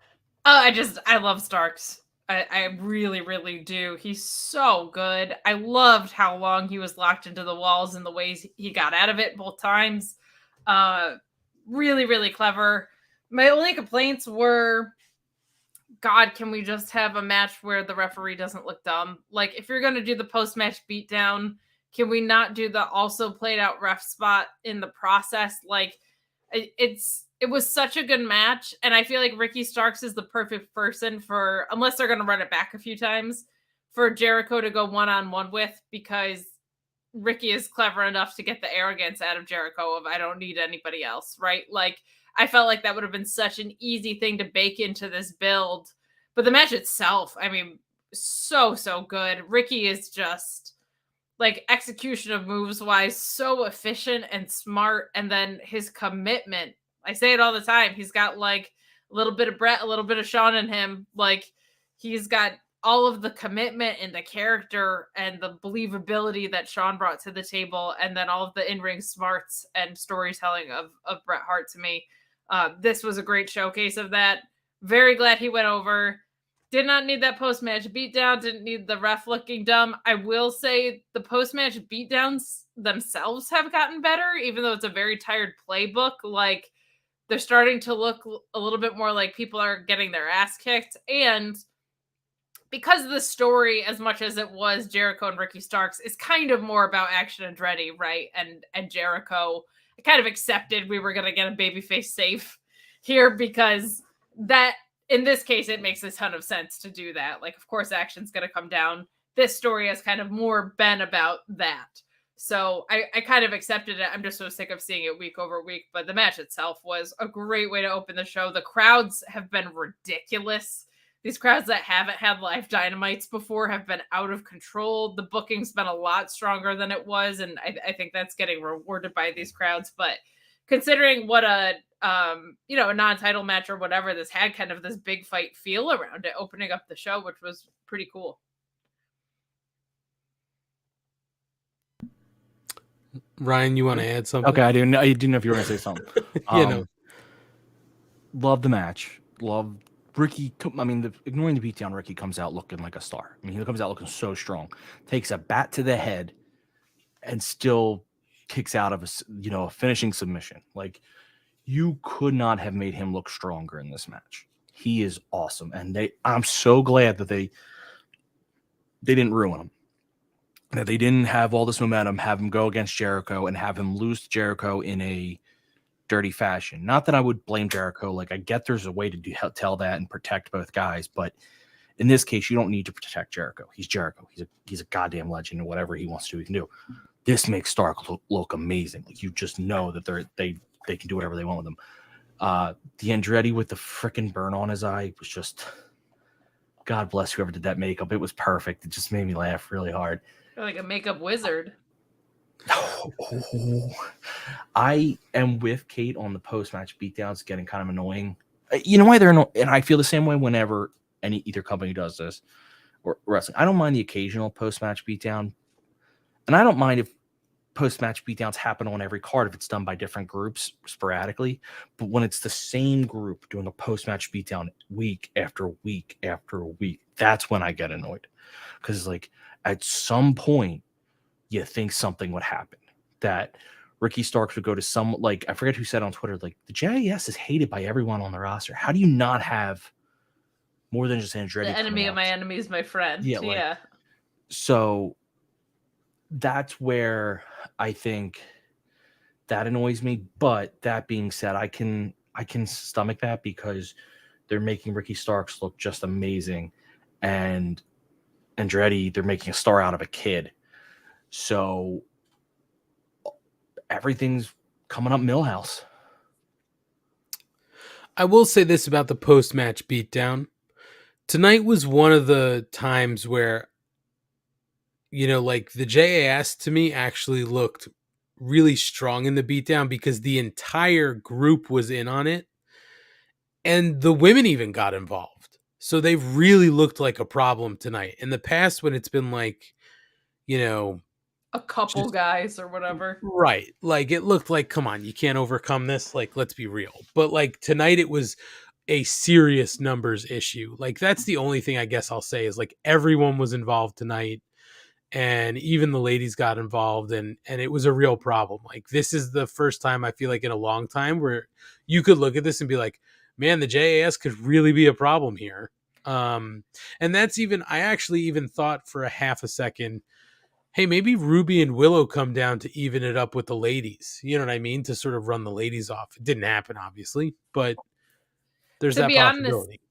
I love Starks. I really, really do. He's so good. I loved how long he was locked into the walls and the ways he got out of it both times. Really, really clever. My only complaints were, God, can we just have a match where the referee doesn't look dumb? Like, if you're going to do the post-match beatdown, can we not do the also played out ref spot in the process? Like, it was such a good match, and I feel like Ricky Starks is the perfect person for, unless they're going to run it back a few times, for Jericho to go one-on-one with, because Ricky is clever enough to get the arrogance out of Jericho of, I don't need anybody else, right? Like, I felt like that would have been such an easy thing to bake into this build. But the match itself, I mean, so good. Ricky is just, like, execution of moves wise, so efficient and smart. And then his commitment, I say it all the time, he's got like a little bit of Brett, a little bit of Sean in him. Like, he's got all of the commitment and the character and the believability that Sean brought to the table, and then all of the in-ring smarts and storytelling of Bret Hart to me. This was a great showcase of that. Very glad he went over. Did not need that post-match beatdown. Didn't need the ref looking dumb. I will say the post-match beatdowns themselves have gotten better, even though it's a very tired playbook. Like, they're starting to look a little bit more like people are getting their ass kicked. And because the story, as much as it was Jericho and Ricky Starks, is kind of more about Action Andretti, right? And Jericho, I kind of accepted we were going to get a babyface save here, because that, in this case, it makes a ton of sense to do that. Like, of course, Action's going to come down. This story has kind of more been about that. So I kind of accepted it. I'm just so sick of seeing it week over week. But the match itself was a great way to open the show. The crowds have been ridiculous these crowds that haven't had live Dynamites before have been out of control. The booking's been a lot stronger than it was, and I think that's getting rewarded by these crowds. But considering what a non-title match or whatever this had, kind of this big fight feel around it, opening up the show, which was pretty cool. Ryan, you want to add something? Okay, I didn't know if you were going to say something. Love the match. Love Ricky. I mean, ignoring the beatdown, Ricky comes out looking like a star. I mean, he comes out looking so strong. Takes a bat to the head and still kicks out of a finishing submission. Like, you could not have made him look stronger in this match. He is awesome, and I'm so glad that they didn't ruin him. That they didn't have all this momentum, have him go against Jericho and have him lose to Jericho in a dirty fashion. Not that I would blame Jericho. Like, I get there's a way to tell that and protect both guys, but in this case, you don't need to protect Jericho. He's Jericho. He's a goddamn legend, and whatever he wants to do, he can do. This makes Stark look amazing. Like, you just know that they can do whatever they want with him. The Andretti with the freaking burn on his eye was just, God bless whoever did that makeup. It was perfect. It just made me laugh really hard. You're like a makeup wizard. I am with Kate on the post-match beatdowns getting kind of annoying. You know why they're annoying? And I feel the same way whenever either company does this or wrestling. I don't mind the occasional post-match beatdown, and I don't mind if post-match beatdowns happen on every card if it's done by different groups sporadically. But when it's the same group doing a post-match beatdown week after week after week, that's when I get annoyed. Because, like, at some point, you think something would happen. That Ricky Starks would go to some, like, I forget who said on Twitter, like, the JAS is hated by everyone on the roster. How do you not have more than just Andretti? The enemy of my enemy is my friend. Yeah. So that's where I think that annoys me. But that being said, I can stomach that because they're making Ricky Starks look just amazing, and Andretti, they're making a star out of a kid. So everything's coming up Millhouse. I will say this about the post-match beatdown. Tonight was one of the times where, like, the JAS to me actually looked really strong in the beatdown because the entire group was in on it. And the women even got involved. So they really looked like a problem tonight. In the past, when it's been like, a couple guys or whatever. Right. Like, it looked like, come on, you can't overcome this. Like, let's be real. But, like, tonight it was a serious numbers issue. Like, that's the only thing I guess I'll say is, like, everyone was involved tonight. And even the ladies got involved, and it was a real problem. Like, this is the first time I feel like in a long time where you could look at this and be like, man, the JAS could really be a problem here. And that's even, I actually even thought for a half a second, hey, maybe Ruby and Willow come down to even it up with the ladies. You know what I mean? To sort of run the ladies off. It didn't happen, obviously, but there's that possibility.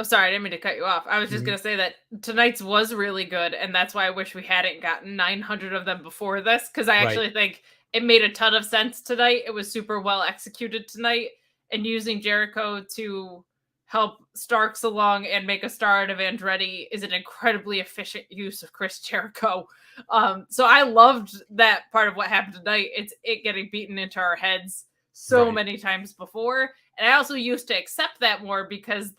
Sorry, I didn't mean to cut you off. I was just going to say that tonight's was really good, and that's why I wish we hadn't gotten 900 of them before this, because I actually think it made a ton of sense tonight. It was super well executed tonight, and using Jericho to help Starks along and make a star out of Andretti is an incredibly efficient use of Chris Jericho. So I loved that part of what happened tonight. It's it getting beaten into our heads so many times before. And I also used to accept that more because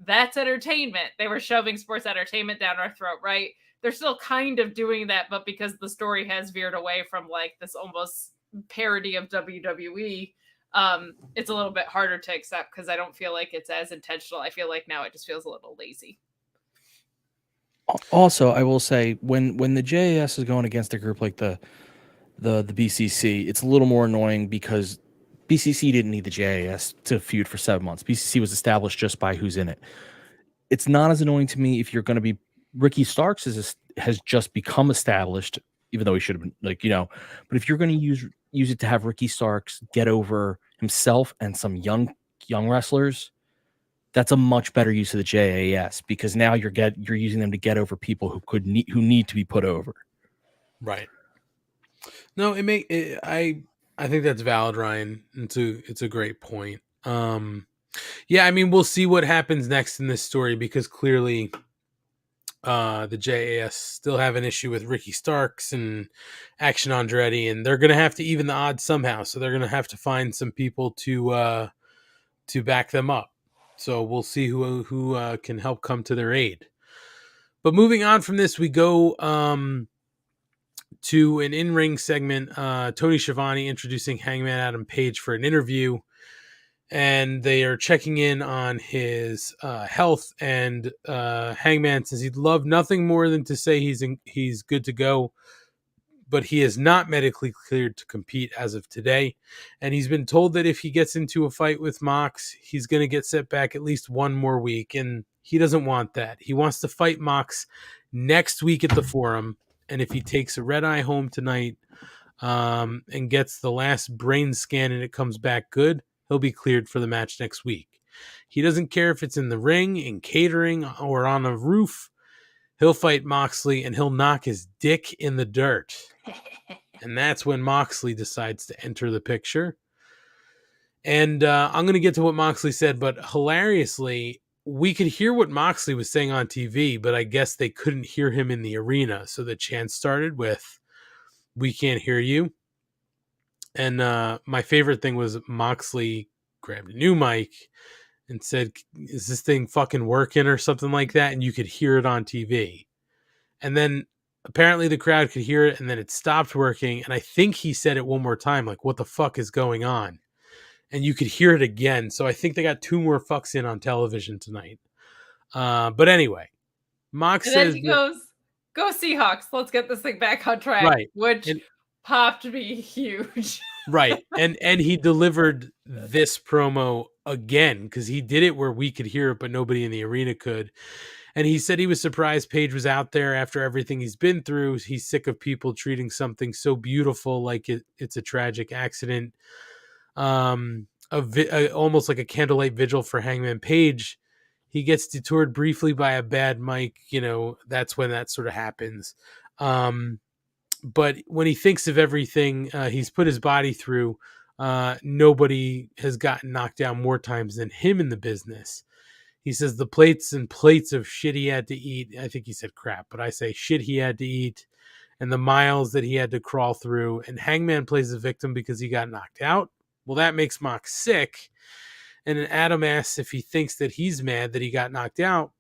that's entertainment. They were shoving sports entertainment down our throat, right? They're still kind of doing that, but because the story has veered away from like this almost parody of WWE, it's a little bit harder to accept because I don't feel like it's as intentional. I feel like now it just feels a little lazy. Also, I will say when the JAS is going against a group like the BCC, it's a little more annoying because BCC didn't need the JAS to feud for 7 months. BCC was established just by who's in it. It's not as annoying to me if you're going to be Ricky Starks has just become established, even though he should have been But if you're going to use it to have Ricky Starks get over himself and some young wrestlers, that's a much better use of the JAS because now you're using them to get over people who need to be put over. Right. No, I think that's valid, Ryan. It's a great point. Yeah, I mean, we'll see what happens next in this story because clearly the JAS still have an issue with Ricky Starks and Action Andretti, and they're going to have to even the odds somehow. So they're going to have to find some people to back them up. So we'll see who can help come to their aid. But moving on from this, we go to an in-ring segment. Tony Schiavone introducing Hangman Adam Page for an interview, and they are checking in on his health. And Hangman says he'd love nothing more than to say he's good to go, but he is not medically cleared to compete as of today. And he's been told that if he gets into a fight with Mox, he's going to get set back at least one more week. And he doesn't want that. He wants to fight Mox next week at the Forum. And if he takes a red eye home tonight and gets the last brain scan and it comes back good, he'll be cleared for the match next week. He doesn't care if it's in the ring, in catering, or on a roof. He'll fight Moxley and he'll knock his dick in the dirt. And that's when Moxley decides to enter the picture. And I'm going to get to what Moxley said, but hilariously, we could hear what Moxley was saying on TV, but I guess they couldn't hear him in the arena. So the chant started with, "We can't hear you." And my favorite thing was Moxley grabbed a new mic and said, "Is this thing fucking working?" or something like that. And you could hear it on TV. And then apparently the crowd could hear it and then it stopped working. And I think he said it one more time, like, "What the fuck is going on?" And you could hear it again. So I think they got 2 more fucks in on television tonight. But anyway, Mox and says then he goes, "Go Seahawks. Let's get this thing back on track." Right. Which And, popped me huge. right. And he delivered this promo again because he did it where we could hear it, but nobody in the arena could. And he said he was surprised Page was out there after everything he's been through. He's sick of people treating something so beautiful like it's a tragic accident. Almost like a candlelight vigil for Hangman Page. He gets detoured briefly by a bad mic. You know, that's when that sort of happens. But when he thinks of everything he's put his body through, nobody has gotten knocked down more times than him in the business. He says the plates and plates of shit he had to eat. I think he said crap, but I say shit he had to eat, and the miles that he had to crawl through. And Hangman plays the victim because he got knocked out. Well, that makes Mox sick. And then Adam asks if he thinks that he's mad that he got knocked out,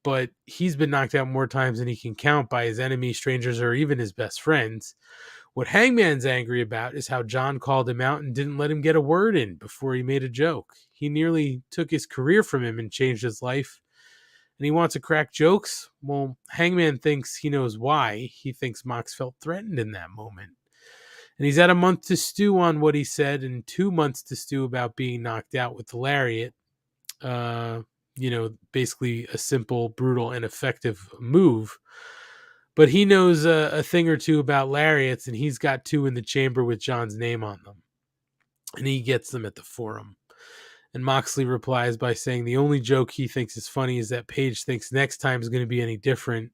but he's been knocked out more times than he can count by his enemies, strangers, or even his best friends. What Hangman's angry about is how John called him out and didn't let him get a word in before he made a joke. He nearly took his career from him and changed his life. And he wants to crack jokes? Well, Hangman thinks he knows why. He thinks Mox felt threatened in that moment. And he's had a month to stew on what he said and 2 months to stew about being knocked out with the lariat. Basically a simple, brutal, and effective move. But he knows a thing or two about lariats, and he's got 2 in the chamber with John's name on them. And he gets them at the Forum. And Moxley replies by saying the only joke he thinks is funny is that Page thinks next time is going to be any different.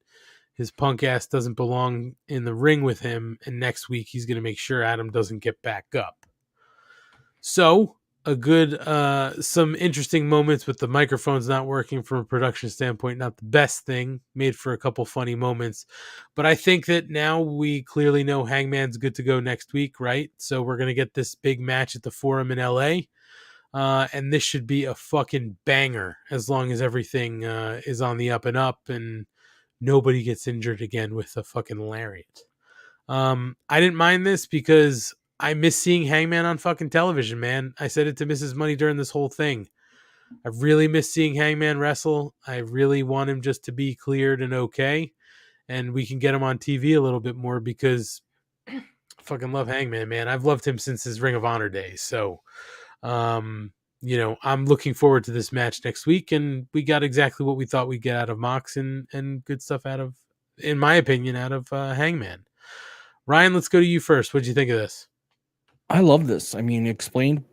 His punk ass doesn't belong in the ring with him, and next week he's going to make sure Adam doesn't get back up. So, a good, some interesting moments with the microphones not working from a production standpoint. Not the best thing, made for a couple funny moments. But I think that now we clearly know Hangman's good to go next week, right? So we're going to get this big match at the Forum in LA. And this should be a fucking banger as long as everything is on the up and up and nobody gets injured again with a fucking lariat. I didn't mind this because I miss seeing Hangman on fucking television, man. I said it to Mrs. Money during this whole thing. I really miss seeing Hangman wrestle. I really want him just to be cleared and okay. And we can get him on TV a little bit more because I fucking love Hangman, man. I've loved him since his Ring of Honor days. So, I'm looking forward to this match next week, and we got exactly what we thought we'd get out of Mox and good stuff out of, in my opinion, out of Hangman. Ryan, let's go to you first. What'd you think of this? I love this. I mean, explain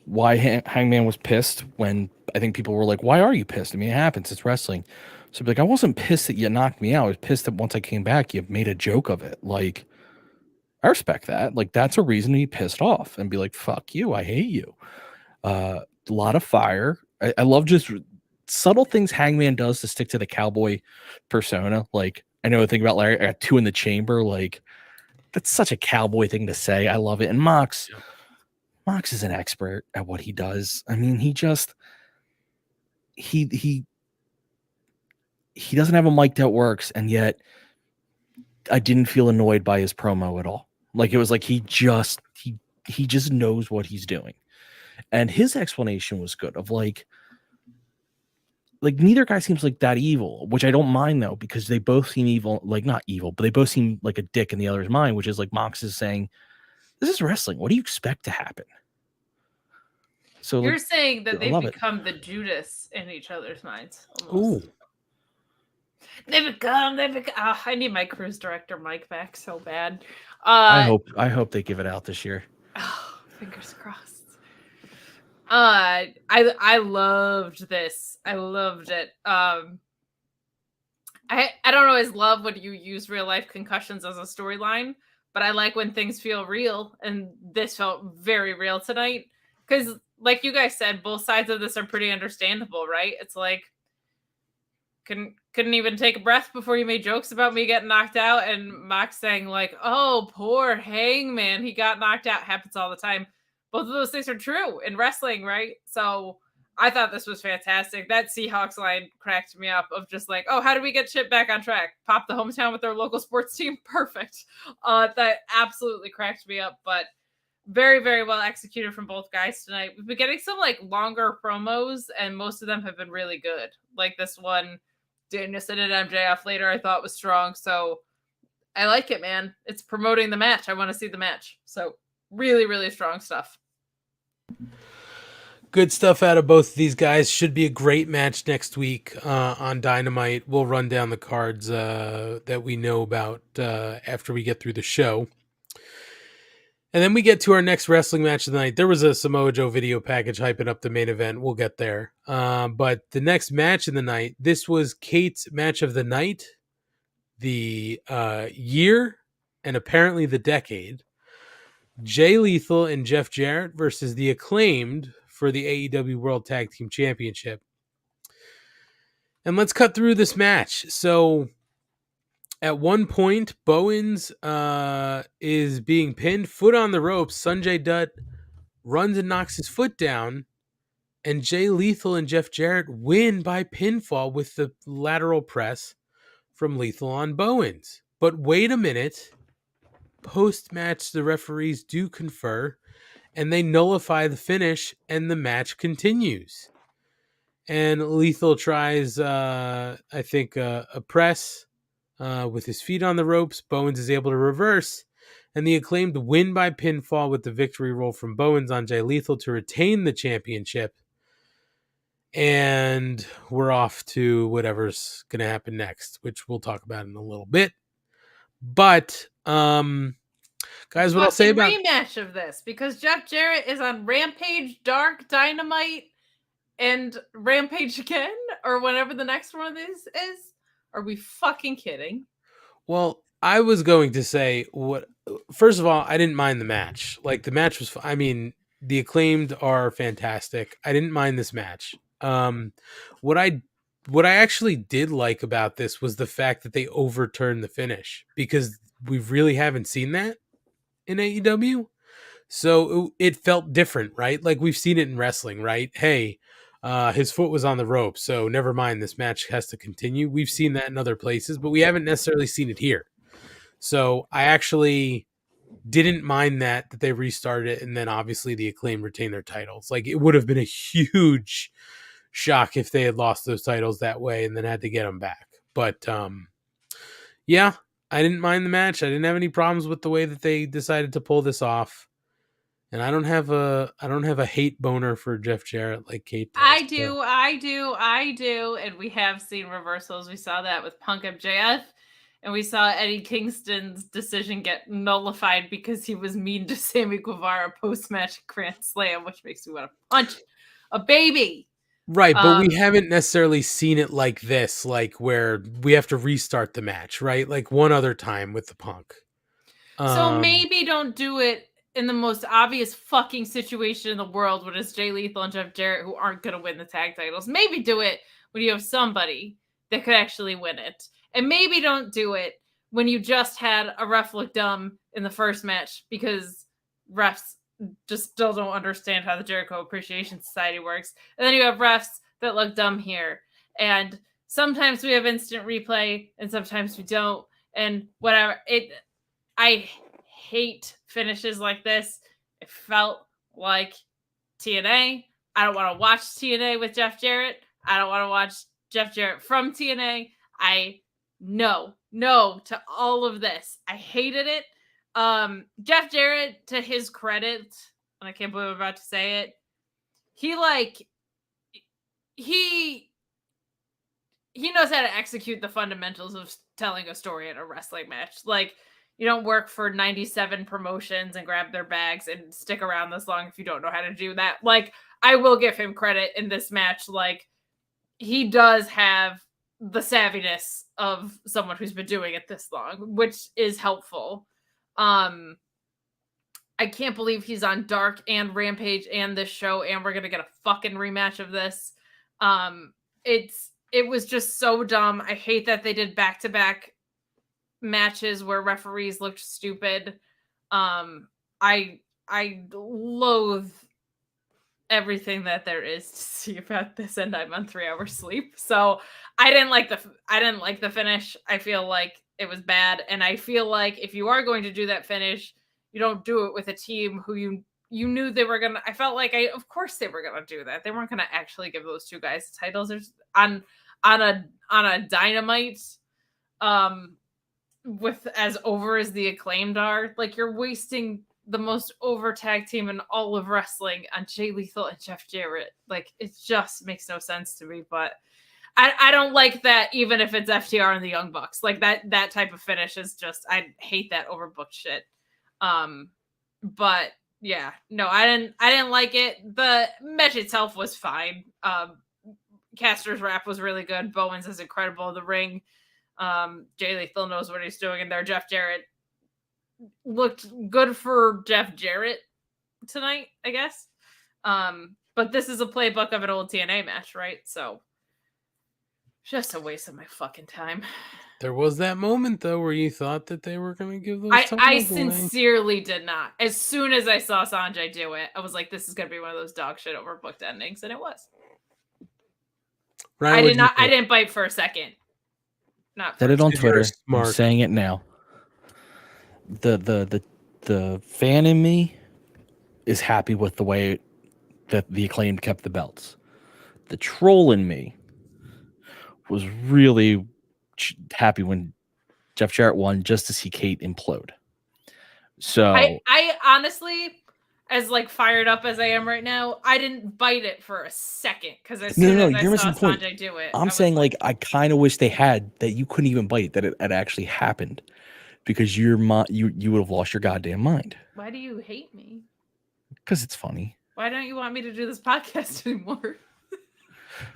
why Hangman was pissed when I think people were like, why are you pissed? I mean, it happens. It's wrestling. So like, I wasn't pissed that you knocked me out. I was pissed that once I came back, you made a joke of it. Like, I respect that. Like, that's a reason to be pissed off and be like, fuck you. I hate you. a lot of fire. I love just subtle things Hangman does to stick to the cowboy persona. Like, I know I think about Larry, I got 2 in the chamber. Like, that's such a cowboy thing to say. I love it. And Mox is an expert at what he does. I mean, he doesn't have a mic that works, and yet I didn't feel annoyed by his promo at all. Like, it was like he just knows what he's doing. And his explanation was good of like neither guy seems like that evil, which I don't mind though, because they both seem evil, like not evil, but they both seem like a dick in the other's mind, which is like Mox is saying, this is wrestling. What do you expect to happen? So you're like, saying that I they love it. become the Judas in each other's minds. Ooh. They become. I need my cruise director Mike back so bad. I hope they give it out this year. Oh, fingers crossed. I loved this. I loved it. I don't always love when you use real life concussions as a storyline, but I like when things feel real, and this felt very real tonight. Because, like you guys said, both sides of this are pretty understandable, right? It's like couldn't even take a breath before you made jokes about me getting knocked out, and Mox saying like, "Oh, poor Hangman, he got knocked out." Happens all the time. Both of those things are true in wrestling, right? So I thought this was fantastic. That Seahawks line cracked me up of just like, oh, how do we get shit back on track? Pop the hometown with their local sports team. Perfect. That absolutely cracked me up, but very, very well executed from both guys tonight. We've been getting some like longer promos, and most of them have been really good. Like this one, Danielson and MJF later, I thought was strong. So I like it, man. It's promoting the match. I want to see the match. So really, really strong stuff. Good stuff out of both of these guys. Should be a great match next week on Dynamite. We'll run down the cards that we know about after we get through the show. And then we get to our next wrestling match of the night. There was a Samoa Joe video package hyping up the main event. We'll get there. But the next match of the night, this was Kate's match of the night, the year, and apparently the decade. Jay Lethal and Jeff Jarrett versus the Acclaimed for the AEW World Tag Team Championship. And let's cut through this match. So at one point, Bowens is being pinned, foot on the ropes. Sanjay Dutt runs and knocks his foot down, and Jay Lethal and Jeff Jarrett win by pinfall with the lateral press from Lethal on Bowens. But wait a minute. Post-match, the referees do confer, and they nullify the finish, and the match continues. And Lethal tries, I think, a press with his feet on the ropes. Bowens is able to reverse, and the Acclaimed win by pinfall with the victory roll from Bowens on Jay Lethal to retain the championship. And we're off to whatever's going to happen next, which we'll talk about in a little bit. But, guys, what I'll say about rematch of this, because Jeff Jarrett is on Rampage, Dark, Dynamite, and Rampage again, or whenever the next one of these is. Are we fucking kidding? Well, I was going to say first of all, I didn't mind the match. Like the match was, I mean, the Acclaimed are fantastic. I didn't mind this match. What I actually did like about this was the fact that they overturned the finish, because we really haven't seen that in AEW. So it felt different, right? Like we've seen it in wrestling, right? Hey, his foot was on the rope, so never mind, this match has to continue. We've seen that in other places, but we haven't necessarily seen it here. So I actually didn't mind that they restarted it, and then obviously the Acclaim retained their titles. Like it would have been a huge shock if they had lost those titles that way and then had to get them back. But yeah, I didn't mind the match. I didn't have any problems with the way that they decided to pull this off. And I don't have a hate boner for Jeff Jarrett like Kate does. I do. And we have seen reversals. We saw that with Punk MJF, and we saw Eddie Kingston's decision get nullified because he was mean to Sammy Guevara post-match Grand Slam, which makes me want to punch a baby. Right, but we haven't necessarily seen it like this, like where we have to restart the match, right? Like one other time with the Punk. So maybe don't do it in the most obvious fucking situation in the world when it's Jay Lethal and Jeff Jarrett who aren't going to win the tag titles. Maybe do it when you have somebody that could actually win it. And maybe don't do it when you just had a ref look dumb in the first match because refs just still don't understand how the Jericho Appreciation Society works. And then you have refs that look dumb here. And sometimes we have instant replay and sometimes we don't. And whatever. I hate finishes like this. It felt like TNA. I don't want to watch TNA with Jeff Jarrett. I don't want to watch Jeff Jarrett from TNA. No to all of this. I hated it. Jeff Jarrett, to his credit, and I can't believe I'm about to say it, he knows how to execute the fundamentals of telling a story in a wrestling match. Like, you don't work for 97 promotions and grab their bags and stick around this long if you don't know how to do that. Like, I will give him credit in this match. Like, he does have the savviness of someone who's been doing it this long, which is helpful. I can't believe he's on Dark and Rampage and this show, and we're gonna get a fucking rematch of this. It was just so dumb. I hate that they did back-to-back matches where referees looked stupid. I loathe everything that there is to see about this, and I'm on 3 hours sleep. So I didn't like the finish. I feel like it was bad, and I feel like if you are going to do that finish, you don't do it with a team who you knew they were gonna. I felt like of course they were gonna do that. They weren't gonna actually give those two guys the titles. There's on a Dynamite, with as over as the Acclaimed are. Like, you're wasting the most over tag team in all of wrestling on Jay Lethal and Jeff Jarrett. Like, it just makes no sense to me. But I don't like that, even if it's FTR and the Young Bucks. Like, that type of finish is just, I hate that overbooked shit. But yeah, no, I didn't like it. The match itself was fine. Caster's rap was really good. Bowens is incredible in the ring. Jay Lethal knows what he's doing in there. Jeff Jarrett looked good for Jeff Jarrett tonight, I guess. But this is a playbook of an old TNA match, right? So just a waste of my fucking time. There was that moment though where you thought that they were going to give those. I sincerely did not. As soon as I saw Sanjay do it, I was like, "This is going to be one of those dog shit overbooked endings," and it was. Ryan, I didn't bite for a second. Not said it on Twitter. Smart. I'm saying it now. The fan in me is happy with the way that the Acclaimed kept the belts. The troll in me was really happy when Jeff Jarrett won, just to see Kate implode. So I honestly, as like fired up as I am right now, I didn't bite it for a second because as soon as I saw Sanjay do it, I'm saying like I kind of wish they had that. You couldn't even bite that it actually happened, because you would have lost your goddamn mind. Why do you hate me? Because it's funny. Why don't you want me to do this podcast anymore?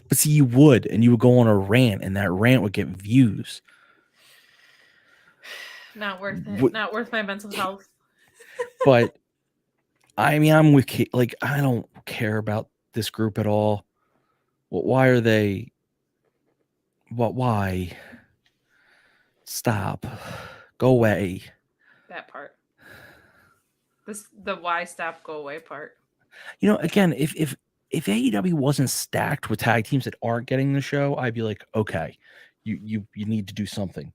But see, you would, and you would go on a rant, and that rant would get views. Not worth it. Not worth my mental health. But I mean, I'm with Kate. Like, I don't care about this group at all. Why are they? Why? Stop. Go away. That part. The why stop go away part. You know, again, if AEW wasn't stacked with tag teams that aren't getting the show, I'd be like, okay, you need to do something.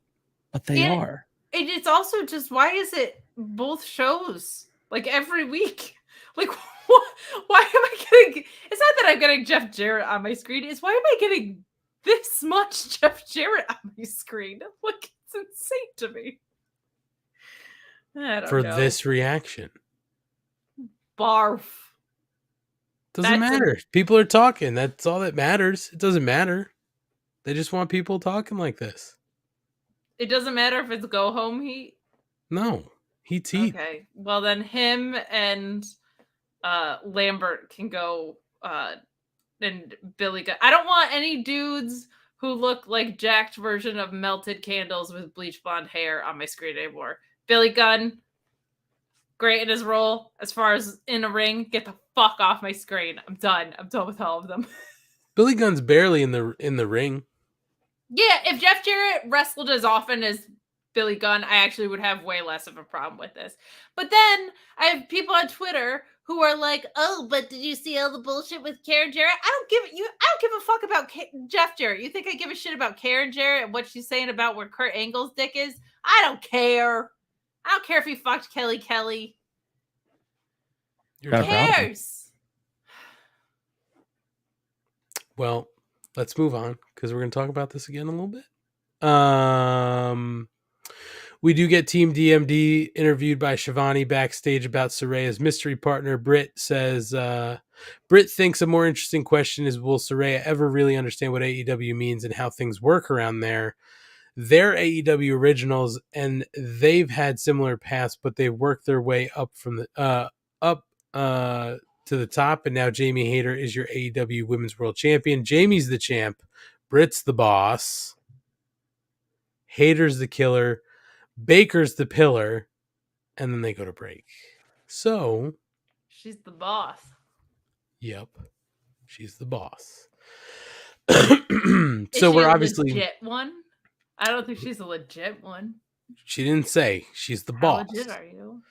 But they are. It's also just, why is it both shows like every week? Like, why am I getting? It's not that I'm getting Jeff Jarrett on my screen. It's why am I getting this much Jeff Jarrett on my screen? Like, it's insane to me. I don't know. This reaction. Barf. Doesn't matter. People are talking. That's all that matters. It doesn't matter. They just want people talking like this. It doesn't matter if it's go home heat. No, heat's heat. Okay, well then him and Lambert can go. And Billy Gunn. I don't want any dudes who look like jacked version of Melted Candles with bleach blonde hair on my screen anymore. Billy Gunn, great in his role. As far as in a ring, get the fuck off my screen. I'm done. I'm done with all of them. Billy Gunn's barely in the ring. Yeah, if Jeff Jarrett wrestled as often as Billy Gunn, I actually would have way less of a problem with this. But then I have people on Twitter who are like, "Oh, but did you see all the bullshit with Karen Jarrett? I don't give a fuck about Jeff Jarrett. You think I give a shit about Karen Jarrett and what she's saying about where Kurt Angle's dick is? I don't care. I don't care if he fucked Kelly. Who cares?" Well, let's move on because we're going to talk about this again in a little bit. We do get Team DMD interviewed by Shivani backstage about Saraya's mystery partner. Britt says, Britt thinks a more interesting question is, will Saraya ever really understand what AEW means and how things work around there? They're AEW originals and they've had similar paths, but they've worked their way up from the to the top. And now Jamie Hayter is your AEW Women's World Champion. Jamie's the champ. Britt's the boss. Hayter's the killer. Baker's the pillar. And then they go to break. So she's the boss. Yep. She's the boss. So we're obviously legit one. I don't think she's a legit one. She didn't say she's the How boss. legit are you?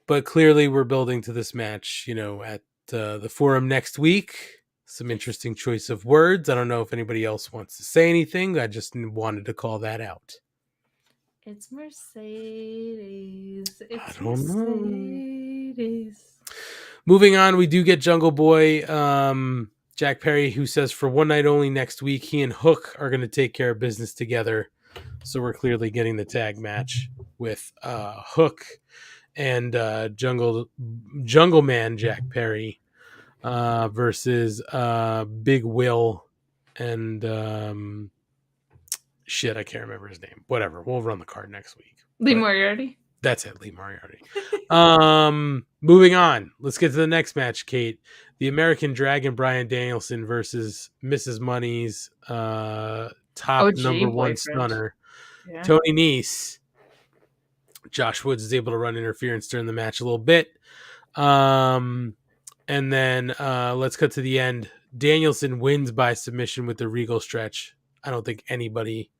But clearly we're building to this match, at the forum next week. Some interesting choice of words. I don't know if anybody else wants to say anything. I just wanted to call that out. It's Mercedes. I don't know. Moving on, we do get Jungle Boy, Jack Perry, who says for one night only next week, he and Hook are going to take care of business together. So we're clearly getting the tag match with Hook and Jungle Man Jack Perry versus Big Will and I can't remember his name. Whatever, we'll run the card next week. Lee Moriarty. That's it, Lee Moriarty. Moving on. Let's get to the next match, Kate. The American Dragon Bryan Danielson versus Mrs. Money's top number one stunner, Tony Nese. Josh Woods is able to run interference during the match a little bit. And then let's cut to the end. Danielson wins by submission with the Regal stretch. I don't think anybody,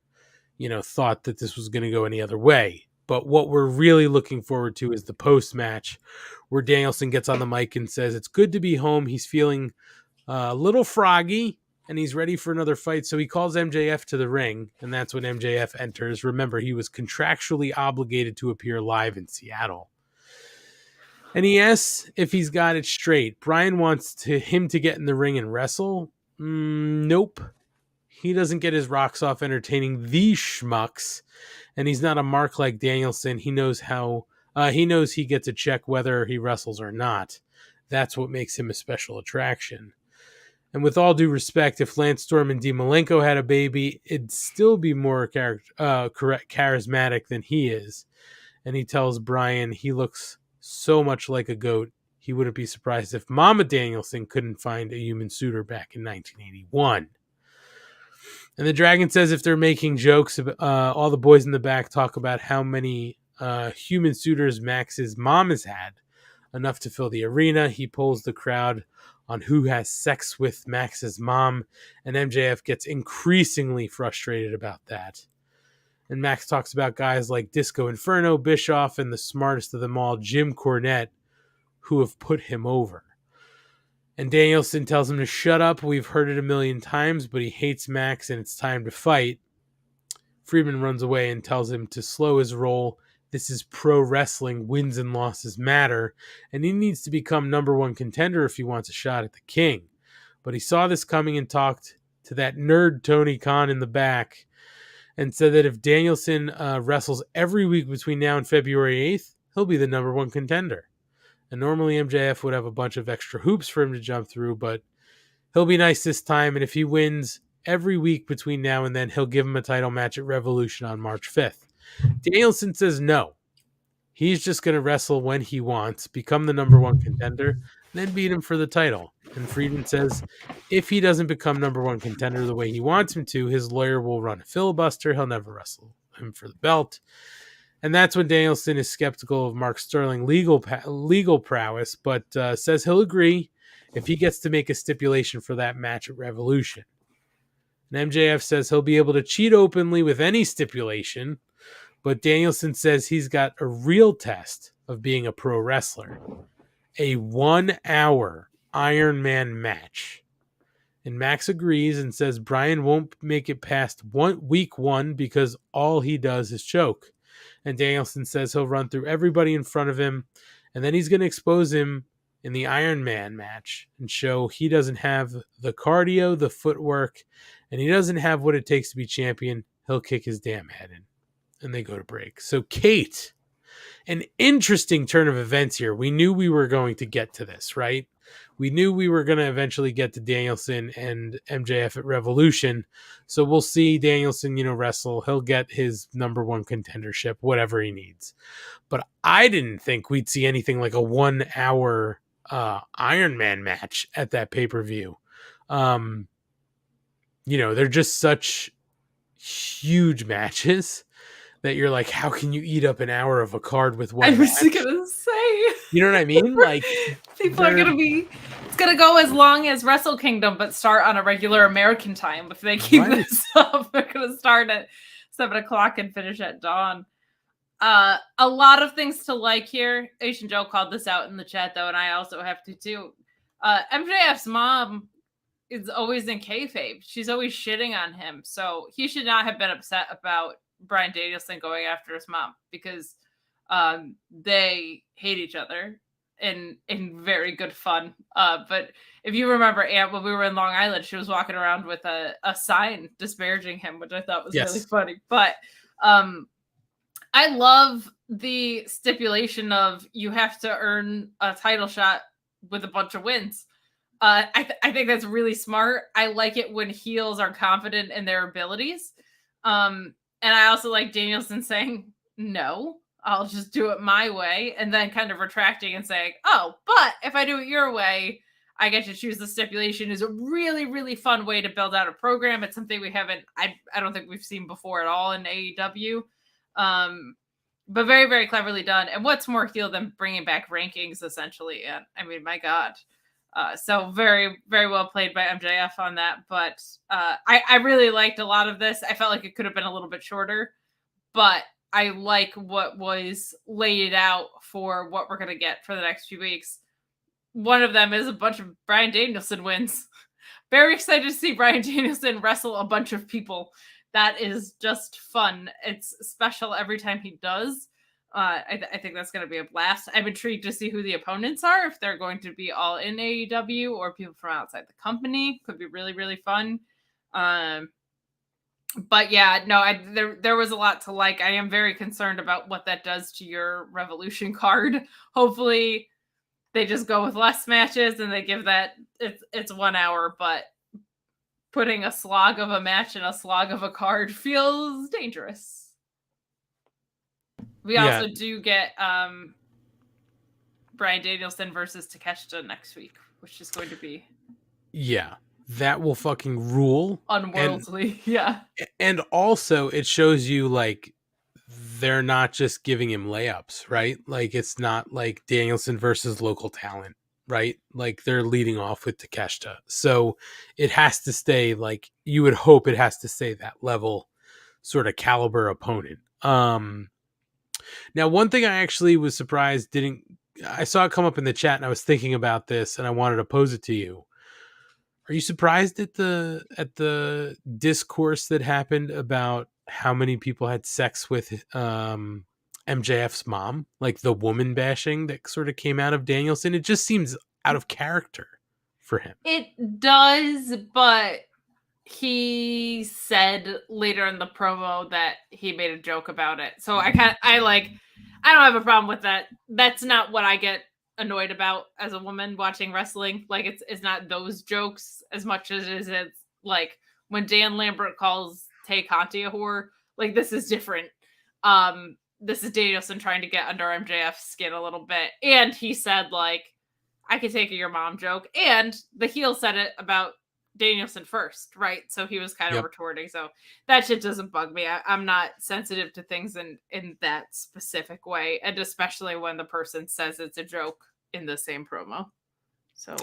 thought that this was going to go any other way. But what we're really looking forward to is the post-match where Danielson gets on the mic and says it's good to be home. He's feeling a little froggy and he's ready for another fight. So he calls MJF to the ring, and that's when MJF enters. Remember, he was contractually obligated to appear live in Seattle. And he asks if he's got it straight. Bryan wants him to get in the ring and wrestle. Nope. He doesn't get his rocks off entertaining these schmucks. And he's not a mark like Danielson. He knows he gets a check whether he wrestles or not. That's what makes him a special attraction. And with all due respect, if Lance Storm and Dean Malenko had a baby, it'd still be more charismatic than he is. And he tells Bryan he looks so much like a goat, he wouldn't be surprised if Mama Danielson couldn't find a human suitor back in 1981. And the Dragon says if they're making jokes, all the boys in the back talk about how many human suitors Max's mom has had, enough to fill the arena. He pulls the crowd on who has sex with Max's mom, and MJF gets increasingly frustrated about that. And Max talks about guys like Disco Inferno, Bischoff, and the smartest of them all, Jim Cornette, who have put him over. And Danielson tells him to shut up. We've heard it a million times, but he hates Max and it's time to fight. Friedman runs away and tells him to slow his roll. This is pro wrestling. Wins and losses matter. And he needs to become number one contender if he wants a shot at the king. But he saw this coming and talked to that nerd Tony Khan in the back and said that if Danielson wrestles every week between now and February 8th, he'll be the number one contender. And normally MJF would have a bunch of extra hoops for him to jump through, but he'll be nice this time. And if he wins every week between now and then, he'll give him a title match at Revolution on March 5th. Danielson says no. He's just going to wrestle when he wants, become the number one contender, then beat him for the title. And Friedman says if he doesn't become number one contender the way he wants him to, his lawyer will run a filibuster. He'll never wrestle him for the belt. And that's when Danielson is skeptical of Mark Sterling legal prowess, but says he'll agree if he gets to make a stipulation for that match at Revolution. And MJF says he'll be able to cheat openly with any stipulation, but Danielson says he's got a real test of being a pro wrestler. A 1-hour Iron Man match. And Max agrees and says Brian won't make it past week 1 because all he does is choke. And Danielson says he'll run through everybody in front of him, and then he's going to expose him in the Iron Man match and show he doesn't have the cardio, the footwork, and he doesn't have what it takes to be champion. He'll kick his damn head in. And they go to break. So, Kate, an interesting turn of events here. We knew we were going to get to this, right? We knew we were going to eventually get to Danielson and MJF at Revolution. So we'll see Danielson, wrestle. He'll get his number 1 contendership, whatever he needs. But I didn't think we'd see anything like a 1-hour Iron Man match at that pay-per-view. They're just such huge matches that you're like, how can you eat up an hour of a card with one I was match? gonna say. You know what I mean? Like, people are gonna be. It's gonna go as long as Wrestle Kingdom, but start on a regular American time. If they keep this up, they're gonna start at 7:00 and finish at dawn. A lot of things to like here. Asian Joe called this out in the chat though, and I also have to too. MJF's mom is always in kayfabe. She's always shitting on him, so he should not have been upset about Bryan Danielson going after his mom because they hate each other in very good fun. But if you remember Aunt, when we were in Long Island, she was walking around with a sign disparaging him, which I thought was really funny. But I love the stipulation of you have to earn a title shot with a bunch of wins. I think that's really smart. I like it when heels are confident in their abilities. And I also like Danielson saying, no, I'll just do it my way. And then kind of retracting and saying, oh, but if I do it your way, I get to choose the stipulation is a really, really fun way to build out a program. It's something we haven't, I don't think we've seen before at all in AEW. But very, very cleverly done. And what's more heel than bringing back rankings, essentially? And I mean, my God. So very, very well played by MJF on that. But I really liked a lot of this. I felt like it could have been a little bit shorter, but I like what was laid out for what we're going to get for the next few weeks. One of them is a bunch of Bryan Danielson wins. Very excited to see Bryan Danielson wrestle a bunch of people. That is just fun. It's special every time he does. I think that's going to be a blast. I'm intrigued to see who the opponents are, if they're going to be all in AEW or people from outside the company. Could be really, really fun. But yeah, no, there was a lot to like. I am very concerned about what that does to your Revolution card. Hopefully they just go with less matches and they give that it's 1 hour, but putting a slog of a match and a slog of a card feels dangerous. We also do get Bryan Danielson versus Takeshita next week, which is going to be that will fucking rule. Unworldly. And also it shows you like they're not just giving him layups, right? Like it's not like Danielson versus local talent, right? Like they're leading off with Takeshita. So it has to stay like you would hope it has to stay that level sort of caliber opponent. Now, one thing I actually was surprised I saw it come up in the chat and I was thinking about this and I wanted to pose it to you. Are you surprised at the discourse that happened about how many people had sex with MJF's mom? Like the woman bashing that sort of came out of Danielson? It just seems out of character for him. It does, but he said later in the promo that he made a joke about it. So I don't have a problem with that. That's not what I get annoyed about as a woman watching wrestling. Like it's not those jokes as much as it's like when Dan Lambert calls Tay Conti a whore. Like this is different. This is Danielson trying to get under MJF's skin a little bit. And he said like, I could take your mom joke. And the heel said it about Danielson first, right? So he was kind of Yep. retorting. So that shit doesn't bug me. I'm not sensitive to things in that specific way, and especially when the person says it's a joke in the same promo. So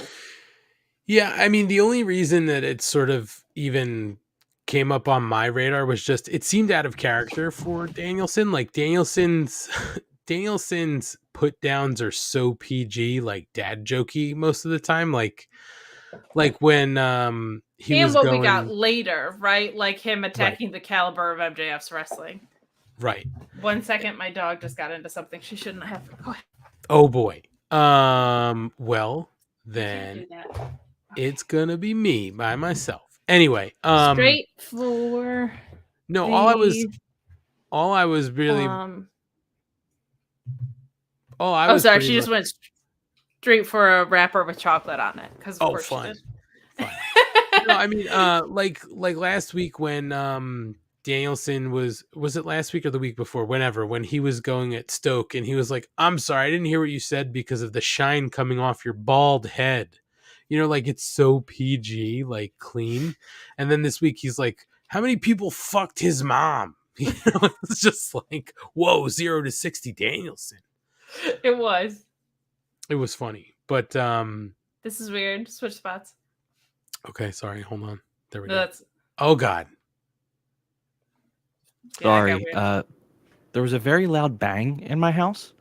Yeah, I mean, the only reason that it sort of even came up on my radar was just it seemed out of character for Danielson. Like Danielson's put downs are so PG, like dad jokey most of the time. Like when he and was what going we got later, right? Like him attacking the caliber of MJF's wrestling. right. 1 second, my dog just got into something she shouldn't have. Go ahead. Oh boy. Well, Can't then do that. it's gonna be me by myself. Anyway, Straight for no, the, all I was really sorry, pretty she just much- went straight for a wrapper with chocolate on it because of course fun. she did. No, I mean, like last week when Danielson was it last week or the week before? When he was going at Stoke and he was like, "I'm sorry, I didn't hear what you said because of the shine coming off your bald head." You know, like it's so PG, like clean. And then this week he's like, "How many people fucked his mom?" You know, it's just like, whoa, 0 to 60 Danielson. It was. It was funny, but This is weird. Switch spots. okay, sorry, hold on. There we No, go. that's Oh God. Sorry. weird. There was a very loud bang in my house,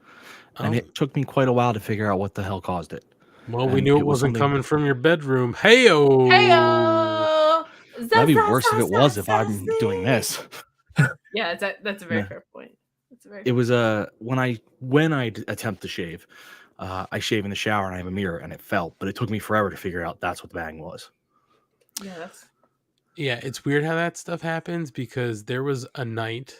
and Oh. it took me quite a while to figure out what the hell caused it. Well, we And knew it was wasn't something- coming from your bedroom. Heyo. Heyo! That'd be worse if it was if I'm doing this. Yeah, that's a very Yeah. fair point. That's a very It was when I attempt to shave, I shave in the shower and I have a mirror and it fell, but it took me forever to figure out that's what the bang was. Yeah, that's Yeah, it's weird how that stuff happens because there was a night,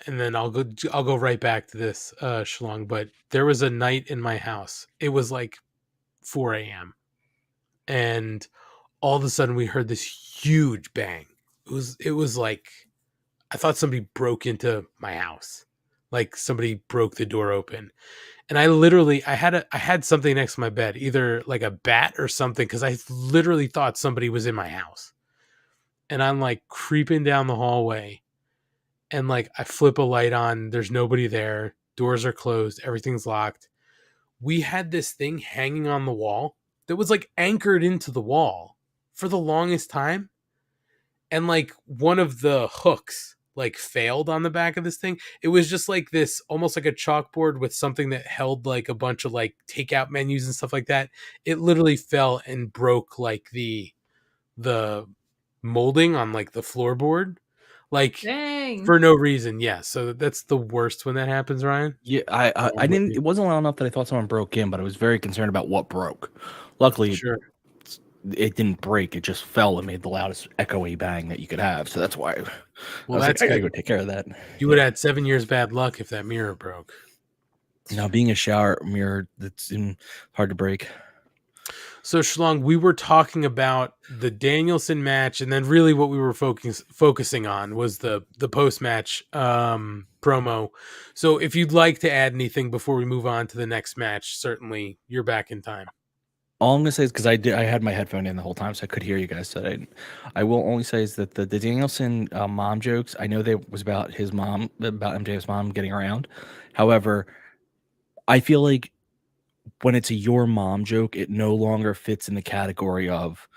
and then I'll go right back to this, Schlong. But there was a night in my house. It was like 4 a.m. and all of a sudden we heard this huge bang. It was like I thought somebody broke into my house, like somebody broke the door open. And I had something next to my bed, either like a bat or something, because I literally thought somebody was in my house. And I'm like creeping down the hallway, and like I flip a light on, there's nobody there, doors are closed, everything's locked. We had this thing hanging on the wall that was like anchored into the wall for the longest time. And like one of the hooks like failed on the back of this thing. It was just like this, almost like a chalkboard with something that held like a bunch of like takeout menus and stuff like that. It literally fell and broke like the molding on like the floorboard, like dang. for no reason. Yeah, so that's the worst when that happens, Ryan. Yeah, I didn't. It wasn't loud enough that I thought someone broke in, but I was very concerned about what broke. Luckily, Sure. it didn't break. It just fell and made the loudest echoey bang that you could have. So that's why. Well, I gotta go take care of that. You would have had 7 years bad luck if that mirror broke. Now, being a shower mirror, that's hard to break. So Schlong, we were talking about the Danielson match, and then really what we were focusing on was the post-match promo. So if you'd like to add anything before we move on to the next match, certainly you're back in time. All I'm gonna say is because I had my headphone in the whole time, so I could hear you guys. So I will only say is that the Danielson mom jokes. I know they was about his mom, about MJF's mom getting around. However, I feel like when it's a your mom joke, it no longer fits in the category of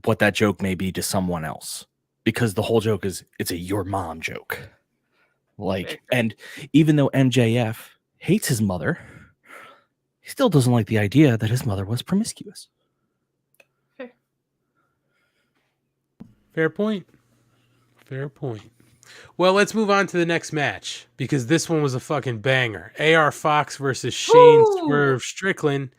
what that joke may be to someone else, because the whole joke is it's a your mom joke. Like, and even though MJF hates his mother, he still doesn't like the idea that his mother was promiscuous. Fair point. Fair point. Well, let's move on to the next match because this one was a fucking banger. AR Fox versus Shane Swerve Strickland.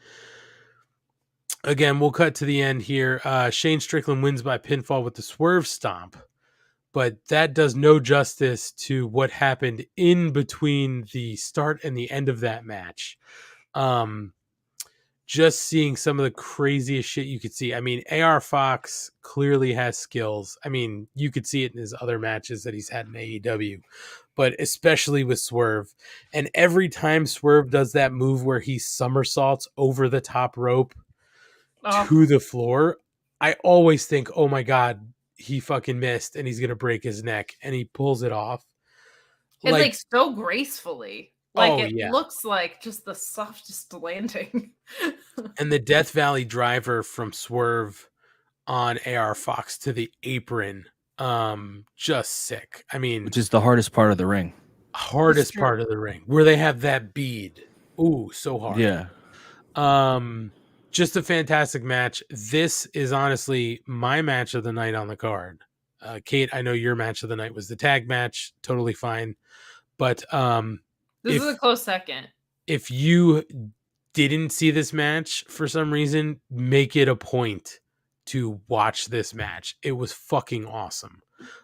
Again, we'll cut to the end here. Shane Strickland wins by pinfall with the Swerve Stomp, but that does no justice to what happened in between the start and the end of that match. Just seeing some of the craziest shit you could see. I mean, AR Fox clearly has skills. I mean, you could see it in his other matches that he's had in AEW, but especially with Swerve. And every time Swerve does that move where he somersaults over the top rope to the floor, I always think, oh my God, he fucking missed and he's going to break his neck, and he pulls it off. And like so gracefully. Like it looks like just the softest landing. And the Death Valley driver from Swerve on AR Fox to the apron, just sick. I mean, which is the hardest part of the ring. Hardest part of the ring, where they have that bead. Ooh, so hard. Yeah. Just a fantastic match. This is honestly my match of the night on the card. Kate, I know your match of the night was the tag match. Totally fine. But this is a close second. If you didn't see this match for some reason, make it a point to watch this match. It was fucking awesome.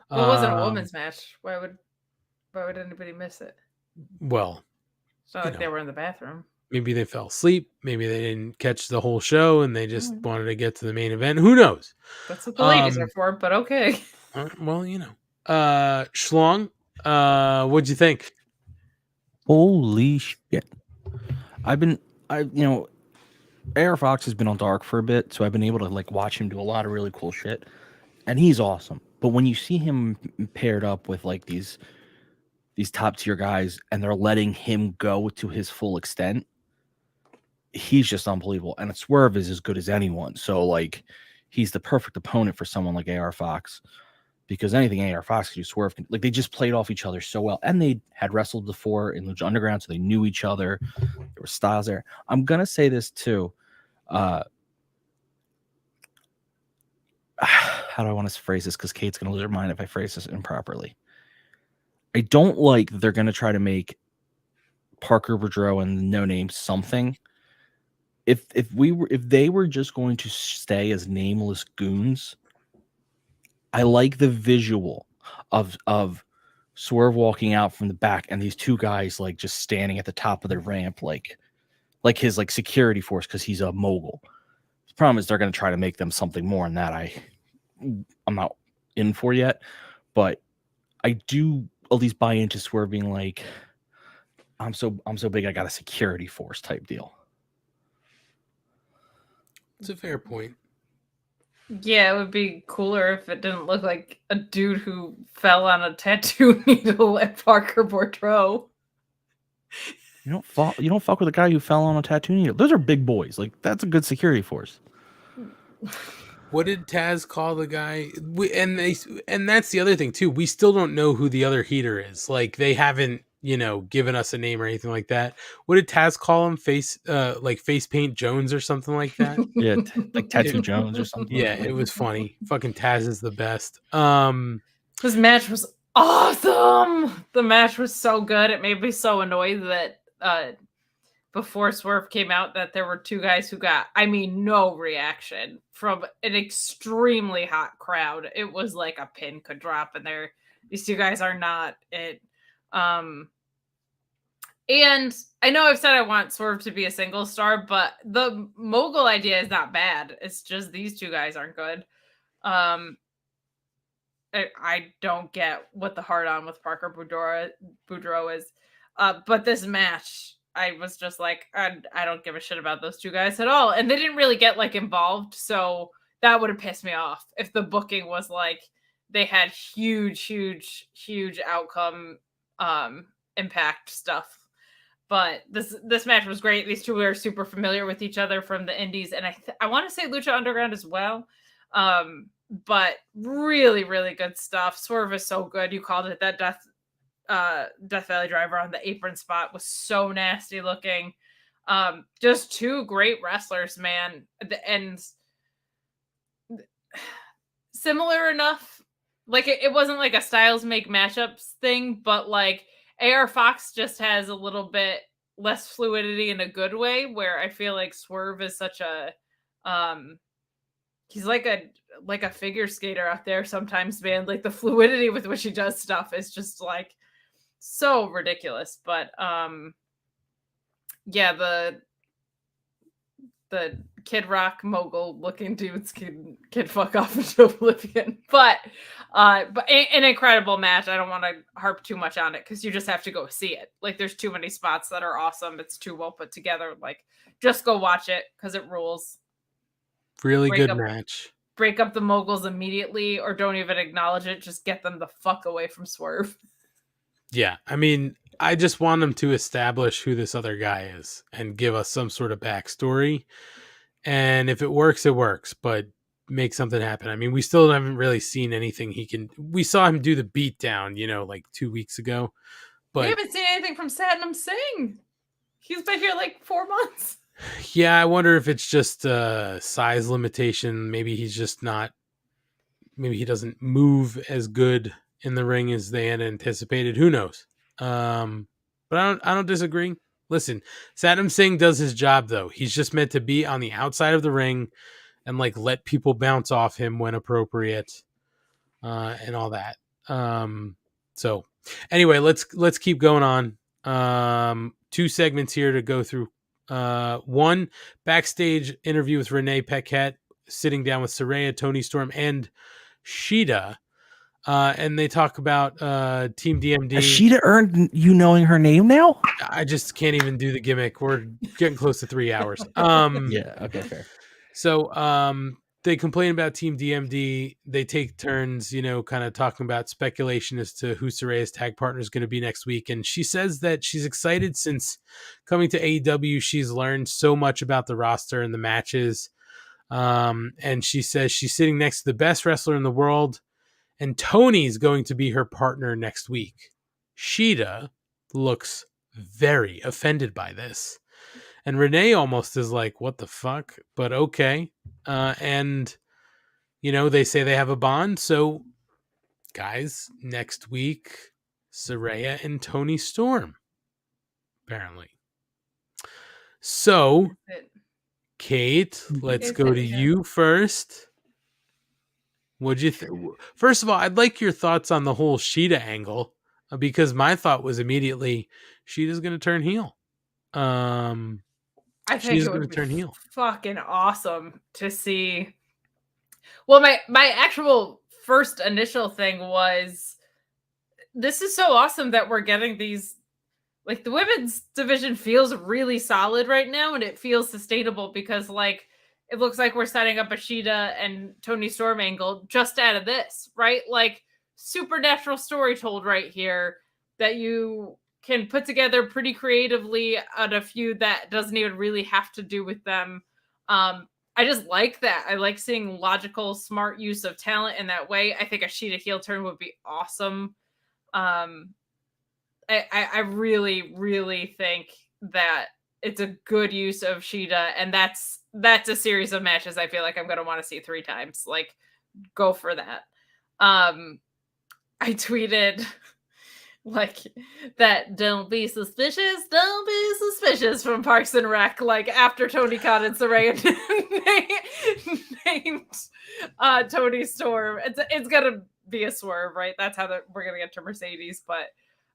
Well, it wasn't a women's match. Why would anybody miss it? Well, it's not like they were in the bathroom. Maybe they fell asleep. Maybe they didn't catch the whole show and they just wanted to get to the main event. Who knows? That's what the ladies are for, but okay. Well, Schlong, what'd you think? Holy shit. AR Fox has been on Dark for a bit, so I've been able to like watch him do a lot of really cool shit. And he's awesome. But when you see him paired up with like these top tier guys and they're letting him go to his full extent, he's just unbelievable. And Swerve is as good as anyone. So like he's the perfect opponent for someone like AR Fox, because anything AR Fox can do, Swerve can, like, they just played off each other so well. And they had wrestled before in Lucha Underground, so they knew each other. There were styles there. I'm gonna say this too. How do I want to phrase this? Because Kate's gonna lose her mind if I phrase this improperly. I don't like that they're gonna try to make Parker Boudreaux and No Name something. If they were just going to stay as nameless goons, I like the visual of Swerve walking out from the back and these two guys like just standing at the top of the ramp, like his like security force, because he's a mogul. The problem is they're going to try to make them something more than that. I'm not in for yet, but I do at least buy into Swerve being like, I'm so big, I got a security force type deal. It's a fair point. Yeah, it would be cooler if it didn't look like a dude who fell on a tattoo needle at Parker Boudreaux. You don't fuck with a guy who fell on a tattoo needle. Those are big boys. Like, that's a good security force. What did Taz call the guy? And that's the other thing too. We still don't know who the other heater is. Like, they haven't, given us a name or anything like that. What did Taz call him? Face paint Jones or something like that? Yeah, like Tattoo Jones or something. Yeah, it was funny. Fucking Taz is the best. This match was awesome. The match was so good. It made me so annoyed that before Swerve came out that there were two guys who got, no reaction from an extremely hot crowd. It was like a pin could drop in there. These two guys are not it. And I know I've said I want Swerve to be a single star, but the mogul idea is not bad. It's just these two guys aren't good. I don't get what the hard on with Parker Boudreaux is. But this match, I was just like, I don't give a shit about those two guys at all. And they didn't really get like involved. So that would have pissed me off if the booking was like they had huge outcome impact stuff. But this match was great. These two are super familiar with each other from the indies. And I want to say Lucha Underground as well. But really, really good stuff. Swerve is so good. You called it. That Death Valley driver on the apron spot was so nasty looking. Just two great wrestlers, man. And similar enough. Like it wasn't like a Styles make matchups thing, but like AR Fox just has a little bit less fluidity in a good way, where I feel like Swerve is such a he's like a figure skater out there sometimes, man. Like the fluidity with which he does stuff is just like so ridiculous. But yeah, the Kid Rock mogul looking dudes can fuck off into oblivion. But an incredible match. I don't want to harp too much on it because you just have to go see it. Like there's too many spots that are awesome. It's too well put together. Like just go watch it because it rules. Really good match. break up the moguls immediately or don't even acknowledge it. Just get them the fuck away from Swerve. Yeah, I mean, I just want them to establish who this other guy is and give us some sort of backstory. And if it works, it works, but make something happen. I mean, we still haven't really seen anything he can. We saw him do the beatdown, like 2 weeks ago. But we haven't seen anything from Satnam Singh. He's been here like 4 months. Yeah, I wonder if it's just a size limitation. Maybe he's just not. Maybe he doesn't move as good in the ring as they had anticipated. Who knows? But I don't disagree. Listen, Satnam Singh does his job though. He's just meant to be on the outside of the ring and like let people bounce off him when appropriate, and all that. So anyway, let's keep going on. 2 segments here to go through. One backstage interview with Renee Paquette, sitting down with Saraya, Tony Storm, and Sheeta. And they talk about Team DMD. Has Sheeta earned you knowing her name now? I just can't even do the gimmick. We're getting close to 3 hours. Yeah, okay, fair. So they complain about Team DMD. They take turns, kind of talking about speculation as to who Saraya's tag partner is going to be next week. And she says that she's excited since coming to AEW. She's learned so much about the roster and the matches. And she says she's sitting next to the best wrestler in the world. And Tony's going to be her partner next week. Sheeta looks very offended by this. And Renee almost is like, what the fuck? But okay. And, they say they have a bond. So, guys, next week, Saraya and Tony Storm, apparently. So, Kate, let's go to you first. What'd you think? First of all, I'd like your thoughts on the whole Sheeta angle, because my thought was immediately Sheeta's going to turn heel. I think Sheeta's it would going to be turn heel. fucking awesome to see. Well, my actual first initial thing was, this is so awesome that we're getting these. Like, the women's division feels really solid right now, and it feels sustainable because, like, it looks like we're setting up a Sheeta and Tony Storm angle just out of this, right? Like, supernatural story told right here that you can put together pretty creatively at a feud that doesn't even really have to do with them. I just like that. I like seeing logical, smart use of talent in that way. I think a Sheeta heel turn would be awesome. I really, really think that it's a good use of Sheeta, and that's a series of matches I feel like I'm going to want to see 3 times. Like, go for that. I tweeted like that, don't be suspicious from Parks and Rec, like after Tony Khan and Saraya named Tony Storm. It's going to be a swerve, right? That's how we're going to get to Mercedes, but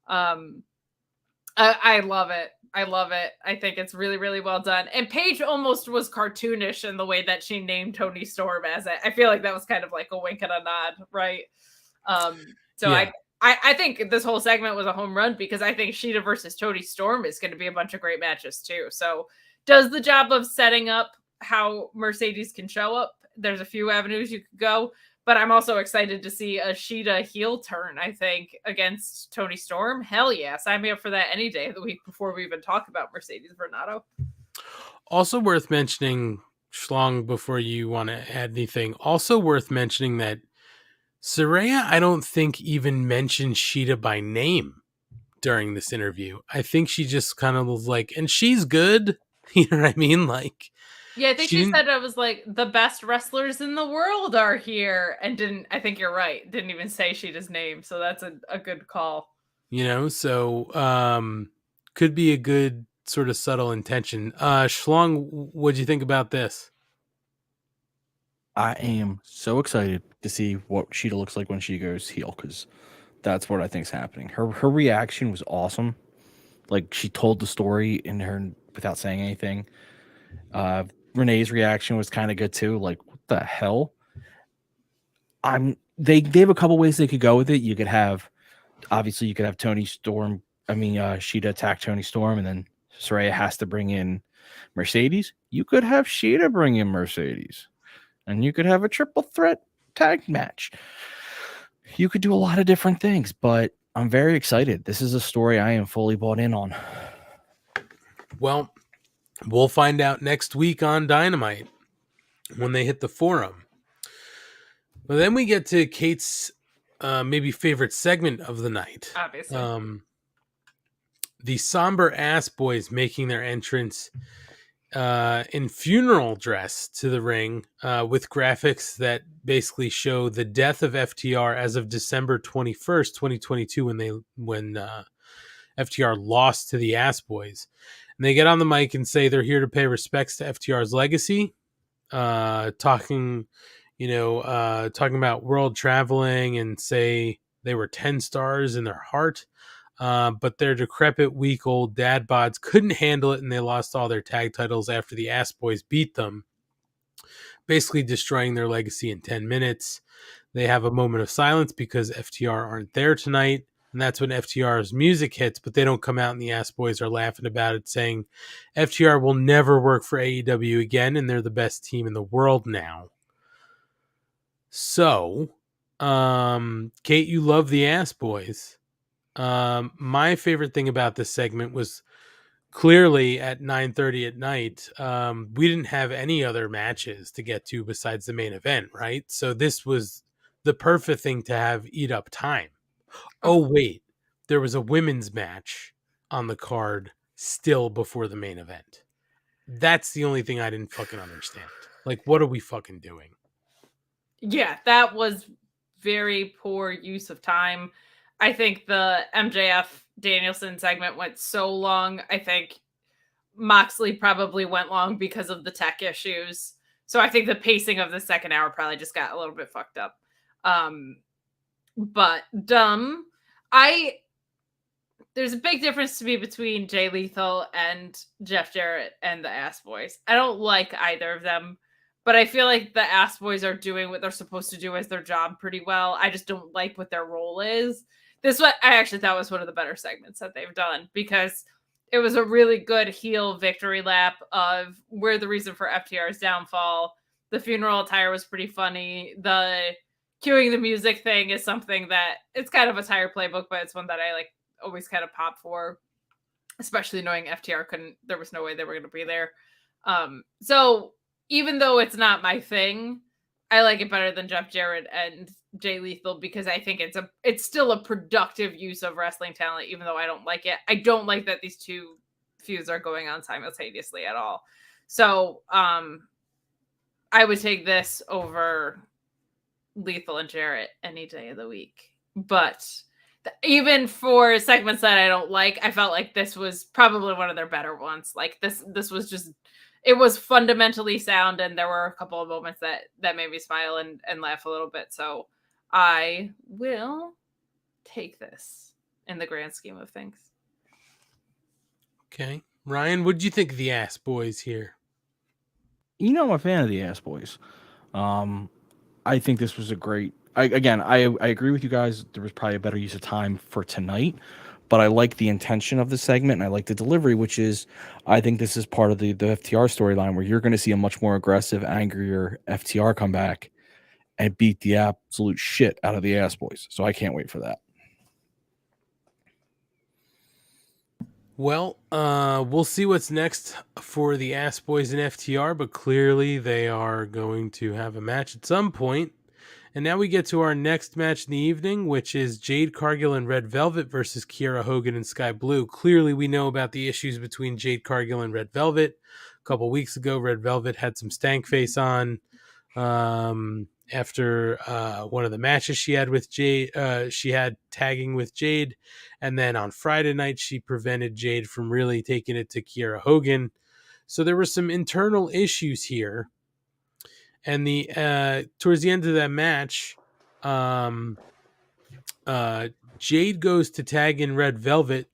I love it. I love it. I think it's really, really well done. And Paige almost was cartoonish in the way that she named Tony Storm as it. I feel like that was kind of like a wink and a nod, right? So yeah. I think this whole segment was a home run because I think Sheeta versus Tony Storm is going to be a bunch of great matches too. So does the job of setting up how Mercedes can show up. There's a few avenues you could go. But I'm also excited to see a Sheeta heel turn, I think, against Tony Storm. Hell yeah. Sign me up for that any day of the week before we even talk about Mercedes Vernado. Also worth mentioning, Schlong, before you want to add anything, also worth mentioning that Saraya, I don't think, even mentioned Sheeta by name during this interview. I think she just kind of was like, and she's good. You know what I mean? Like, yeah, I think she said it was like the best wrestlers in the world are here, and I think you're right. Didn't even say Sheeta's name, so that's a good call. So could be a good sort of subtle intention. Schlong, what'd you think about this? I am so excited to see what Sheeta looks like when she goes heel, because that's what I think is happening. Her reaction was awesome. Like, she told the story in her without saying anything. Renee's reaction was kind of good too. Like, what the hell? They have a couple ways they could go with it. You could have Tony Storm. Sheeta attack Tony Storm, and then Saraya has to bring in Mercedes. You could have Sheeta bring in Mercedes. and you could have a triple threat tag match. You could do a lot of different things, but I'm very excited. This is a story I am fully bought in on. Well, we'll find out next week on Dynamite when they hit the forum. But then we get to Kate's maybe favorite segment of the night. Obviously. The somber ass boys making their entrance in funeral dress to the ring with graphics that basically show the death of FTR as of December 21st, 2022, when FTR lost to the ass boys. And they get on the mic and say they're here to pay respects to FTR's legacy, talking about world traveling, and say they were 10 stars in their heart. But their decrepit, week-old dad bods couldn't handle it, and they lost all their tag titles after the ass boys beat them, basically destroying their legacy in 10 minutes. They have a moment of silence because FTR aren't there tonight, and that's when FTR's music hits, but they don't come out, and the ass boys are laughing about it, saying FTR will never work for AEW again, and they're the best team in the world now. So, Kate, you love the ass boys. My favorite thing about this segment was clearly at 9:30 at night. We didn't have any other matches to get to besides the main event, right? So this was the perfect thing to have eat up time. Oh, wait, there was a women's match on the card still before the main event. That's the only thing I didn't fucking understand. Like, what are we fucking doing? Yeah, that was very poor use of time. I think the MJF Danielson segment went so long. I think Moxley probably went long because of the tech issues. So I think the pacing of the second hour probably just got a little bit fucked up. But there's a big difference to me between Jay Lethal and Jeff Jarrett and the Ass Boys. I don't like either of them, but I feel like the Ass Boys are doing what they're supposed to do as their job pretty well. I just don't like what their role is. This one I actually thought was one of the better segments that they've done, because it was a really good heel victory lap of we're the reason for FTR's downfall. The funeral attire was pretty funny. The cueing the music thing is something that it's kind of a tire playbook, but it's one that I like always kind of pop for, especially knowing FTR there was no way they were going to be there. So even though it's not my thing, I like it better than Jeff Jarrett and Jay Lethal, because I think it's still a productive use of wrestling talent, even though I don't like it. I don't like that these two feuds are going on simultaneously at all. So I would take this over Lethal and Jarrett any day of the week. But even for segments that I don't like, I felt like this was probably one of their better ones. Like this was just, it was fundamentally sound, and there were a couple of moments that made me smile and laugh a little bit. So I will take this in the grand scheme of things. Okay. Ryan, what did you think of the Ass Boys here? I'm a fan of the Ass Boys. I think this was a great... I agree with you guys. There was probably a better use of time for tonight, but I like the intention of the segment, and I like the delivery, which is, I think this is part of the FTR storyline where you're going to see a much more aggressive, angrier FTR come back and beat the absolute shit out of the Ass Boys. So I can't wait for that. Well, we'll see what's next for the Ass Boys and FTR, but clearly they are going to have a match at some point. And now we get to our next match in the evening, which is Jade Cargill and Red Velvet versus Kiera Hogan and Sky Blue. Clearly, we know about the issues between Jade Cargill and Red Velvet. A couple weeks ago, Red Velvet had some stank face on after one of the matches she had with Jade. She had tagging with Jade. And then on Friday night, she prevented Jade from really taking it to Kiera Hogan. So there were some internal issues here. And towards the end of that match, Jade goes to tag in Red Velvet,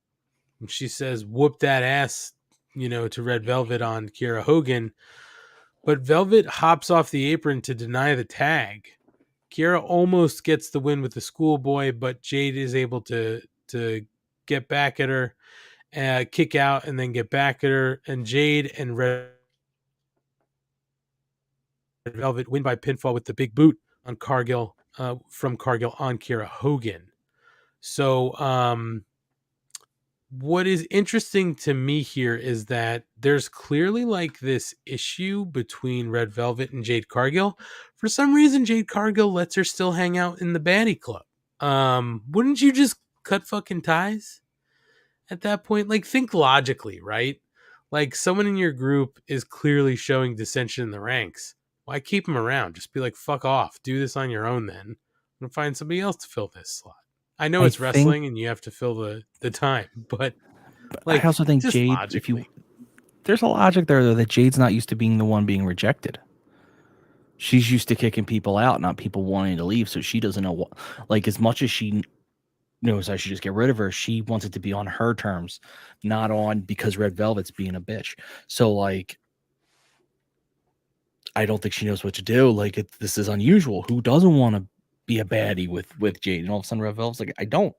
and she says, "Whoop that ass," to Red Velvet on Kiera Hogan. But Velvet hops off the apron to deny the tag. Kiera almost gets the win with the schoolboy, but Jade is able to get back at her, kick out, and then get back at her. And Jade and Red Red Velvet win by pinfall with the big boot on Cargill, from Cargill on Kiera Hogan. So, what is interesting to me here is that there's clearly like this issue between Red Velvet and Jade Cargill. For some reason, Jade Cargill lets her still hang out in the baddie club. Wouldn't you just cut fucking ties at that point? Like, think logically, right? Like, someone in your group is clearly showing dissension in the ranks. Why keep them around? Just be like, fuck off. Do this on your own then. And find somebody else to fill this slot. I know it's wrestling and you have to fill the time, but like, I also think Jade, there's a logic there though that Jade's not used to being the one being rejected. She's used to kicking people out, not people wanting to leave. So she doesn't know what, like, as much as she knows I should just get rid of her, she wants it to be on her terms, not on because Red Velvet's being a bitch. So like, I don't think she knows what to do. Like, this is unusual. Who doesn't want to be a baddie with Jade? And all of a sudden Red Velvet's like, I don't.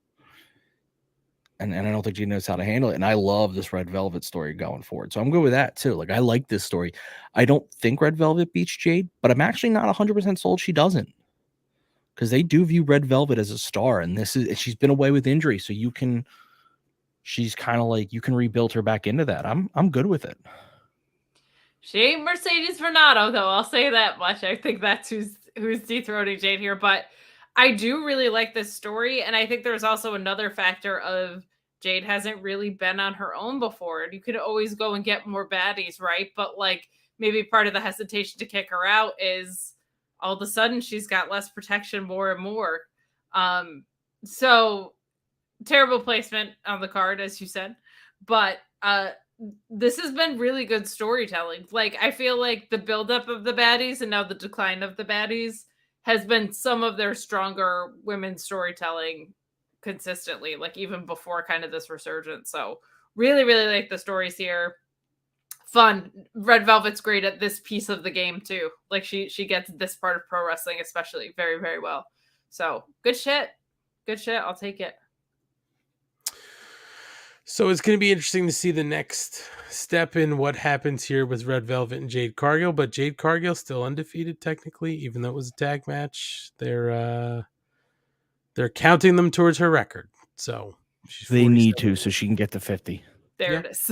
And I don't think Jade knows how to handle it. And I love this Red Velvet story going forward. So I'm good with that too. Like, I like this story. I don't think Red Velvet beats Jade, but I'm actually not 100% sold she doesn't. Because they do view Red Velvet as a star. And she's been away with injury. So she's kind of like, you can rebuild her back into that. I'm good with it. She ain't Mercedes Renato, though. I'll say that much. I think that's who's dethroning Jade here. But I do really like this story. And I think there's also another factor of Jade hasn't really been on her own before. You could always go and get more baddies, right? But like, maybe part of the hesitation to kick her out is all of a sudden she's got less protection more and more. So terrible placement on the card, as you said. But this has been really good storytelling. Like, I feel like the buildup of the baddies and now the decline of the baddies has been some of their stronger women's storytelling consistently, like even before kind of this resurgence. So really, really like the stories here. Fun. Red Velvet's great at this piece of the game too. Like she gets this part of pro wrestling especially very, very well. So good shit. Good shit. I'll take it. So it's going to be interesting to see the next step in what happens here with Red Velvet and Jade Cargill, but Jade Cargill still undefeated technically, even though it was a tag match. They're counting them towards her record. So they need to, so she can get to 50. There it is.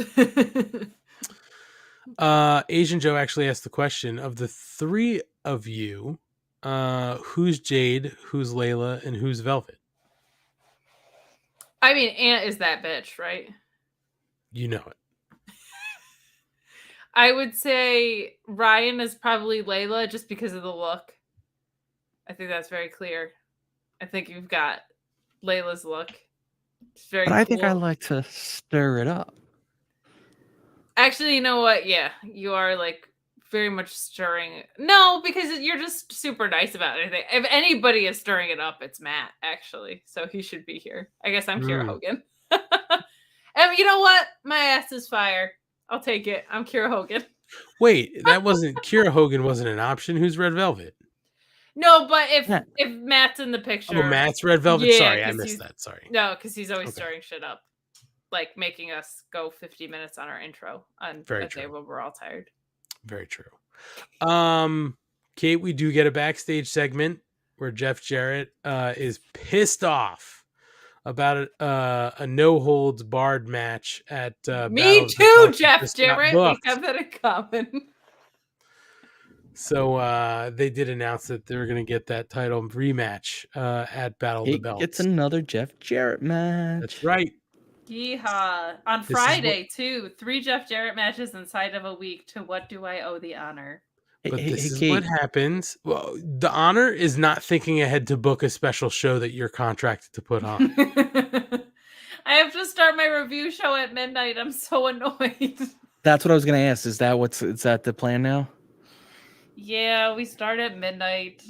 Asian Joe actually asked the question, of the three of you, who's Jade, who's Layla, and who's Velvet? I mean, Ant is that bitch, right? You know it. I would say Ryan is probably Layla just because of the look. I think that's very clear. I think you've got Layla's look. It's very But I cool. think I like to stir it up. Actually, you know what? Yeah, you are like very much stirring. No, because you're just super nice about anything. If anybody is stirring it up, it's Matt, actually. So he should be here. I guess I'm Kiera Hogan. And you know what? My ass is fire. I'll take it. I'm Kiera Hogan. Wait, that wasn't Kiera Hogan wasn't an option. Who's Red Velvet? No, but if Matt's in the picture. Oh, Matt's Red Velvet. Yeah, sorry, I missed that. Sorry. No, because he's always stirring shit up. Like making us go 50 minutes on our intro on a day when we're all tired. Very true. Kate, we do get a backstage segment where Jeff Jarrett is pissed off about a no holds barred match at Me too, Jeff Jarrett. We have that in common. So they did announce that they were going to get that title rematch at Battle of the Belts. It's another Jeff Jarrett match. That's right. Yeehaw. On Friday, too. 3 Jeff Jarrett matches inside of a week. To what do I owe the honor? But this is what happens. Well, the honor is not thinking ahead to book a special show that you're contracted to put on. I have to start my review show at midnight. I'm so annoyed. That's what I was going to ask. Is that the plan now? Yeah, we start at midnight.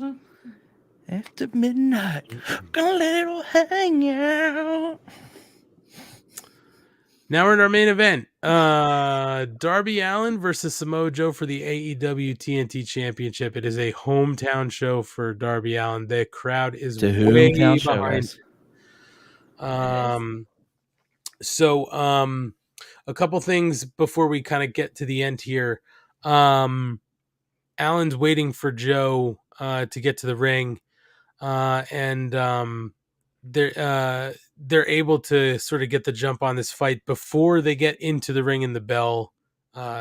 After midnight, gonna let it all hang out. Now we're in our main event. Darby Allin versus Samoa Joe for the AEW TNT Championship. It is a hometown show for Darby Allin. The crowd is way behind. A couple things before we kind of get to the end here. Allen's waiting for Joe to get to the ring, and they're able to sort of get the jump on this fight before they get into the ring and the bell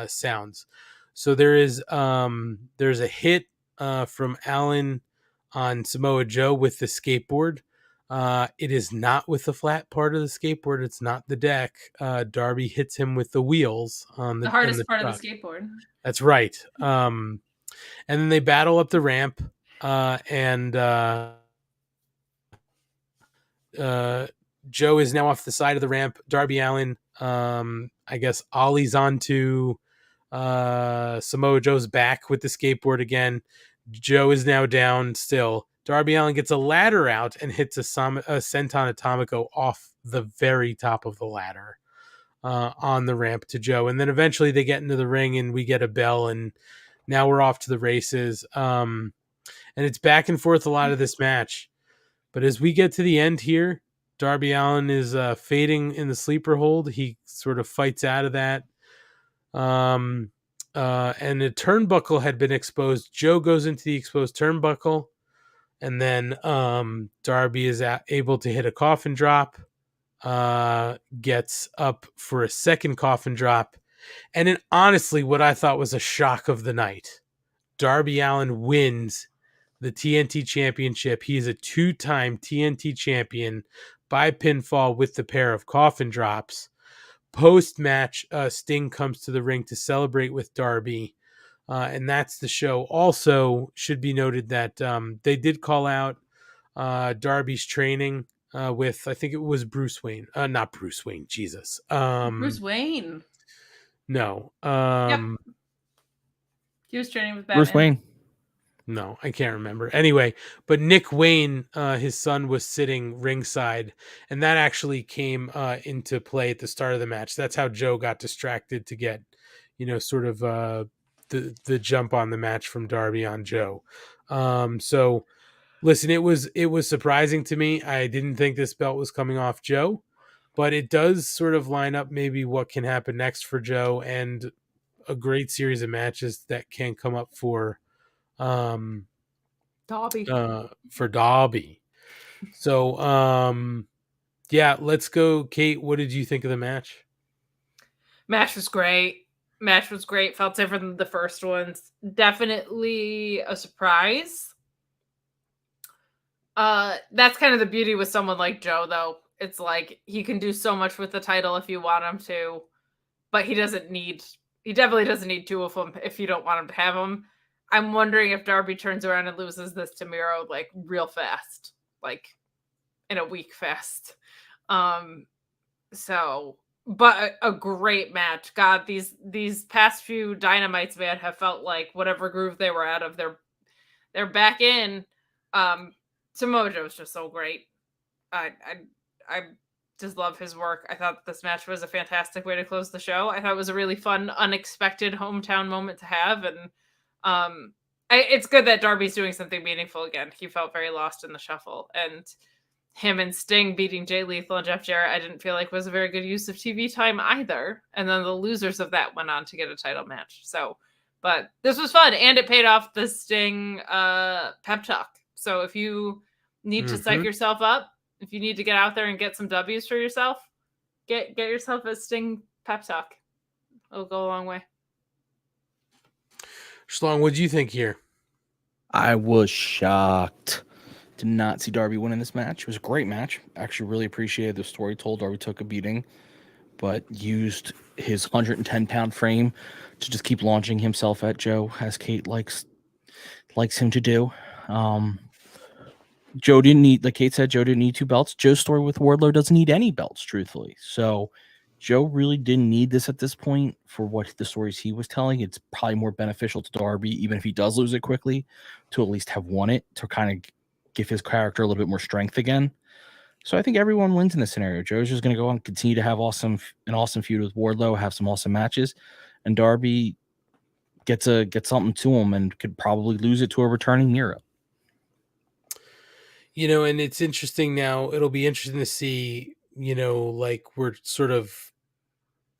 sounds. So there's a hit from Allen on Samoa Joe with the skateboard. It is not with the flat part of the skateboard. It's not the deck. Darby hits him with the wheels on The on hardest part truck. of the skateboard. That's right. And then they battle up the ramp, and Joe is now off the side of the ramp. Darby Allin, I guess, ollies onto Samoa Joe's back with the skateboard again. Joe is now down still. Darby Allin gets a ladder out and hits a Senton Atomico off the very top of the ladder on the ramp to Joe. And then eventually they get into the ring and we get a bell, and now we're off to the races. And it's back and forth a lot of this match. But as we get to the end here, Darby Allin is fading in the sleeper hold. He sort of fights out of that. And the turnbuckle had been exposed. Joe goes into the exposed turnbuckle. And then Darby is able to hit a coffin drop. Gets up for a second coffin drop. And then honestly, what I thought was a shock of the night. Darby Allin wins the TNT Championship. He is a 2-time TNT champion by pinfall with the pair of coffin drops. Post-match, Sting comes to the ring to celebrate with Darby, and that's the show. Also, should be noted that they did call out Darby's training with, I think it was Bruce Wayne. Not Bruce Wayne, Jesus. Bruce Wayne. No. Yep. He was training with Batman. Bruce Wayne. No, I can't remember. Anyway, but Nick Wayne, his son, was sitting ringside, and that actually came into play at the start of the match. That's how Joe got distracted to get, sort of the jump on the match from Darby on Joe. So, listen, it was surprising to me. I didn't think this belt was coming off Joe, but it does sort of line up maybe what can happen next for Joe, and a great series of matches that can come up for Darby. For Darby. So yeah, let's go. Kate, what did you think of the match? Match was great. Felt different than the first ones. Definitely a surprise. That's kind of the beauty with someone like Joe, though. It's like he can do so much with the title if you want him to, but he definitely doesn't need two of them if you don't want him to have them. I'm wondering if Darby turns around and loses this to Miro like real fast, like in a week fast. But a great match. God, these past few Dynamites, man, have felt like whatever groove they were out of, they're back in. Samoa Joe's just so great. I just love his work. I thought this match was a fantastic way to close the show. I thought it was a really fun, unexpected hometown moment to have, and it's good that Darby's doing something meaningful again. He felt very lost in the shuffle, and him and Sting beating Jay Lethal and Jeff Jarrett, I didn't feel like was a very good use of TV time either. And then the losers of that went on to get a title match. So, but this was fun, and it paid off the Sting pep talk. So if you need to psych yourself up, if you need to get out there and get some W's for yourself, get yourself a Sting pep talk. It'll go a long way. Schlong, what do you think here? I was shocked. Did not see Darby win in this match. It was a great match. Actually, really appreciated the story told. Darby took a beating, but used his 110-pound frame to just keep launching himself at Joe, as Kate likes him to do. Joe didn't need, like Kate said, Joe didn't need two belts. Joe's story with Wardlow doesn't need any belts, truthfully. So Joe really didn't need this at this point for what the stories he was telling. It's probably more beneficial to Darby, even if he does lose it quickly, to at least have won it, to kind of give his character a little bit more strength again. So I think everyone wins in this scenario. Joe's just going to go on and continue to have an awesome feud with Wardlow, have some awesome matches, and Darby gets something to him and could probably lose it to a returning Miro. And it's interesting now. It'll be interesting to see, like we're sort of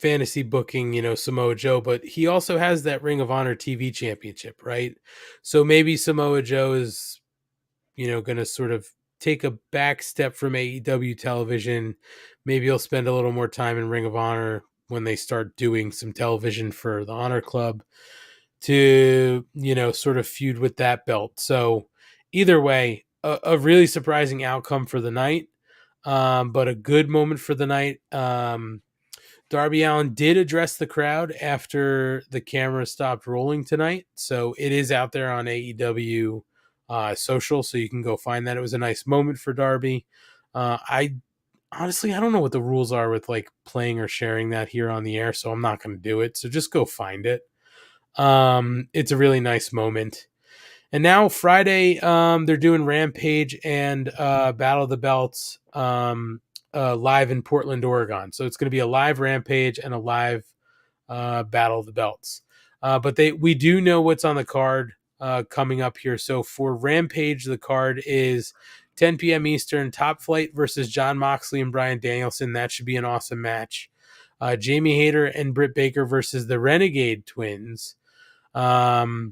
fantasy booking, Samoa Joe, but he also has that Ring of Honor TV championship, right? So maybe Samoa Joe is, going to sort of take a back step from AEW television. Maybe he'll spend a little more time in Ring of Honor when they start doing some television for the Honor Club to, sort of feud with that belt. So either way, a really surprising outcome for the night, but a good moment for the night. Darby Allin did address the crowd after the camera stopped rolling tonight. So it is out there on AEW social, so you can go find that. It was a nice moment for Darby. I honestly don't know what the rules are with like playing or sharing that here on the air, so I'm not going to do it. So just go find it. It's a really nice moment. And now Friday, they're doing Rampage and Battle of the Belts live in Portland, Oregon. So it's going to be a live Rampage and a live Battle of the Belts. But we do know what's on the card coming up here. So for Rampage, the card is 10 p.m. Eastern, Top Flight versus Jon Moxley and Bryan Danielson. That should be an awesome match. Jamie Hayter and Britt Baker versus the Renegade Twins. Perro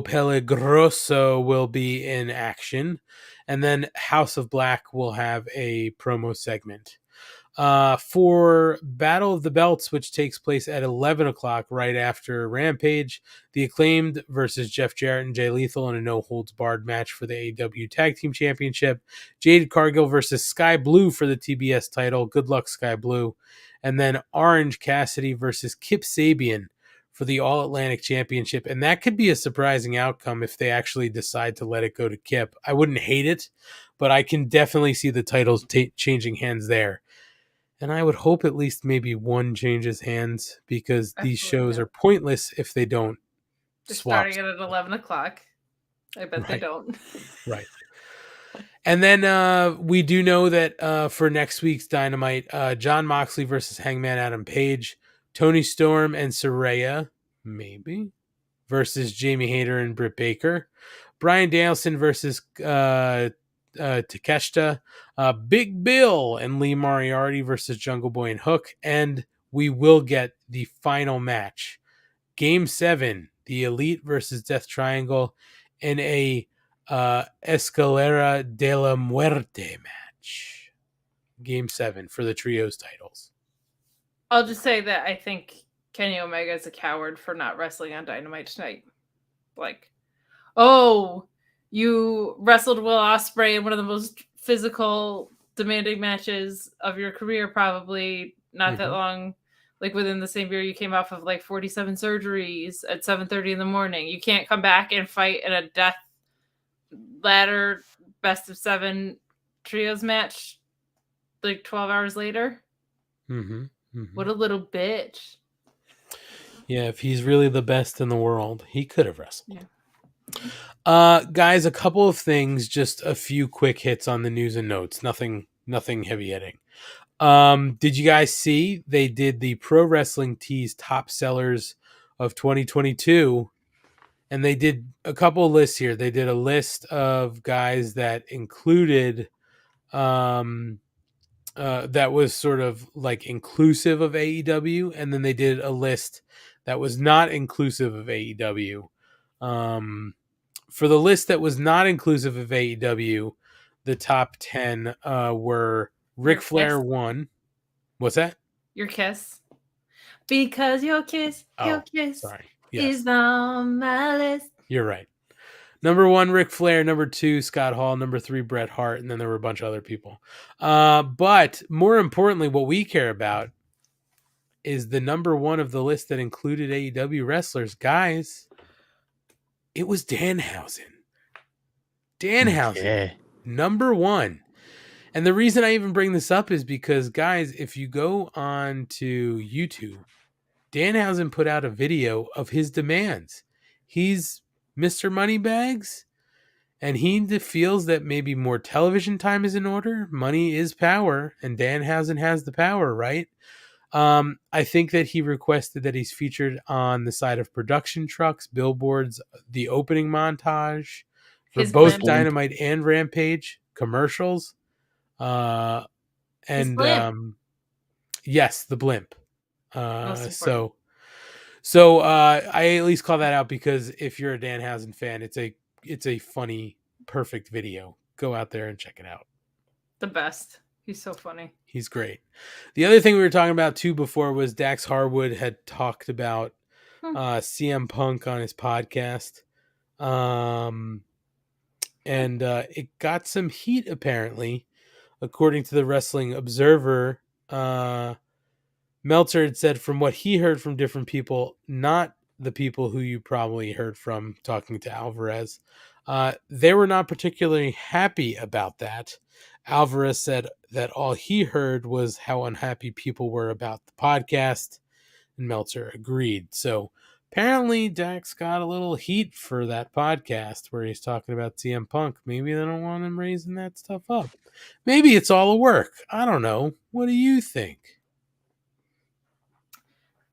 Peligroso will be in action. And then House of Black will have a promo segment. For Battle of the Belts, which takes place at 11 o'clock right after Rampage, The Acclaimed versus Jeff Jarrett and Jay Lethal in a no-holds-barred match for the AEW Tag Team Championship. Jade Cargill versus Sky Blue for the TBS title. Good luck, Sky Blue. And then Orange Cassidy versus Kip Sabian for the All-Atlantic Championship. And that could be a surprising outcome if they actually decide to let it go to Kip. I wouldn't hate it, but I can definitely see the titles changing hands there. And I would hope at least maybe one changes hands, because these shows are pointless if they don't swap. Starting at 11 o'clock. I bet they don't. Right. And then we do know that for next week's Dynamite, Jon Moxley versus Hangman Adam Page, Tony Storm and Saraya, maybe, versus Jamie Hayter and Britt Baker, Bryan Danielson versus Takeshita, Big Bill and Lee Moriarty versus Jungle Boy and Hook, and we will get the final match, Game 7, the Elite versus Death Triangle, in a Escalera de la Muerte match. Game 7 for the trios titles. I'll just say that I think Kenny Omega is a coward for not wrestling on Dynamite tonight. Like, oh, you wrestled Will Ospreay in one of the most physical, demanding matches of your career, probably not that long. Like within the same year, you came off of like 47 surgeries at 7:30 in the morning. You can't come back and fight in a death ladder best of 7 trios match like 12 hours later. What a little bitch. Yeah, if he's really the best in the world, he could have wrestled. Yeah. Guys, a couple of things, just a few quick hits on the news and notes. Nothing heavy hitting. Did you guys see they did the Pro Wrestling Tees top sellers of 2022? And they did a couple of lists here. They did a list of guys that included that was sort of like inclusive of AEW, and then they did a list that was not inclusive of AEW. For the list that was not inclusive of AEW, the top 10 were Ric Flair 1. What's that? Your kiss. Because your kiss is on my list. You're right. Number 1, Ric Flair. Number 2, Scott Hall. Number 3, Bret Hart. And then there were a bunch of other people. But more importantly, what we care about is the number 1 of the list that included AEW wrestlers. Guys, it was Danhausen. Yeah. Number 1. And the reason I even bring this up is because, guys, if you go on to YouTube, Danhausen put out a video of his demands. He's Mr. Moneybags, and he feels that maybe more television time is in order. Money is power, and Danhausen has the power, right? I think that he requested that he's featured on the side of production trucks, billboards, the opening montage for both Dynamite and Rampage, commercials. Yes, the blimp. Most So I at least call that out because if you're a Danhausen fan, it's a funny, perfect video. Go out there and check it out. the best. He's so funny. He's great. The other thing we were talking about too before was Dax Harwood had talked about CM Punk on his podcast. And it got some heat apparently, according to the Wrestling Observer. Meltzer had said from what he heard from different people, not the people who you probably heard from talking to Alvarez, they were not particularly happy about that. Alvarez said that all he heard was how unhappy people were about the podcast, and Meltzer agreed. So apparently Dax got a little heat for that podcast where he's talking about CM Punk. Maybe they don't want him raising that stuff up. Maybe it's all a work. I don't know. What do you think?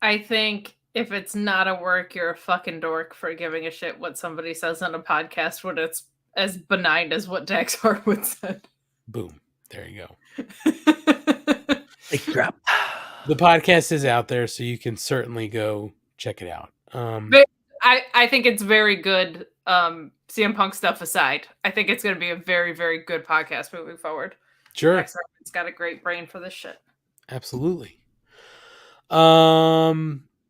I think if it's not a work, you're a fucking dork for giving a shit what somebody says on a podcast when it's as benign as what Dax Harwood said. Boom. There you go. The podcast is out there, so you can certainly go check it out. But I think it's very good. CM Punk stuff aside, I think it's going to be a very, very good podcast moving forward. Sure. Dax Harwood's got a great brain for this shit. Absolutely.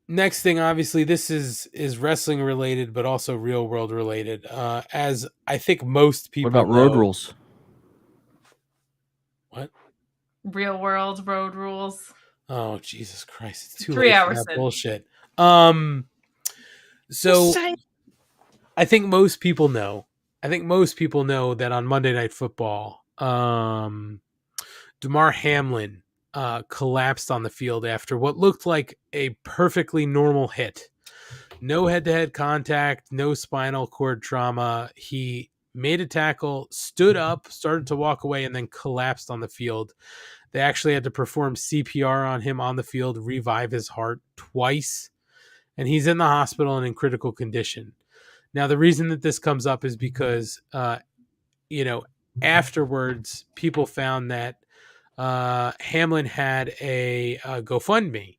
Next thing, obviously, this is wrestling related, but also real world related. As I think most people. What about road rules? What? Real world road rules. Oh, Jesus Christ! It's too 3 late hours for that in. bullshit. So I think most people know. That on Monday Night Football, Damar Hamlin collapsed on the field after what looked like a perfectly normal hit. No head-to-head contact, no spinal cord trauma. He made a tackle, stood up, started to walk away, and then collapsed on the field. They actually had to perform CPR on him on the field, revive his heart twice, and he's in the hospital and in critical condition. Now, the reason that this comes up is because, afterwards, people found that Hamlin had a GoFundMe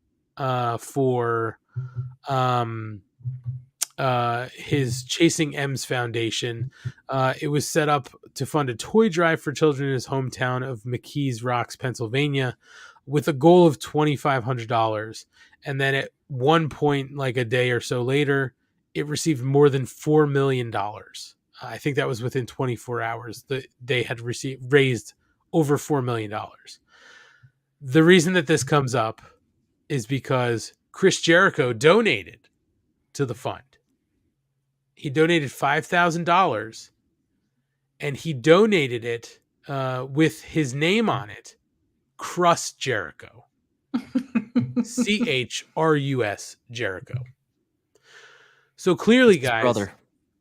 for his Chasing M's Foundation. It was set up to fund a toy drive for children in his hometown of McKees Rocks, Pennsylvania, with a goal of $2,500. And then at one point, like a day or so later, it received more than $4 million. I think that was within 24 hours. They had raised over $4 million. The reason that this comes up is because Chris Jericho donated to the fund. He donated $5,000, and he donated it with his name on it, Crust Jericho. CHRUS Jericho. So clearly, guys,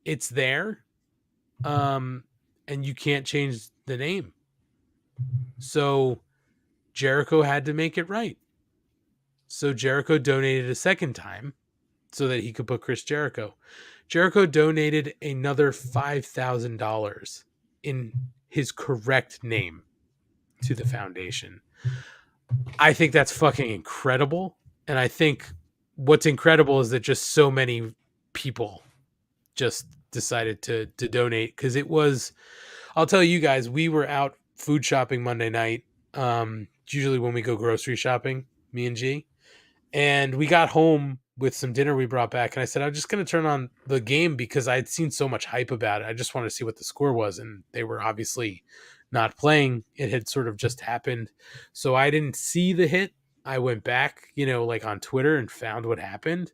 it's there, and you can't change the name. So Jericho had to make it right. So Jericho donated a second time so that he could put Chris Jericho. Jericho donated another $5,000 in his correct name to the foundation. I think that's fucking incredible. And I think what's incredible is that just so many people just decided to donate, because it was, I'll tell you guys, we were out food shopping Monday night. Usually when we go grocery shopping, me and G, and we got home with some dinner we brought back, and I said, I'm just going to turn on the game because I'd seen so much hype about it. I just wanted to see what the score was, and they were obviously not playing. It had sort of just happened. So I didn't see the hit. I went back, like on Twitter and found what happened.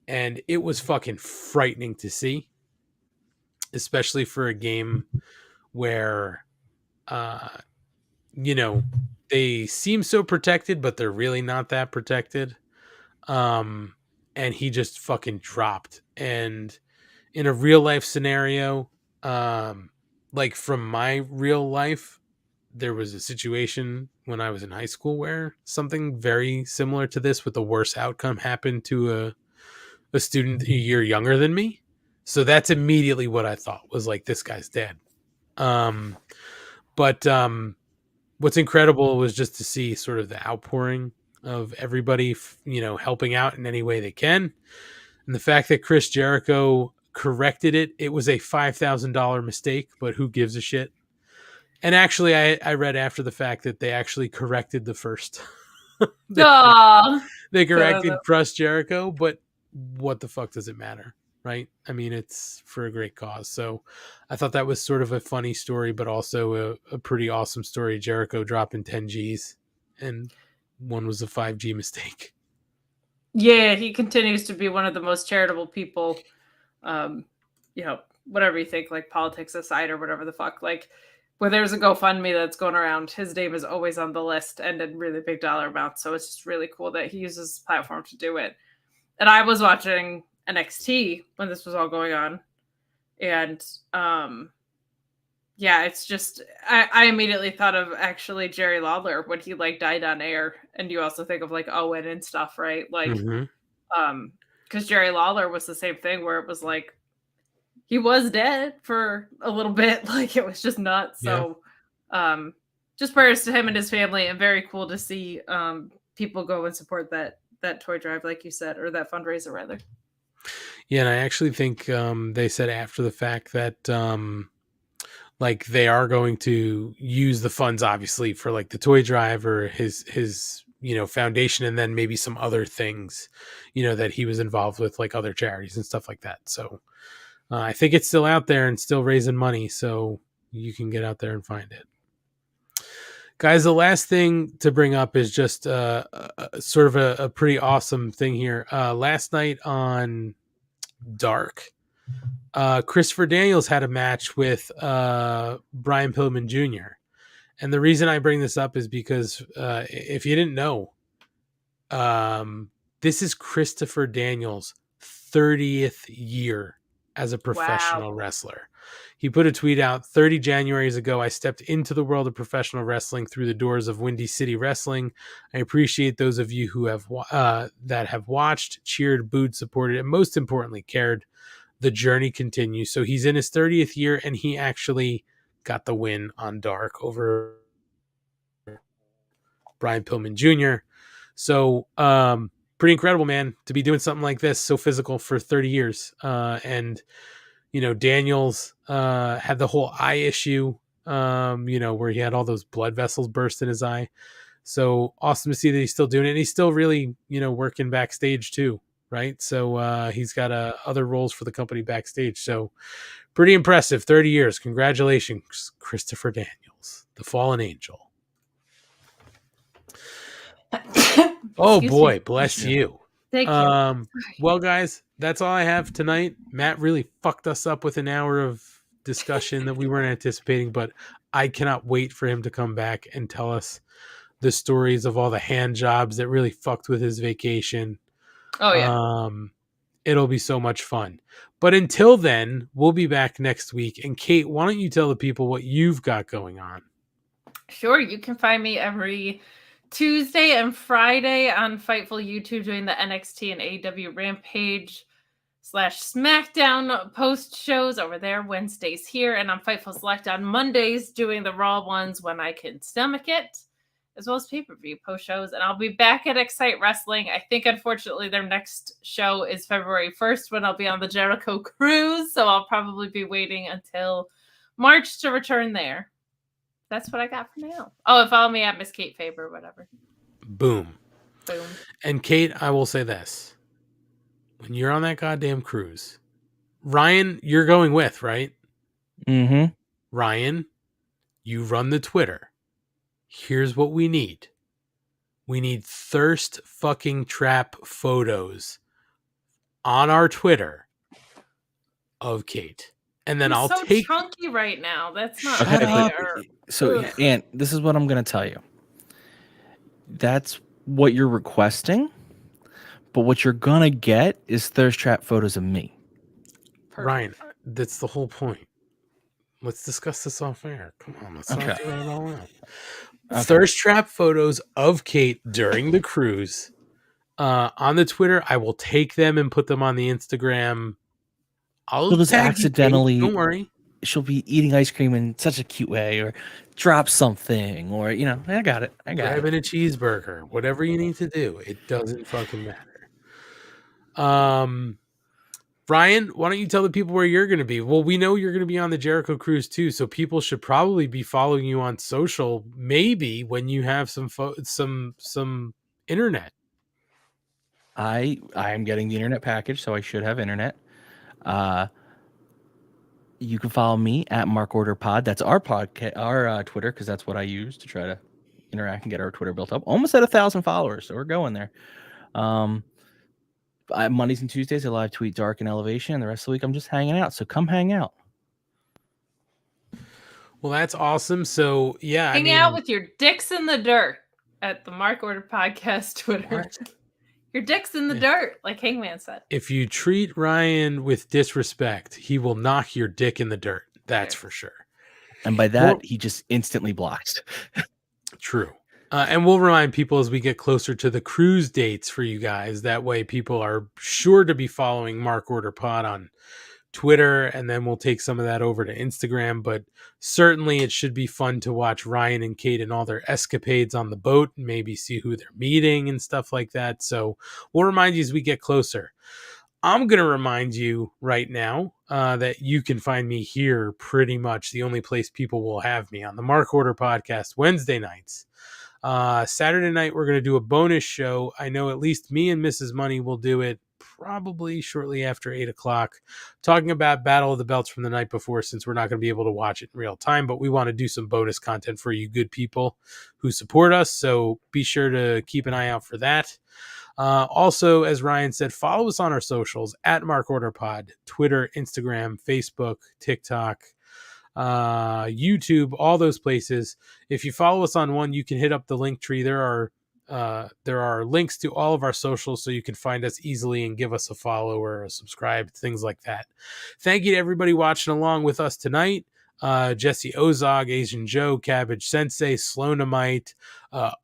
And it was fucking frightening to see, especially for a game where, they seem so protected, but they're really not that protected. And he just fucking dropped. And in a real life scenario, like from my real life, there was a situation when I was in high school where something very similar to this with a worse outcome happened to a student a year younger than me. So that's immediately what I thought was like, this guy's dead. But what's incredible was just to see sort of the outpouring of everybody, helping out in any way they can. And the fact that Chris Jericho corrected it, it was a $5,000 mistake, but who gives a shit? And actually, I read after the fact that they actually corrected the first. They corrected Chris Jericho, but what the fuck does it matter, right? I mean, it's for a great cause. So I thought that was sort of a funny story, but also a pretty awesome story. Jericho dropping 10 G's, and one was a 5G mistake. Yeah, he continues to be one of the most charitable people. Whatever you think, like politics aside or whatever the fuck, like where there's a GoFundMe that's going around, his name is always on the list and in really big dollar amounts. So it's just really cool that he uses his platform to do it. And I was watching NXT when this was all going on. And it's just, I immediately thought of actually Jerry Lawler when he like died on air. And you also think of like Owen and stuff, right? Like, because Jerry Lawler was the same thing where it was like, he was dead for a little bit. Like it was just nuts. So just prayers to him and his family, and very cool to see people go and support that toy drive, like you said, or that fundraiser rather. Yeah. And I actually think they said after the fact that like they are going to use the funds obviously for like the toy drive or his foundation, and then maybe some other things, that he was involved with, like other charities and stuff like that. So I think it's still out there and still raising money, so you can get out there and find it. Guys, the last thing to bring up is just sort of a pretty awesome thing here. Last night on Dark, Christopher Daniels had a match with Brian Pillman Jr. And the reason I bring this up is because if you didn't know, this is Christopher Daniels' 30th year as a professional wrestler. He put a tweet out 30 Januaries ago. I stepped into the world of professional wrestling through the doors of Windy City Wrestling. I appreciate those of you who have that have watched, cheered, booed, supported, and most importantly, cared. The journey continues. So he's in his 30th year, and he actually got the win on Dark over Brian Pillman Jr. So pretty incredible, man, to be doing something like this, so physical for 30 years. And Daniels had the whole eye issue, where he had all those blood vessels burst in his eye. So awesome to see that he's still doing it. And he's still really, working backstage too, right? So he's got other roles for the company backstage. So pretty impressive. 30 years. Congratulations, Christopher Daniels, the fallen angel. Oh boy, bless you. Thank you. Well, guys, that's all I have tonight. Matt really fucked us up with an hour of discussion that we weren't anticipating, but I cannot wait for him to come back and tell us the stories of all the hand jobs that really fucked with his vacation. Oh yeah. It'll be so much fun. But until then, we'll be back next week. And Kate, why don't you tell the people what you've got going on? Sure, you can find me every Tuesday and Friday on Fightful YouTube doing the NXT and AEW Rampage / SmackDown post shows over there. Wednesdays here, and on Fightful Select on Mondays doing the Raw ones when I can stomach it, as well as pay-per-view post shows. And I'll be back at Excite Wrestling. I think, unfortunately, their next show is February 1st when I'll be on the Jericho Cruise, so I'll probably be waiting until March to return there. That's what I got for now. Oh, and follow me at Miss Kate Faber, whatever. Boom. And Kate, I will say this. When you're on that goddamn cruise, Ryan, you're going with, right? Mm-hmm. Ryan, you run the Twitter. Here's what we need. We need thirst fucking trap photos on our Twitter of Kate. And then I'll so take chunky right now. That's not fair. So, Ant, this is what I'm going to tell you. That's what you're requesting, but what you're going to get is thirst trap photos of me. Perfect. Ryan, that's the whole point. Let's discuss this off air. Come on, let's not do it all out. Okay. Thirst trap photos of Kate during the cruise on the Twitter. I will take them and put them on the Instagram. I'll just accidentally. Don't worry. she'll be eating ice cream in such a cute way, or drop something, or I got it. Grabbing a cheeseburger, whatever you need to do, it doesn't fucking matter. Ryan, why don't you tell the people where you're going to be? Well, we know you're going to be on the Jericho Cruise too, so people should probably be following you on social. Maybe when you have some internet. I am getting the internet package, so I should have internet. You can follow me at Mark Order Pod. That's our podcast, our Twitter, because that's what I use to try to interact and get our Twitter built up. Almost at 1,000 followers, so we're going there. Mondays and Tuesdays I live tweet Dark and Elevation, and the rest of the week I'm just hanging out. So come hang out. Well, that's awesome. So yeah, hang out with your dicks in the dirt at the Mark Order Podcast Twitter. What? Your dick's in the dirt, like Hangman said. If you treat Ryan with disrespect, he will knock your dick in the dirt. That's for sure. And by that, he just instantly blocks. True. And we'll remind people as we get closer to the cruise dates for you guys. That way people are sure to be following Mark Order Pod on Twitter, and then we'll take some of that over to Instagram. But certainly it should be fun to watch Ryan and Kate and all their escapades on the boat, and maybe see who they're meeting and stuff like that. So we'll remind you as we get closer. I'm going to remind you right now that you can find me here pretty much the only place people will have me, on the Mark Order Podcast Wednesday nights. Saturday night, we're going to do a bonus show. I know at least me and Mrs. Money will do it probably shortly after 8 o'clock, talking about Battle of the Belts from the night before, since we're not going to be able to watch it in real time, but we want to do some bonus content for you good people who support us. So be sure to keep an eye out for that. Also, as Ryan said, follow us on our socials at Mark Order Pod, Twitter, Instagram, Facebook, TikTok, YouTube, all those places. If you follow us on one, you can hit up the link tree. There are links to all of our socials, so you can find us easily and give us a follow or a subscribe, things like that. Thank you to everybody watching along with us tonight. Jesse Ozog, Asian Joe, Cabbage Sensei, Sloanamite,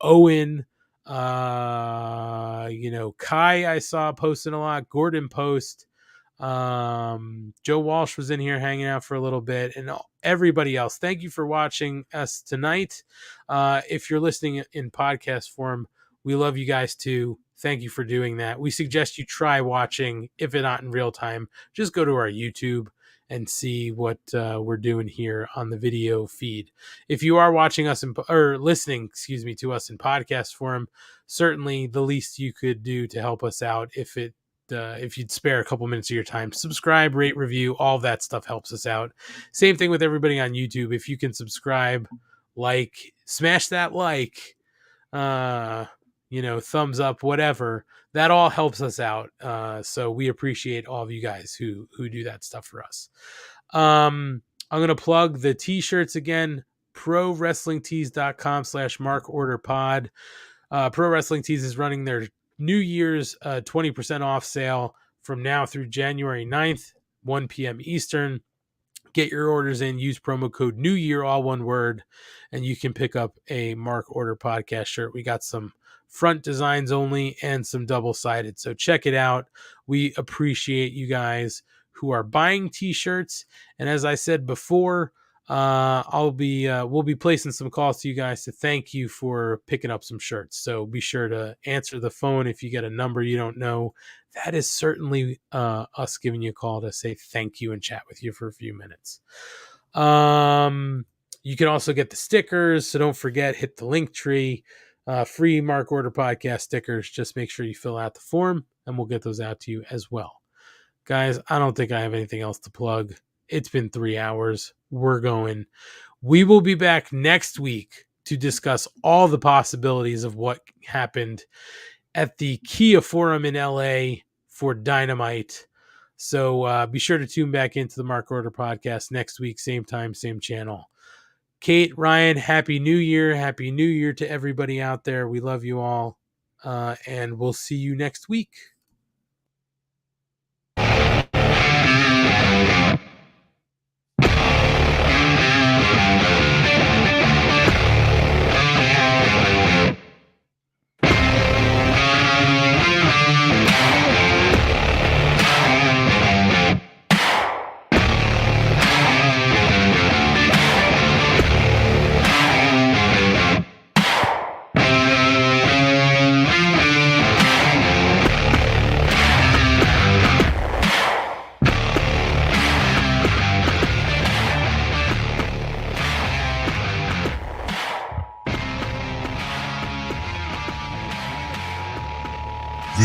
Owen, Kai, I saw posting a lot, Gordon Post, Joe Walsh was in here hanging out for a little bit, and everybody else. Thank you for watching us tonight. If you're listening in podcast form, we love you guys too. Thank you for doing that. We suggest you try watching, if it's not in real time, just go to our YouTube and see what we're doing here on the video feed. If you are watching us listening to us in podcast form, certainly the least you could do to help us out, if you'd spare a couple minutes of your time, subscribe, rate, review, all that stuff helps us out. Same thing with everybody on YouTube. If you can subscribe, smash that thumbs up, whatever, that all helps us out. So we appreciate all of you guys who do that stuff for us. I'm going to plug the t-shirts again, prowrestlingtees.com/markorderpod. Pro Wrestling Tees is running their New Year's 20% off sale from now through January 9th, 1 p.m. Eastern. Get your orders in, use promo code New Year, all one word, and you can pick up a Mark Order Podcast shirt. We got some front designs only and some double-sided, so check it out. We appreciate you guys who are buying t-shirts, and as I said before, we'll be placing some calls to you guys to thank you for picking up some shirts. So be sure to answer the phone if you get a number you don't know. That is certainly us giving you a call to say thank you and chat with you for a few minutes. You can also get the stickers, so don't forget, hit the link tree. Free Mark Order Podcast stickers. Just make sure you fill out the form, and we'll get those out to you as well. Guys, I don't think I have anything else to plug. It's been 3 hours. We're going. We will be back next week to discuss all the possibilities of what happened at the Kia Forum in LA for Dynamite. So be sure to tune back into the Mark Order Podcast next week, same time, same channel. Kate, Ryan, Happy New Year. Happy New Year to everybody out there. We love you all. And we'll see you next week.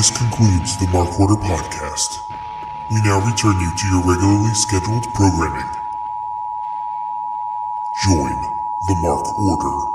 This concludes the Mark Order podcast. We now return you to your regularly scheduled programming. Join the Mark Order.